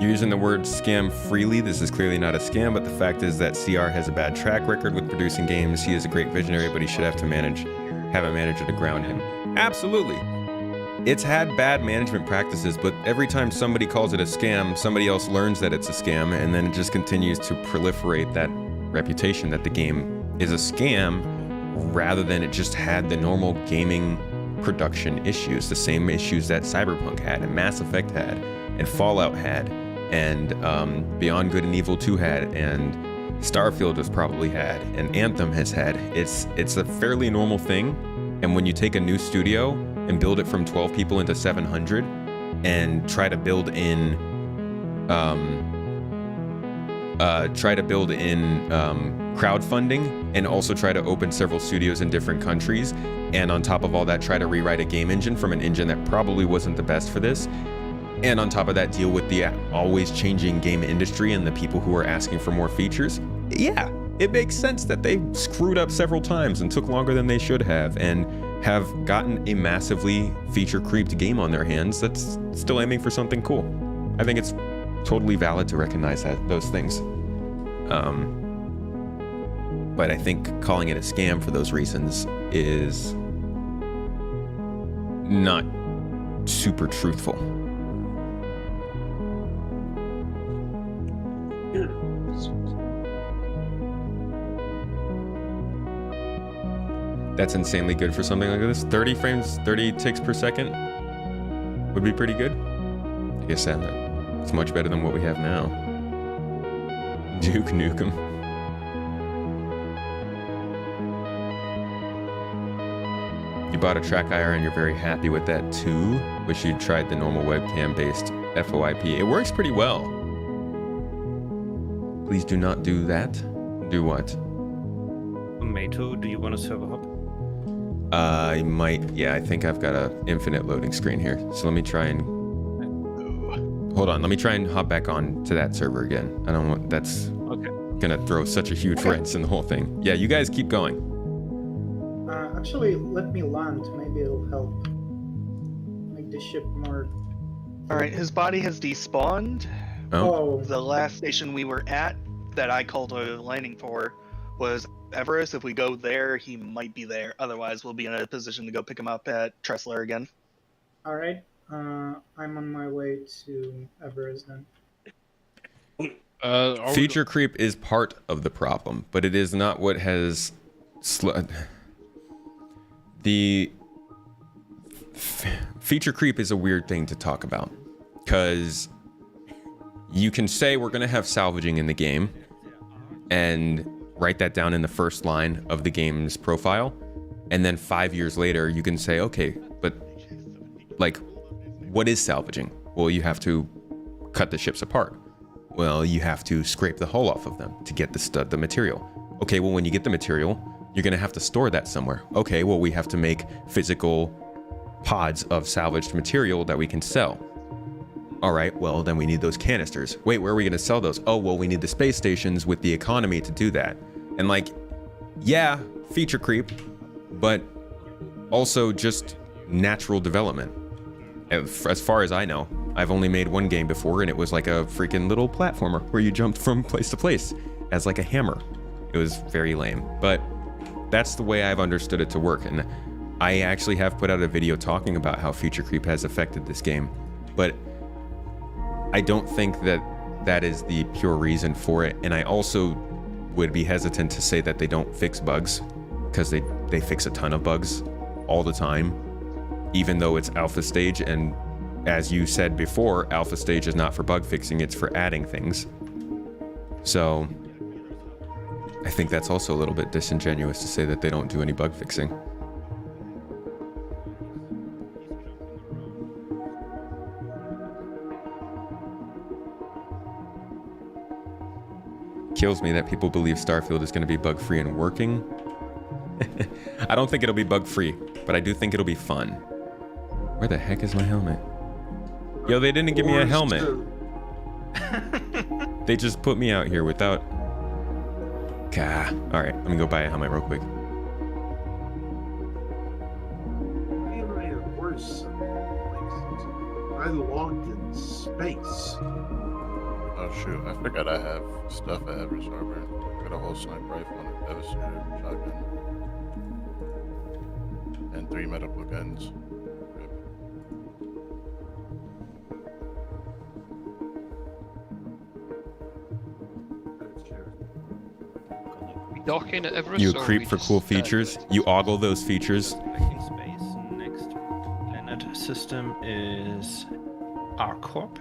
You're using the word scam freely. This is clearly not a scam, but the fact is that CR has a bad track record with producing games. He is a great visionary, but he should have a manager to ground him. Absolutely. It's had bad management practices, but every time somebody calls it a scam, somebody else learns that it's a scam, and then it just continues to proliferate that reputation that the game is a scam rather than it just had the normal gaming production issues, the same issues that Cyberpunk had and Mass Effect had and Fallout had and Beyond Good and Evil 2 had and Starfield has probably had and Anthem has had. It's a fairly normal thing, and when you take a new studio and build it from 12 people into 700 and try to build in crowdfunding and also try to open several studios in different countries, and on top of all that try to rewrite a game engine from an engine that probably wasn't the best for this, and on top of that deal with the always changing game industry and the people who are asking for more features, yeah, it makes sense that they screwed up several times and took longer than they should have and have gotten a massively feature creeped game on their hands that's still aiming for something cool. I think it's totally valid to recognize those things. But I think calling it a scam for those reasons is not super truthful. That's insanely good for something like this. 30 frames, 30 ticks per second would be pretty good. I guess it's much better than what we have now. Duke Nukem. You bought a track IR and you're very happy with that too. Wish you'd tried the normal webcam-based FOIP. It works pretty well. Please do not do that. Do what? Tomato, do you want a server hop? I might. Yeah, I think I've got a infinite loading screen here. So let me try and... Hold on, let me try and hop back on to that server again. I don't want... That's gonna throw such a huge wrench in the whole thing. Yeah, you guys keep going. Actually, let me land. Maybe it'll help make the ship more... Alright, his body has despawned. Oh. The last station we were at that I called a landing for was Everest. If we go there, he might be there. Otherwise, we'll be in a position to go pick him up at Tressler again. Alright, I'm on my way to Everest then. Feature creep is part of the problem, but it is not what has... The feature creep is a weird thing to talk about, because you can say we're going to have salvaging in the game and write that down in the first line of the game's profile, and then 5 years later you can say, okay, but like, what is salvaging? Well, you have to cut the ships apart. Well, you have to scrape the hull off of them to get the material. Okay, well, when you get the material, you're going to have to store that somewhere. Okay, well, we have to make physical pods of salvaged material that we can sell. All right, well, then we need those canisters. Wait, where are we going to sell those? Oh, well, we need the space stations with the economy to do that. And like, yeah, feature creep, but also just natural development. As far as I know, I've only made one game before, and it was like a freaking little platformer where you jumped from place to place as like a hammer. It was very lame, but that's the way I've understood it to work. And I actually have put out a video talking about how feature creep has affected this game, but I don't think that that is the pure reason for it. And I also would be hesitant to say that they don't fix bugs, because they fix a ton of bugs all the time, even though it's alpha stage. And as you said before, alpha stage is not for bug fixing, it's for adding things. So I think that's also a little bit disingenuous to say that they don't do any bug fixing. Kills me that people believe Starfield is going to be bug-free and working. I don't think it'll be bug-free, but I do think it'll be fun. Where the heck is my helmet? Yo, they didn't give me a helmet. They just put me out here without... Gah. Alright, let me go buy a helmet real quick. I logged in space. Oh shoot, I forgot I have stuff at Everest Harbor. Got a whole sniper rifle and a devastator shotgun. And 3 medical guns. Rip. We docking at Everest? You or creep we for just, cool features. You ogle those features. Back in space. Next planet system is Arcorp.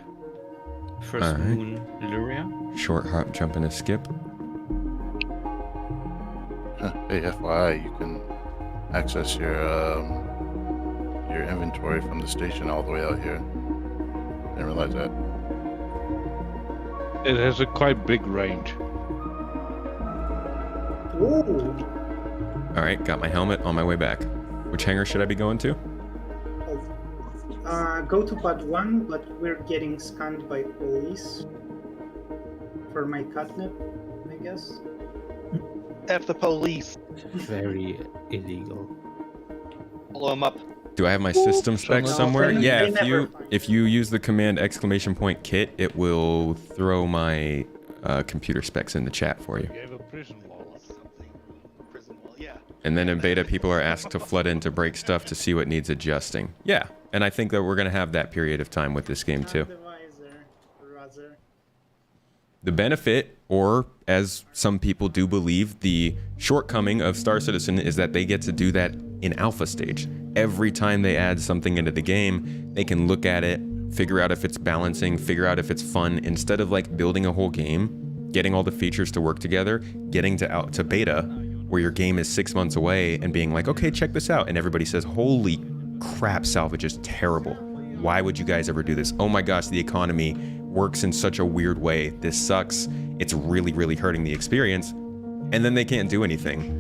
First Alright. moon, Lyria. Short hop, jump, and a skip. Hey, FYI, you can access your inventory from the station all the way out here. Didn't realize that. It has a quite big range. Ooh. Alright, got my helmet on my way back. Which hangar should I be going to? Go to pod 1, but we're getting scanned by police. For my catnip, I guess. F the police. Very illegal. Blow them up. Do I have my system specs no, somewhere? they- Yeah, they if never you find if you use the command !kit, it will throw my computer specs in the chat for you. You have a prison wall. Prison wall, yeah. And then in beta, people are asked to flood in to break stuff to see what needs adjusting. Yeah, and I think that we're going to have that period of time with this game too. Rather. The benefit, or as some people do believe, the shortcoming of Star Citizen is that they get to do that in alpha stage. Every time they add something into the game, they can look at it, figure out if it's balancing, figure out if it's fun, instead of like building a whole game, getting all the features to work together, getting to beta, where your game is 6 months away and being like, okay, check this out. And everybody says, holy crap, salvage is terrible. Why would you guys ever do this? Oh my gosh, the economy works in such a weird way. This sucks. It's really, really hurting the experience. And then they can't do anything.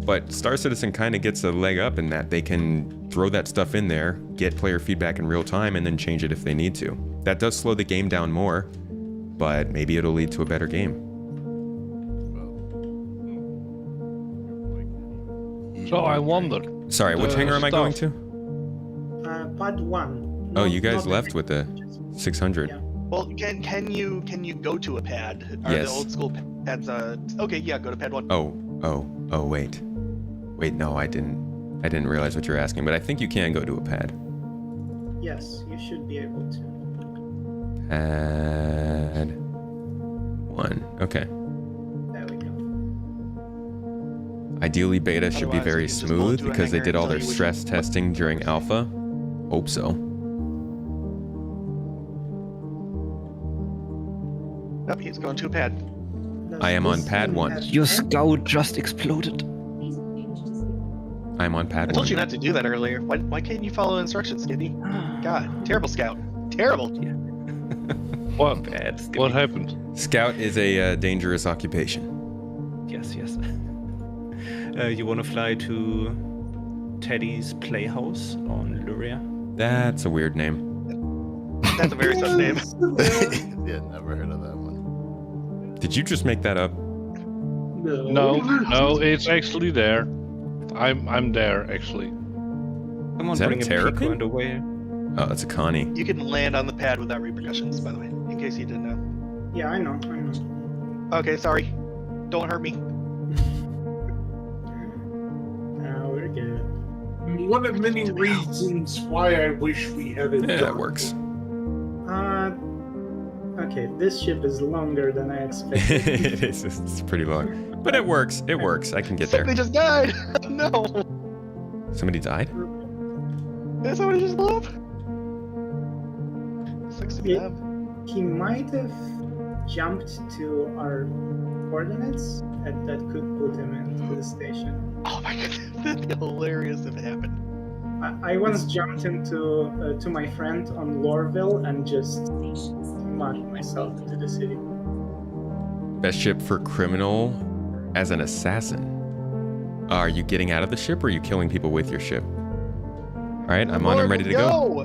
But Star Citizen kind of gets a leg up in that they can throw that stuff in there, get player feedback in real time, and then change it if they need to. That does slow the game down more, but maybe it'll lead to a better game. So I wonder. Sorry, which hangar am I going to? Pod 1. Oh, you guys left with the 600. Yeah. Well, can you go to a pad? Are Yes. the old school pads? Okay, yeah, go to pad 1. Oh, wait. Wait, no, I didn't realize what you're asking, but I think you can go to a pad. Yes, you should be able to. Pad 1. Okay. There we go. Ideally, beta should be Otherwise, very you just go smooth into a because they hangar did and all tell their you which stress one- testing during alpha. Hope so. Nope, he's going to a pad. Does I am on this pad thing 1. have Your pad? scout just exploded. I'm on I pad 1. told you not to do that earlier. Why can't you follow instructions, Skippy? God, terrible scout. Terrible. What? Bad. Skippy. What happened? Scout is a dangerous occupation. Yes. You want to fly to Teddy's Playhouse on Lyria? That's a weird name. That's a very sus name. Yeah, never heard of that one. Did you just make that up? No, it's actually there. I'm there actually. Come on, Is that a bring a terrapin? Pico underway. Oh, that's a Connie. You can land on the pad without repercussions, by the way, in case you didn't know. Yeah, I know. Okay, sorry. Don't hurt me. We're good. One of many reasons why I wish we hadn't Yeah, done that works. Okay, this ship is longer than I expected. It is. It's pretty long. But it works. It works. I can get there. Somebody just died! No! Somebody died? Did somebody just blew up? Sucks to be Yeah. them. He might have jumped to our coordinates, and that could put him into the station. Oh my goodness, that'd be hilarious if it happened. I once jumped into to my friend on Lorville and just mugged myself into the city. Best ship for criminal as an assassin. Are you getting out of the ship or are you killing people with your ship? All right, I'm on. I'm ready to go.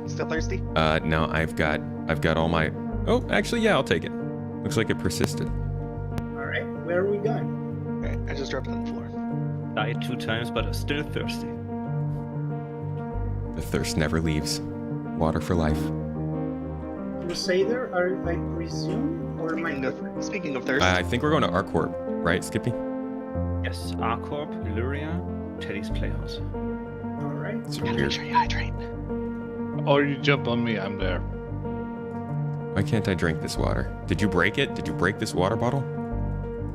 Still thirsty? No, I've got all my. Oh, actually, yeah, I'll take it. Looks like it persisted. All right, where are we going? All right, I just dropped it on the floor. Died 2 times, but I'm still thirsty. The thirst never leaves. Water for life. Crusader, I presume, or Speaking of thirst, I think we're going to Arcorp, right, Skippy? Yes, Arcorp, Illyria, Teddy's Playhouse. All right. It's gotta weird. make sure you hydrate. Or you jump on me, I'm there. Why can't I drink this water? Did you break it? Did you break this water bottle?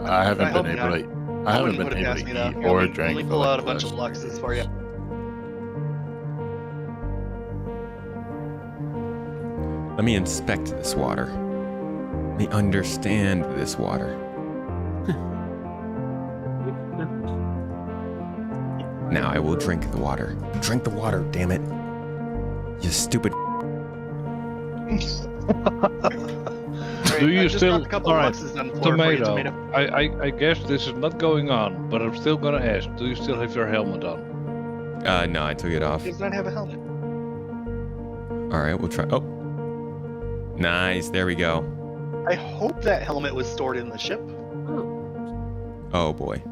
I haven't been able to. I haven't been able to eat or drink. Let me for pull like out a the bunch of last Luxes for you. Let me inspect this water. Let me understand this water. Now I will drink the water. Drink the water, damn it. You stupid. Do you still? All Alright, tomato. I guess this is not going on, but I'm still gonna ask. Do you still have your helmet on? No, I took it off. He does not have a helmet. All right, we'll try. Oh, nice. There we go. I hope that helmet was stored in the ship. Oh boy.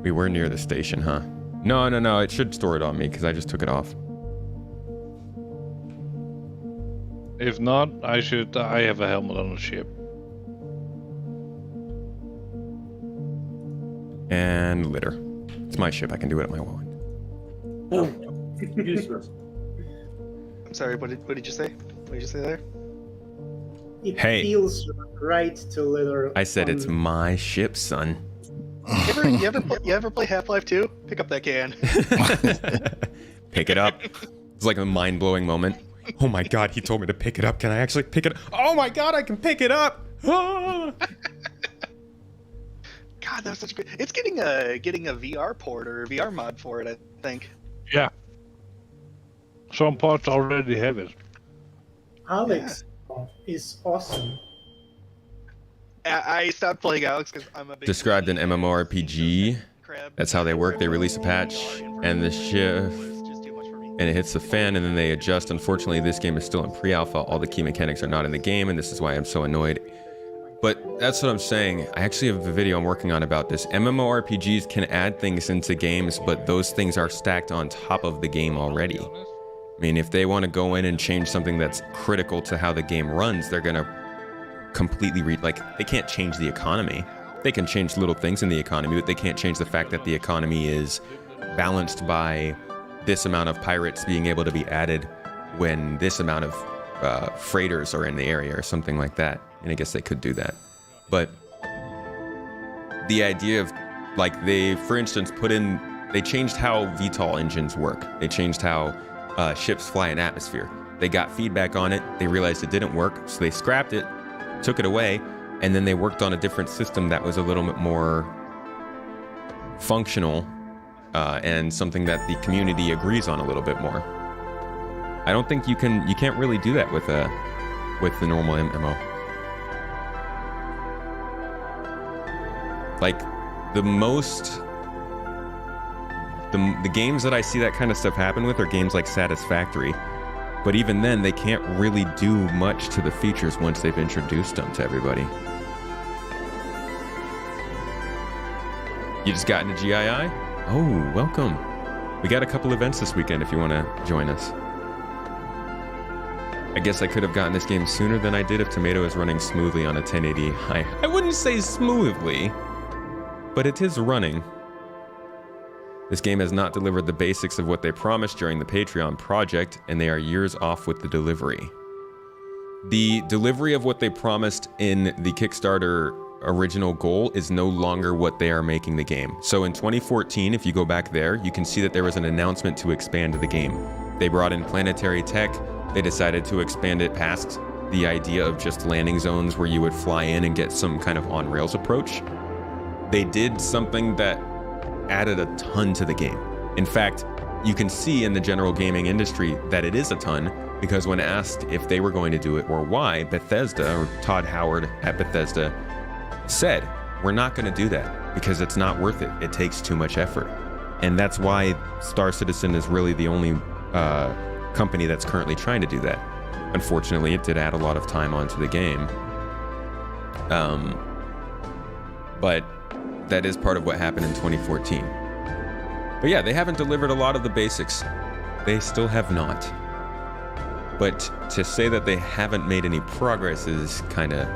We were near the station, huh? No. It should store it on me because I just took it off. If not, I have a helmet on the ship. And litter. It's my ship. I can do it at my want. Useless. I'm sorry. What did you say? What did you say there? It Hey. feels right to litter. I said it's my ship, son. You ever play Half-Life 2? Pick up that can. Pick it up. It's like a mind-blowing moment. Oh my god, he told me to pick it up. Can I actually pick it up? Oh my god, I can pick it up! Ah! God, that was such a good. It's getting a VR port or a VR mod for it, I think. Yeah. Some parts already have it. Alex is awesome. I stopped playing Alex because I'm a big. Described an MMORPG. That's how they work. They release a patch and the shift. And it hits the fan and then they adjust. Unfortunately, this game is still in pre-alpha. All the key mechanics are not in the game, and this is why I'm so annoyed. But that's what I'm saying. I actually have a video I'm working on about this. MMORPGs can add things into games, but those things are stacked on top of the game already. I mean, if they want to go in and change something that's critical to how the game runs, they're going to completely they can't change the economy. They can change little things in the economy, but they can't change the fact that the economy is balanced by this amount of pirates being able to be added when this amount of freighters are in the area or something like that. And I guess they could do that. But the idea of, they, for instance, they changed how VTOL engines work. They changed how ships fly in atmosphere. They got feedback on it. They realized it didn't work, so they scrapped it, took it away, and then they worked on a different system that was a little bit more functional and something that the community agrees on a little bit more. I don't think you can't really do that with the normal MMO. Like the games that I see that kind of stuff happen with are games like Satisfactory, but even then they can't really do much to the features once they've introduced them to everybody. You just got into GII? Oh, welcome. We got a couple events this weekend if you want to join us. I guess I could have gotten this game sooner than I did if Tomato is running smoothly on a 1080 high. I wouldn't say smoothly, but it is running. This game has not delivered the basics of what they promised during the Patreon project, and they are years off with the delivery. The delivery of what they promised in the Kickstarter original goal is no longer what they are making the game. So in 2014, if you go back there, you can see that there was an announcement to expand the game. They brought in planetary tech, they decided to expand it past the idea of just landing zones where you would fly in and get some kind of on-rails approach. They did something that added a ton to the game. In fact, you can see in the general gaming industry that it is a ton, because when asked if they were going to do it or why, Bethesda, or Todd Howard at Bethesda, said, we're not going to do that because it's not worth it. It takes too much effort. And that's why Star Citizen is really the only company that's currently trying to do that. Unfortunately, it did add a lot of time onto the game. But that is part of what happened in 2014. But yeah, they haven't delivered a lot of the basics. They still have not. But to say that they haven't made any progress is kind of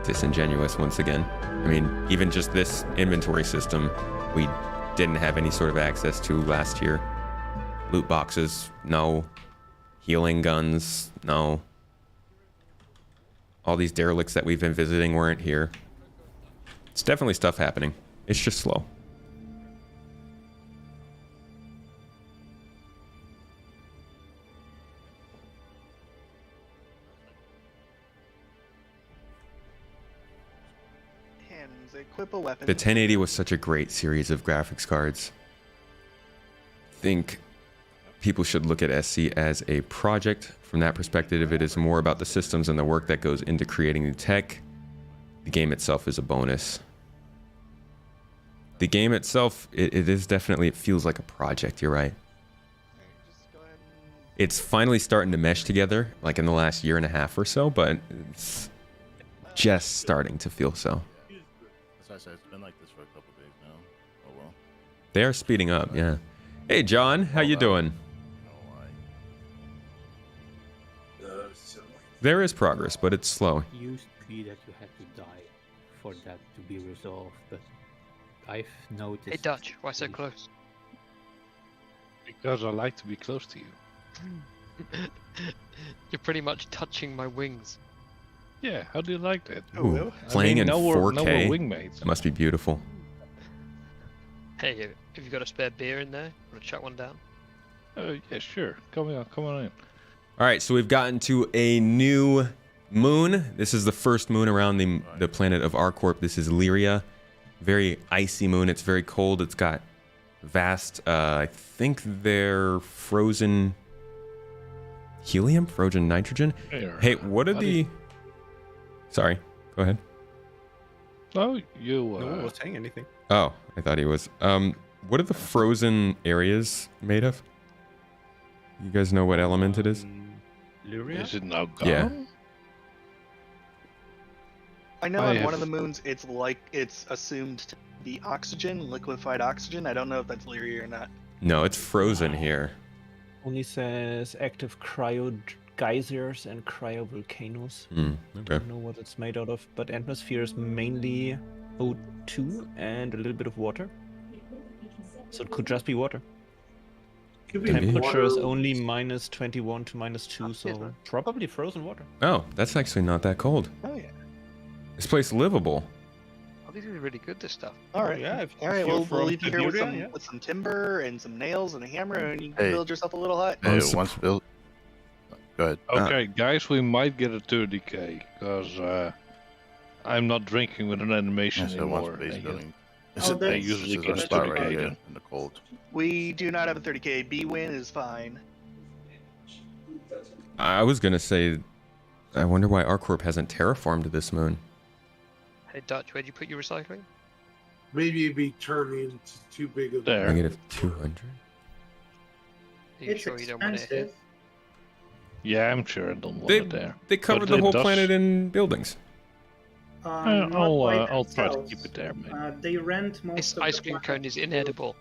disingenuous once again. I mean, even just this inventory system, we didn't have any sort of access to last year. Loot boxes, no. Healing guns, no. All these derelicts that we've been visiting weren't here. It's definitely stuff happening. It's just slow. Hands, equip a weapon. The 1080 was such a great series of graphics cards. I think people should look at SC as a project. From that perspective, it is more about the systems and the work that goes into creating the tech. The game itself is a bonus. The game itself, it is definitely, it feels like a project, you're right. It's finally starting to mesh together, like in the last year and a half or so, but it's just starting to feel so. As I said, it's been like this for a couple days now. Oh well. They are speeding up, yeah. Hey John, how you doing? There is progress, but it's slow. It used to be that you had to die for that to be resolved, but I've noticed... Hey Dutch, why so close? Because I like to be close to you. You're pretty much touching my wings. Yeah, how do you like that? Ooh, playing in 4K, now we're wingmates. That must be beautiful. Hey, have you got a spare beer in there? Want to chuck one down? Yeah, sure. Come on in. All right, so we've gotten to a new moon. This is the first moon around the planet of ArcCorp. This is Lyria. Very icy moon. It's very cold. It's got vast, I think they're frozen helium, frozen nitrogen. Hey, what are the... Sorry, go ahead. Oh, you... No one was saying anything. Oh, I thought he was. What are the frozen areas made of? You guys know what element it is? Lyria? Is it now gone? Yeah. I know on one of the moons it's assumed to be oxygen, liquefied oxygen. I don't know if that's Lyria or not. No, it's frozen here. Only says active cryo geysers and cryovolcanoes. Okay. Don't know what it's made out of, but atmosphere is mainly O2 and a little bit of water. So it could just be water. Temperature is only -21 to -2, so probably frozen water. Oh, that's actually not that cold. Oh yeah. This place livable. Oh, these are really good, this stuff. All right. Yeah. All right. Well, we'll from leave you here with Siberia, some timber and some nails and a hammer, and you can Hey. build yourself a little hut. Hey, once built. Go ahead. Okay, guys, we might get a 30k, because I'm not drinking with an animation So anymore. once base building. Oh, They that's- usually This is get our a spot 30k right here then. in the cold. We do not have a 30k. B-win is fine. I was gonna say, I wonder why ArcCorp hasn't terraformed this moon. Hey Dutch, where'd you put your recycling? Maybe it'd be turning into too big of There. Negative 200. Are you It's sure you don't want it here? expensive. Yeah, I'm sure I don't want They, it there. they covered But the whole does- planet in buildings. Not by I'll try to themselves. keep it there, maybe. They rent most This of ice the cream planet cone is to, inedible.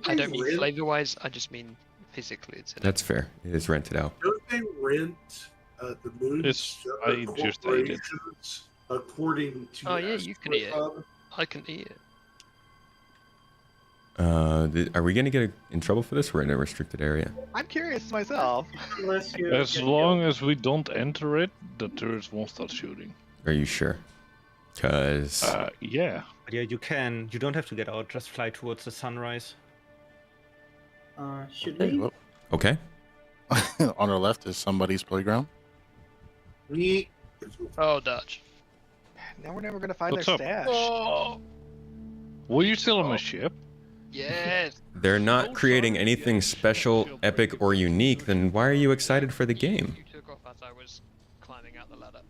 I don't mean flavor-wise, I just mean physically. It's That's fair. It is rented out. Don't they rent the moon? It's- to I other just ate it. corporations According to Oh, yeah, you can eat it. Astronaut? I can eat it. Are we gonna get in trouble for this? We're in a restricted area. I'm curious myself. unless you As get long killed. as we don't enter it, the turrets won't start shooting. Are you sure? Cause Yeah. But yeah, you don't have to get out, just fly towards the sunrise. Should Hey, we? well, Okay. On our left is somebody's playground. Me. Oh, Dutch. Now we're never gonna find What's their up? stash. Oh, Were you still on my ship? yes. They're not Oh, creating sorry. anything Yeah, special, shield epic, break. or unique, then why are you excited for the game? You took off as I was climbing out the ladder.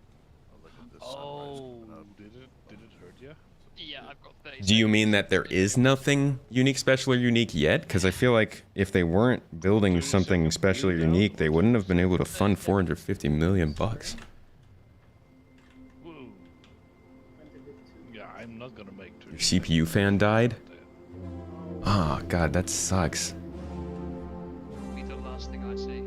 Oh, did it hurt you? Yeah, I've got 30 Do you mean seconds. that there is nothing unique, special, or unique yet? Because I feel like if they weren't building something special or unique, they wouldn't have been able to fund 450 million bucks. Whoa. Yeah, I'm not gonna make Your CPU fan died? Oh, God, that sucks. It'll be the last thing I see.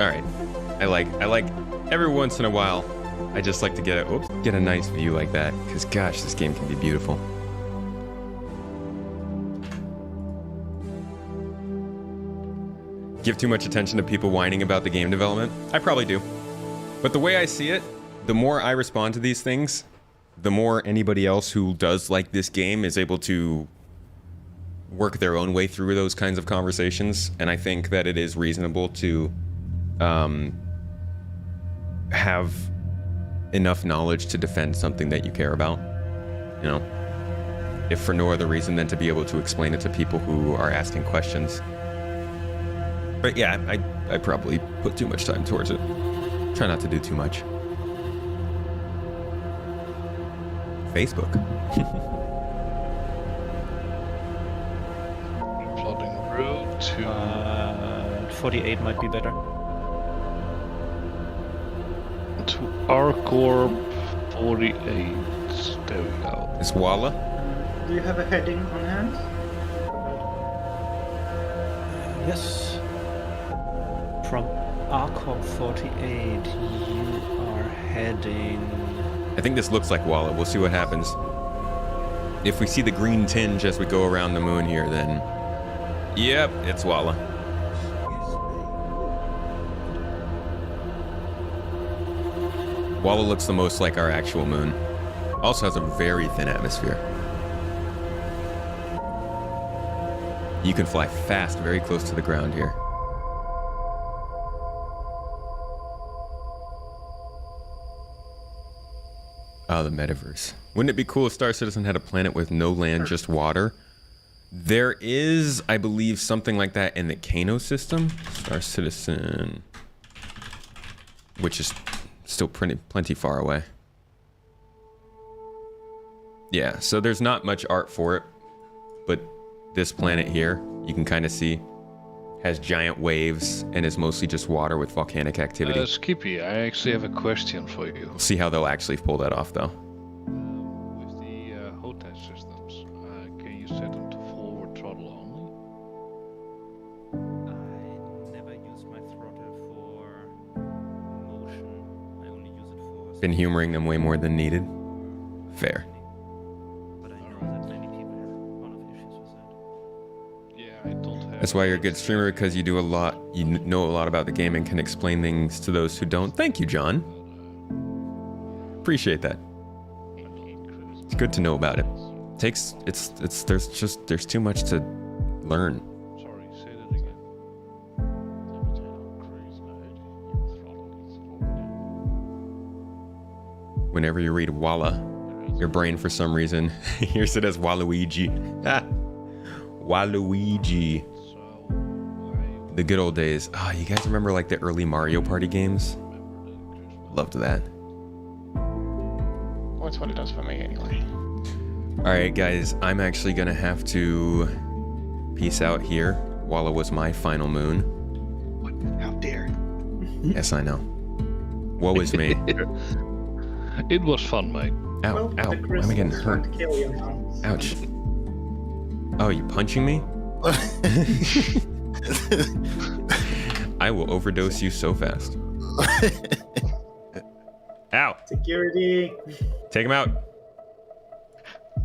Alright. I like every once in a while, I just like to get a nice view like that. Because gosh, this game can be beautiful. Give too much attention to people whining about the game development? I probably do. But the way I see it, the more I respond to these things, the more anybody else who does like this game is able to work their own way through those kinds of conversations. And I think that it is reasonable to have enough knowledge to defend something that you care about, you know, if for no other reason than to be able to explain it to people who are asking questions. But yeah, I probably put too much time towards it. Try not to do too much. Facebook. Plotting route to 48 might be better. to Arcorp 48. There we go. Is Walla? Do you have a heading on hand? Yes. From Arcorp 48, you are heading. I think this looks like Walla. We'll see what happens. If we see the green tinge as we go around the moon here, then... Yep, it's Walla. Walla looks the most like our actual moon. Also has a very thin atmosphere. You can fly fast, very close to the ground here. Oh, the metaverse. Wouldn't it be cool if Star Citizen had a planet with no land, just water? There is, I believe, something like that in the Kano system. Star Citizen, which is still plenty far away. Yeah, so there's not much art for it, but this planet here, you can kind of see, has giant waves and is mostly just water with volcanic activity. Skippy, I actually have a question for you. See how they'll actually pull that off, though. With the HOTAS systems, can you set them to forward throttle only? I never use my throttle for motion. I only use it for... Been humoring them way more than needed. Fair. But I know that many people have a lot of issues with that. Yeah, I don't have... That's why you're a good streamer, because you do a lot, you know a lot about the game and can explain things to those who don't. Thank you, John. Appreciate that. It's good to know about it. There's too much to learn. Sorry, say that again. Whenever you read Walla, your brain for some reason hears it as Waluigi. Ah, Waluigi. The good old days. Oh, you guys remember like the early Mario Party games? Loved that. Well, that's what it does for me anyway. Alright guys, I'm actually gonna have to peace out here. Walla was my final moon. What? How dare? Yes, I know. Woe is me. It was fun, mate. Ow, Well, ow, the why am I getting crystals hurt? won't kill you now. Ouch. Oh, you punching me? I will overdose you so fast. Ow! Security. Take him out.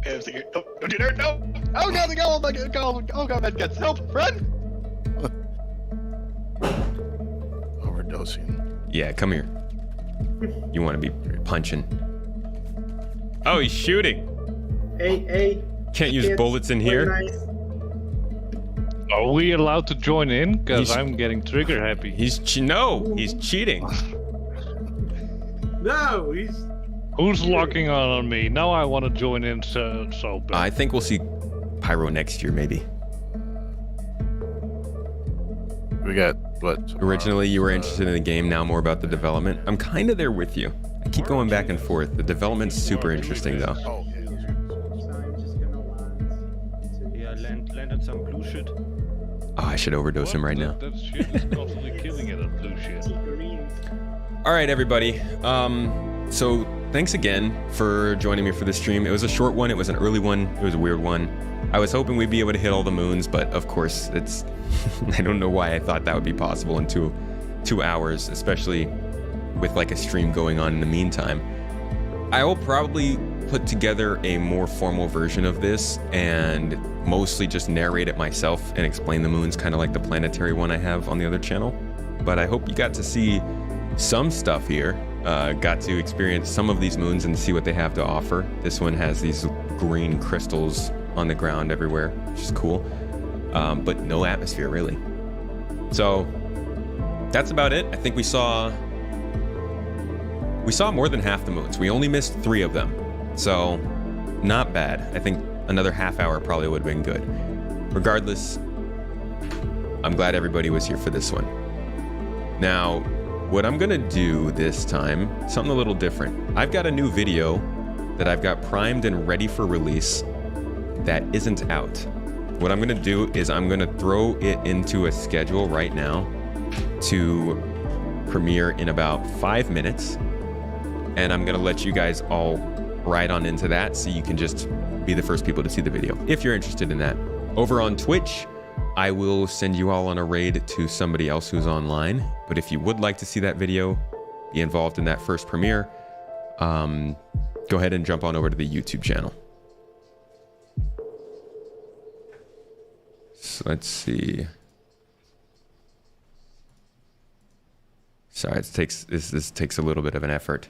Oh, don't you dare! No! Oh god! Oh my god! Oh god! That gets help! Run! Overdosing. Yeah, come here. You want to be punching. Oh, he's shooting. Hey. Can't use kids, bullets in play here. nice. Are we allowed to join in? Because He's- I'm getting trigger happy. He's he's cheating. No, he's. Who's locking on me? Now I want to join in so bad. I think we'll see Pyro next year, maybe. We got what? Originally, you were interested in the game. Now more about the development. I'm kind of there with you. I keep going back and forth. The development's super interesting, though. Oh, yeah, that's So I'm just gonna land. Yeah, land on some blue shit. Oh, I should overdose him right now. That shit is constantly killing it at blue shit. Green. All right, everybody. So thanks again for joining me for this stream. It was a short one. It was an early one. It was a weird one. I was hoping we'd be able to hit all the moons, but of course, it's. I don't know why I thought that would be possible in two hours, especially with like a stream going on in the meantime. I will probably put together a more formal version of this and mostly just narrate it myself and explain the moons, kind of like the planetary one I have on the other channel. But I hope you got to see some stuff here, got to experience some of these moons and see what they have to offer. This one has these green crystals on the ground everywhere, which is cool, but no atmosphere really. So that's about it. I think we saw more than half the moons. We only missed 3 of them, so not bad. I think another half hour probably would have been good. Regardless, I'm glad everybody was here for this one. Now, what I'm gonna do this time, something a little different. I've got a new video that I've got primed and ready for release that isn't out. What I'm gonna do is I'm gonna throw it into a schedule right now to premiere in about 5 minutes. And I'm gonna let you guys all ride on into that so you can just be the first people to see the video, if you're interested in that. Over on Twitch, I will send you all on a raid to somebody else who's online. But if you would like to see that video, be involved in that first premiere, go ahead and jump on over to the YouTube channel. So let's see. Sorry, this takes a little bit of an effort.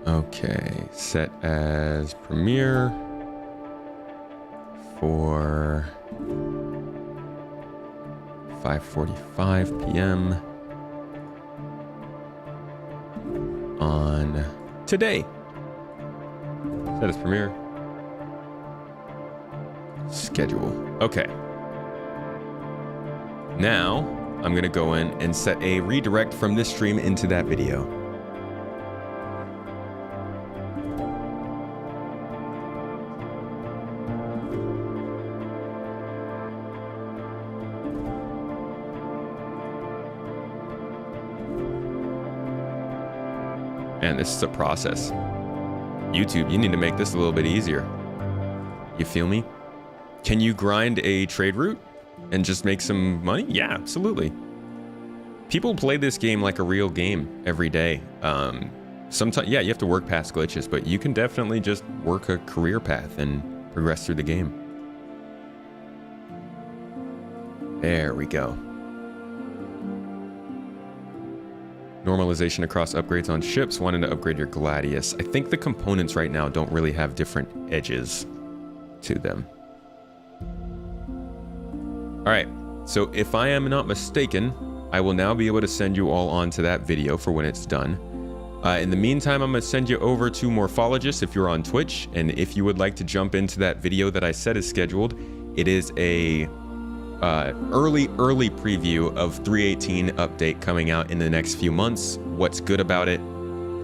Okay, set as premiere for 5:45 p.m. on today. Status premiere. Schedule. Okay. Now, I'm going to go in and set a redirect from this stream into that video. Man, this is a process. YouTube, you need to make this a little bit easier. You feel me? Can you grind a trade route and just make some money? Yeah, absolutely. People play this game like a real game every day. Sometimes, yeah, you have to work past glitches, but you can definitely just work a career path and progress through the game. There we go. Normalization across upgrades on ships, wanting to upgrade your Gladius. I think the components right now don't really have different edges to them. All right, so if I am not mistaken, I will now be able to send you all onto that video for when it's done. In the meantime, I'm gonna send you over to Morphologist if you're on Twitch, and if you would like to jump into that video that I said is scheduled, it is a early preview of 3.18 update coming out in the next few months, what's good about it,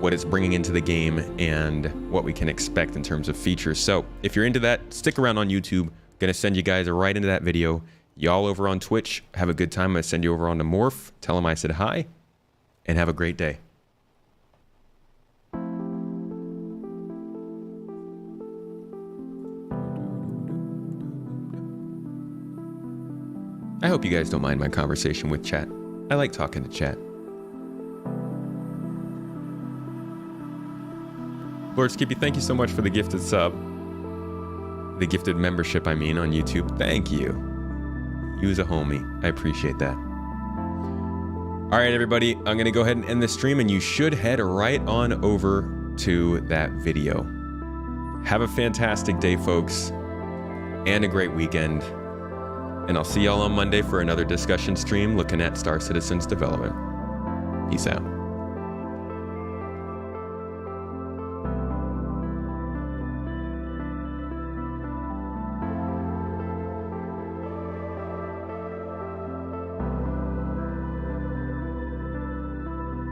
what it's bringing into the game, and what we can expect in terms of features. So if you're into that, stick around on YouTube. Gonna send you guys right into that video. Y'all over on Twitch, have a good time. I'm gonna send you over on to Morph, tell him I said hi, and have a great day. I hope you guys don't mind my conversation with chat. I like talking to chat. Lord Skippy, thank you so much for the gifted sub. The gifted membership, I mean, on YouTube. Thank you. You as a homie. I appreciate that. All right, everybody. I'm going to go ahead and end the stream, and you should head right on over to that video. Have a fantastic day, folks, and a great weekend. And I'll see y'all on Monday for another discussion stream looking at Star Citizen's development. Peace out.